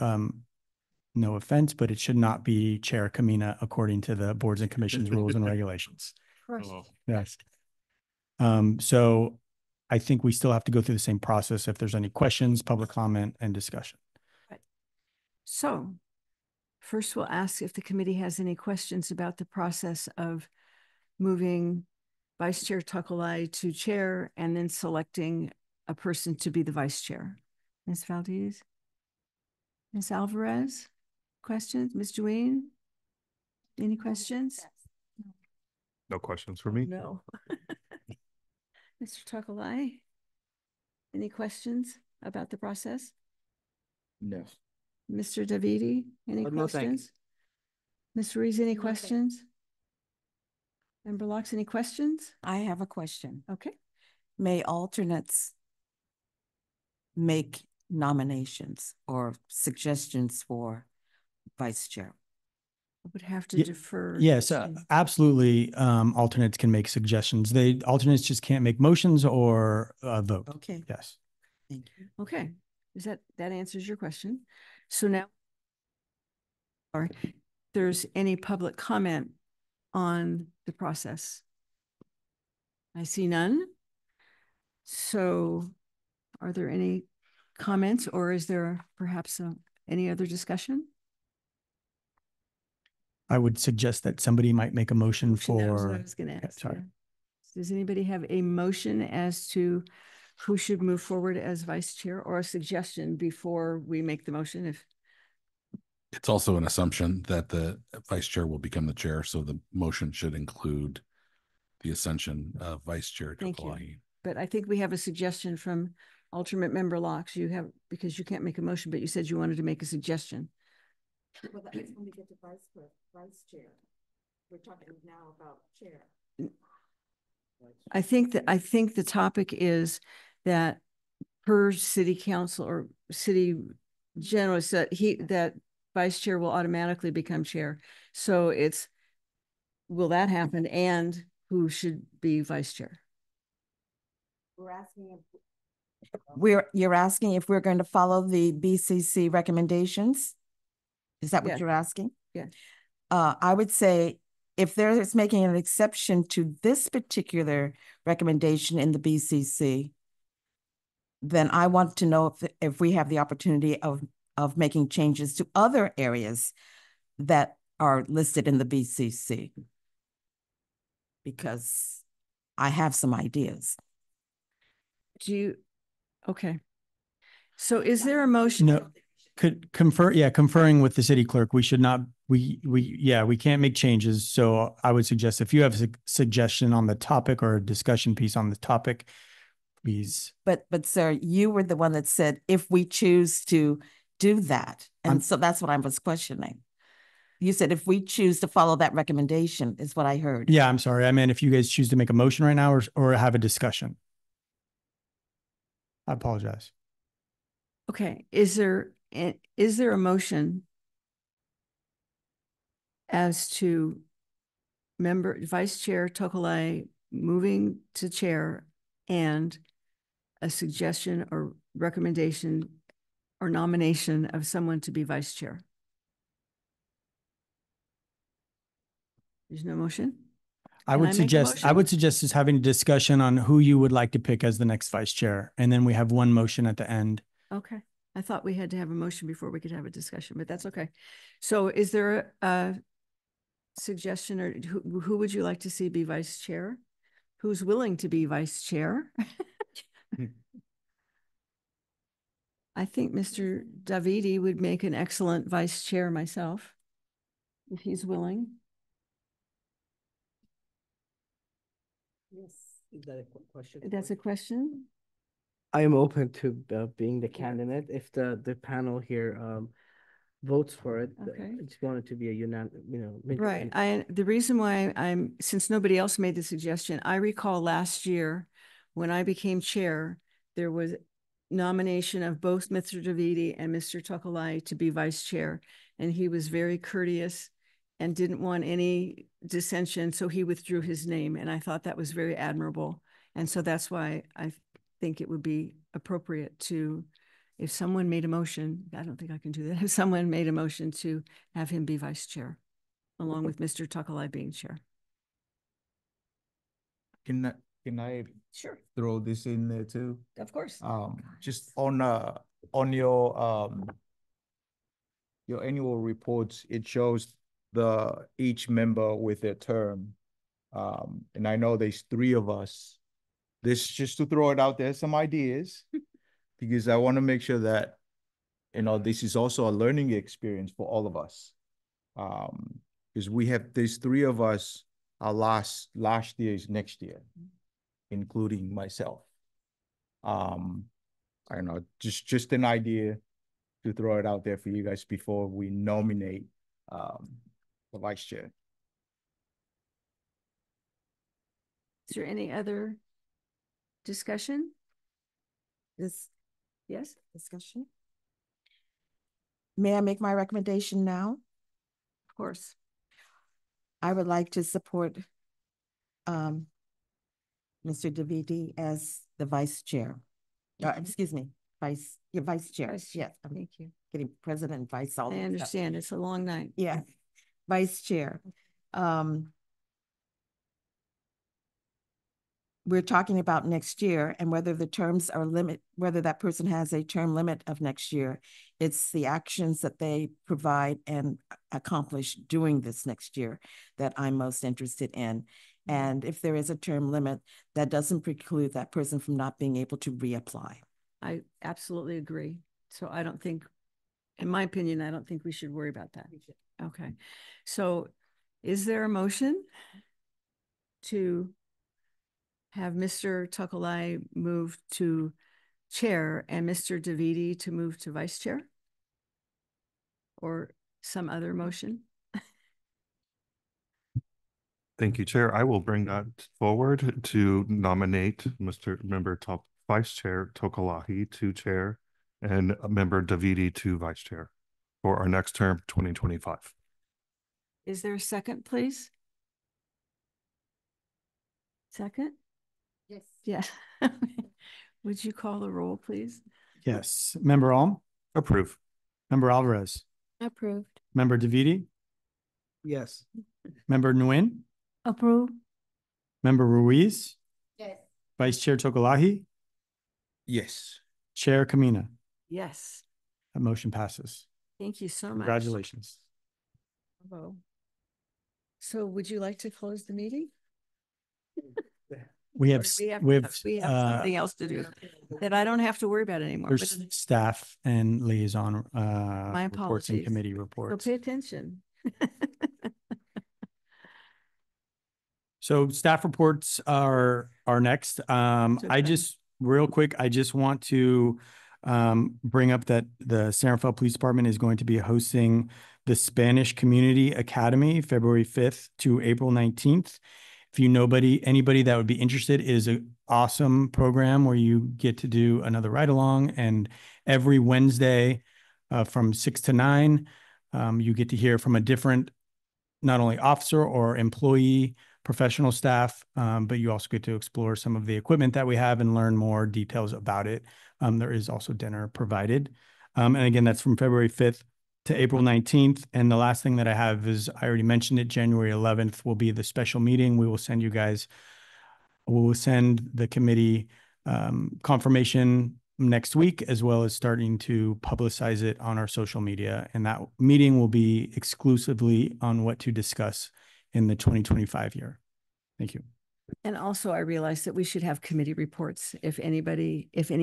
No offense, but it should not be Chair Kamina according to the boards and commissions rules and regulations. Yes. So I think we still have to go through the same process if there's any questions, public comment, and discussion. So first we'll ask if the committee has any questions about the process of moving Vice Chair Tuckeleye to chair and then selecting a person to be the vice chair. Ms. Valdez? Ms. Alvarez? Questions? Ms. Duane? Any questions? No questions for me? No. Mr. Tuckeleye? Any questions about the process? No. Mr. Davidi, any No, thank you. questions? Ms. Ruiz, any questions? Member Locks, any questions? I have a question. Okay. May alternates make nominations or suggestions for vice chair? I would have to Ye- defer. Yes, absolutely. Alternates can make suggestions. Alternates just can't make motions or vote. Okay. Yes. Thank you. Okay, that answers your question. So now, or if there's any public comment on the process? I see none. So are there any comments or is there perhaps any other discussion? I would suggest that somebody might make a motion That was what for. I was going to ask. Sorry. yeah. Does anybody have a motion as to who should move forward as vice chair or a suggestion before we make the motion? If It's also an assumption that the vice chair will become the chair, so the motion should include the ascension of Vice Chair Thank you. Tuckeleye. But I think we have a suggestion from alternate member Locks. You have, because you can't make a motion, but you said you wanted to make a suggestion. Well, that is when we get to vice chair. We're talking now about chair. I think the topic is that per city council or city general said that vice chair will automatically become chair. So it's, will that happen and who should be vice chair? You're asking if we're going to follow the BCC recommendations? Is that what Yeah. you're asking? Yeah. I would say if there is making an exception to this particular recommendation in the BCC, then I want to know if we have the opportunity of making changes to other areas that are listed in the BCC. Because I have some ideas. Okay. So is there a motion? No, conferring with the city clerk, we should not, we can't make changes. So I would suggest if you have a suggestion on the topic or a discussion piece on the topic, please. But sir, you were the one that said, if we choose to do that. And so that's what I was questioning. You said, if we choose to follow that recommendation is what I heard. Yeah, I'm sorry. I meant if you guys choose to make a motion right now or have a discussion. I apologize. Okay. Is there a motion as to Vice Chair Tuckeleye moving to chair and a suggestion or recommendation or nomination of someone to be vice chair? There's no motion? I would suggest just having a discussion on who you would like to pick as the next vice chair. And then we have one motion at the end. Okay. I thought we had to have a motion before we could have a discussion, but that's okay. So is there a suggestion or who would you like to see be vice chair? Who's willing to be vice chair? I think Mr. Davidi would make an excellent vice chair myself, if he's willing. Yes. Is that a question? That's a question? I am open to being the candidate if the panel here votes for it. Okay. I just want it to be a unanimous, Right. The reason why since nobody else made the suggestion, I recall last year when I became chair, there was nomination of both Mr. Davidi and Mr. Tuckeleye to be vice chair. And he was very courteous and didn't want any dissension. So he withdrew his name. And I thought that was very admirable. And so that's why I think it would be appropriate to if someone made a motion, I don't think I can do that. If someone made a motion to have him be vice chair, along with Mr. Takalai being chair. Can I Sure. throw this in there too? Of course. Just on your annual reports, it shows each member with their term. And I know there's 3 of us. This just to throw it out there, some ideas, because I want to make sure that, this is also a learning experience for all of us. Because there's 3 of us, our last year is next year, including myself. I don't know, just an idea to throw it out there for you guys before we nominate the vice chair. Is there any other discussion? Yes? Discussion. May I make my recommendation now? Of course. I would like to support Mr. Davidi as the vice chair. Excuse me, vice chair. Yes, thank you. Getting president and vice all. I understand. It's a long night. Yeah, vice chair. We're talking about next year and whether the terms are whether that person has a term limit of next year. It's the actions that they provide and accomplish during this next year that I'm most interested in. And if there is a term limit, that doesn't preclude that person from not being able to reapply. I absolutely agree. So I don't think, in my opinion, I don't think we should worry about that. Okay. So is there a motion to have Mr. Takalai move to chair and Mr. Davidi to move to vice chair? Or some other motion? Thank you, Chair. I will bring that forward to nominate Member Vice Chair Tokalahi to chair and Member Davidi to vice chair for our next term, 2025. Is there a second, please? Second? Yes. Yeah. Would you call the roll, please? Yes. Member Alm? Approve. Member Alvarez? Approved. Member Davidi? Yes. Member Nguyen? Approve. Member Ruiz? Yes. Vice Chair Tokalahi? Yes. Chair Kamina? Yes. That motion passes. Thank you so much. Congratulations. Bravo. So would you like to close the meeting? We have something else to do that I don't have to worry about anymore. There's staff and liaison My reports and apologies. committee So reports. pay attention. So staff reports are next. I just real quick, I just want to bring up that the San Rafael Police Department is going to be hosting the Spanish Community Academy February 5th to April 19th. If you know anybody that would be interested, it is an awesome program where you get to do another ride along, and every Wednesday from 6 to 9, you get to hear from a different, not only officer or employee, professional staff, but you also get to explore some of the equipment that we have and learn more details about it. There is also dinner provided. And again, that's from February 5th to April 19th. And the last thing that I have is, I already mentioned it, January 11th will be the special meeting. We will send the committee confirmation next week, as well as starting to publicize it on our social media. And that meeting will be exclusively on what to discuss in the 2025 year. Thank you. And also, I realized that we should have committee reports if any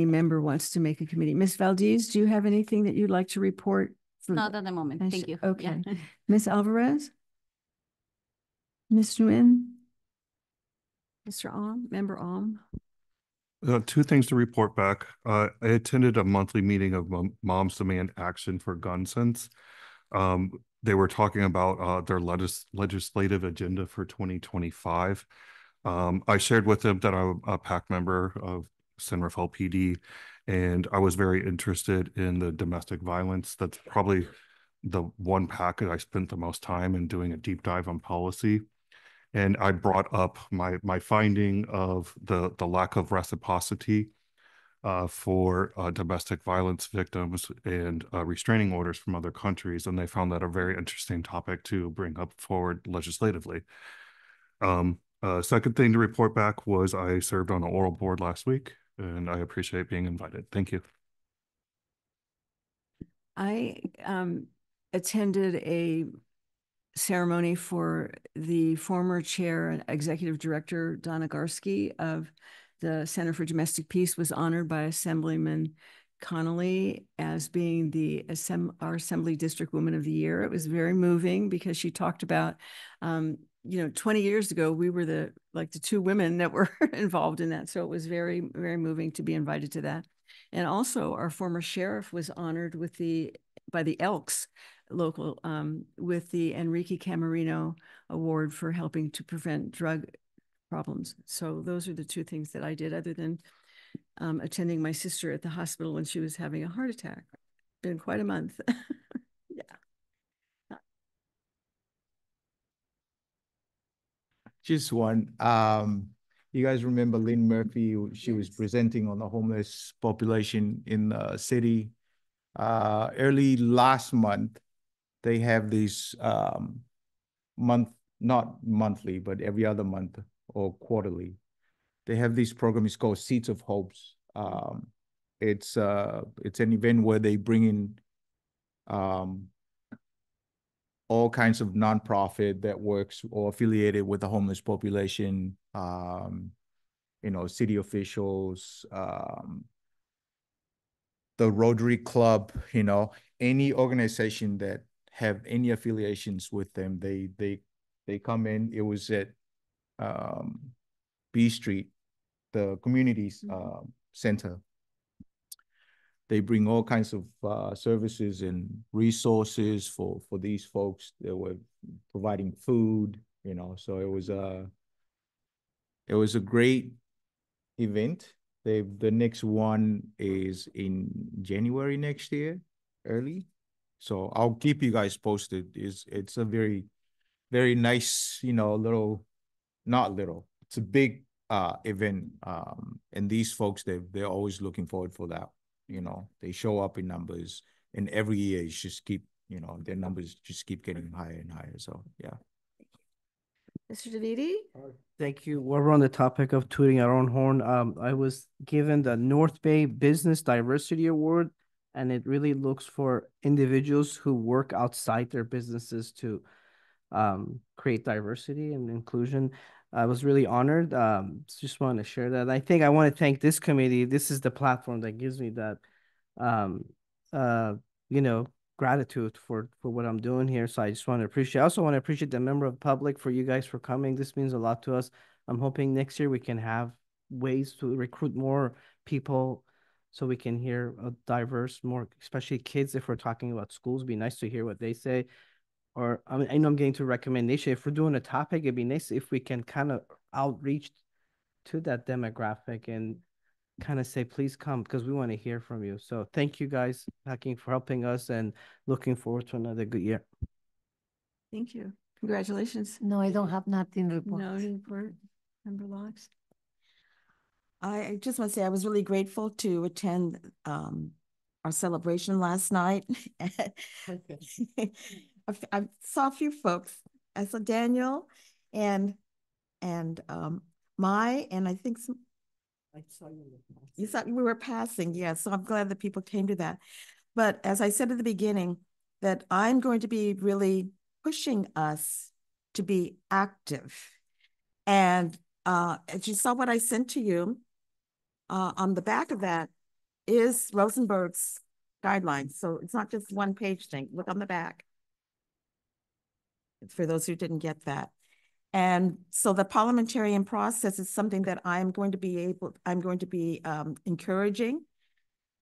member wants to make a committee. Ms. Valdez, do you have anything that you'd like to report? Not at the moment. Thank you. Okay. Yeah. Ms. Alvarez? Ms. Nguyen? Mr. Alm, Member Alm? 2 things to report back. I attended a monthly meeting of Moms Demand Action for Gun Sense. They were talking about their legislative agenda for 2025. I shared with them that I'm a PAC member of San Rafael PD, and I was very interested in the domestic violence. That's probably the one PAC that I spent the most time in doing a deep dive on policy. And I brought up my finding of the lack of reciprocity for domestic violence victims and restraining orders from other countries, and they found that a very interesting topic to bring up forward legislatively. Second thing to report back was I served on an oral board last week, and I appreciate being invited. Thank you. I attended a ceremony for the former chair and executive director, Donna Garsky of the Center for Domestic Peace, was honored by Assemblyman Connolly as being our Assembly District Woman of the Year. It was very moving because she talked about, 20 years ago, we were the two women that were involved in that. So it was very, very moving to be invited to that. And also our former sheriff was honored by the Elks local with the Enrique Camarino Award for helping to prevent drug problems. So those are the two things that I did other than attending my sister at the hospital when she was having a heart attack. Been quite a month. Yeah. Just one. You guys remember Lynn Murphy? She was presenting on the homeless population in the city. Early last month, they have this not monthly, but every other month or quarterly. They have this program. It's called Seeds of Hopes. It's an event where they bring in all kinds of nonprofit that works or affiliated with the homeless population, city officials, the Rotary Club, any organization that have any affiliations with them, they come in. It was at B Street, the communities center. They bring all kinds of services and resources for these folks. They were providing food, so it was a great event. The next one is in January next year, early. So I'll keep you guys posted. It's a very, very nice, it's a big event. And these folks, they're always looking forward for that. They show up in numbers, and every year it's just keep, their numbers just keep getting higher and higher. So yeah. Mr. Davidi? Thank you. While we're on the topic of tooting our own horn, I was given the North Bay Business Diversity Award, and it really looks for individuals who work outside their businesses to create diversity and inclusion. I was really honored. Just want to share that. I think I want to thank this committee. This is the platform that gives me that, gratitude for what I'm doing here. So I just want to appreciate. I also want to appreciate the member of the public for you guys for coming. This means a lot to us. I'm hoping next year we can have ways to recruit more people so we can hear a diverse, more, especially kids. If we're talking about schools, it'd be nice to hear what they say. Or I know I'm getting to recommendation. If we're doing a topic, it'd be nice if we can kind of outreach to that demographic and kind of say, please come, because we want to hear from you. So thank you guys, Hacking, for helping us, and looking forward to another good year. Thank you. Congratulations. No, I don't have nothing to report. No report, Member Locks. I just want to say I was really grateful to attend our celebration last night. I saw a few folks. I saw Daniel and Mai, and I think some. I saw you. You thought we were passing, yeah. So I'm glad that people came to that. But as I said at the beginning, that I'm going to be really pushing us to be active. And as you saw what I sent to you, on the back of that is Rosenberg's guidelines. So it's not just one page thing. Look on the back. For those who didn't get that. And so the parliamentarian process is something that I'm going to be encouraging.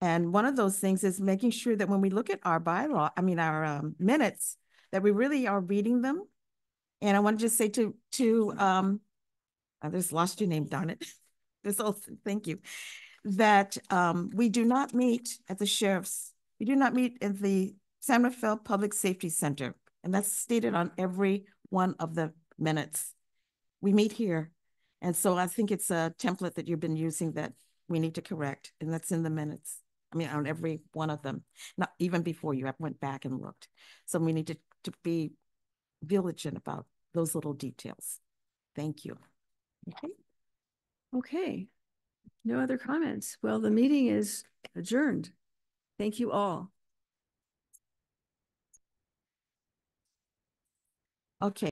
And one of those things is making sure that when we look at our our minutes, that we really are reading them. And I want to just say I just lost your name, darn it. Thank you. That we do not meet at the sheriff's. We do not meet at the San Rafael Public Safety Center. And that's stated on every one of the minutes. We meet here. And so I think it's a template that you've been using that we need to correct, and that's in the minutes. I mean, on every one of them, not even before you went back and looked. So we need to be diligent about those little details. Thank you. Okay. Okay. No other comments. Well, the meeting is adjourned. Thank you all. Okay.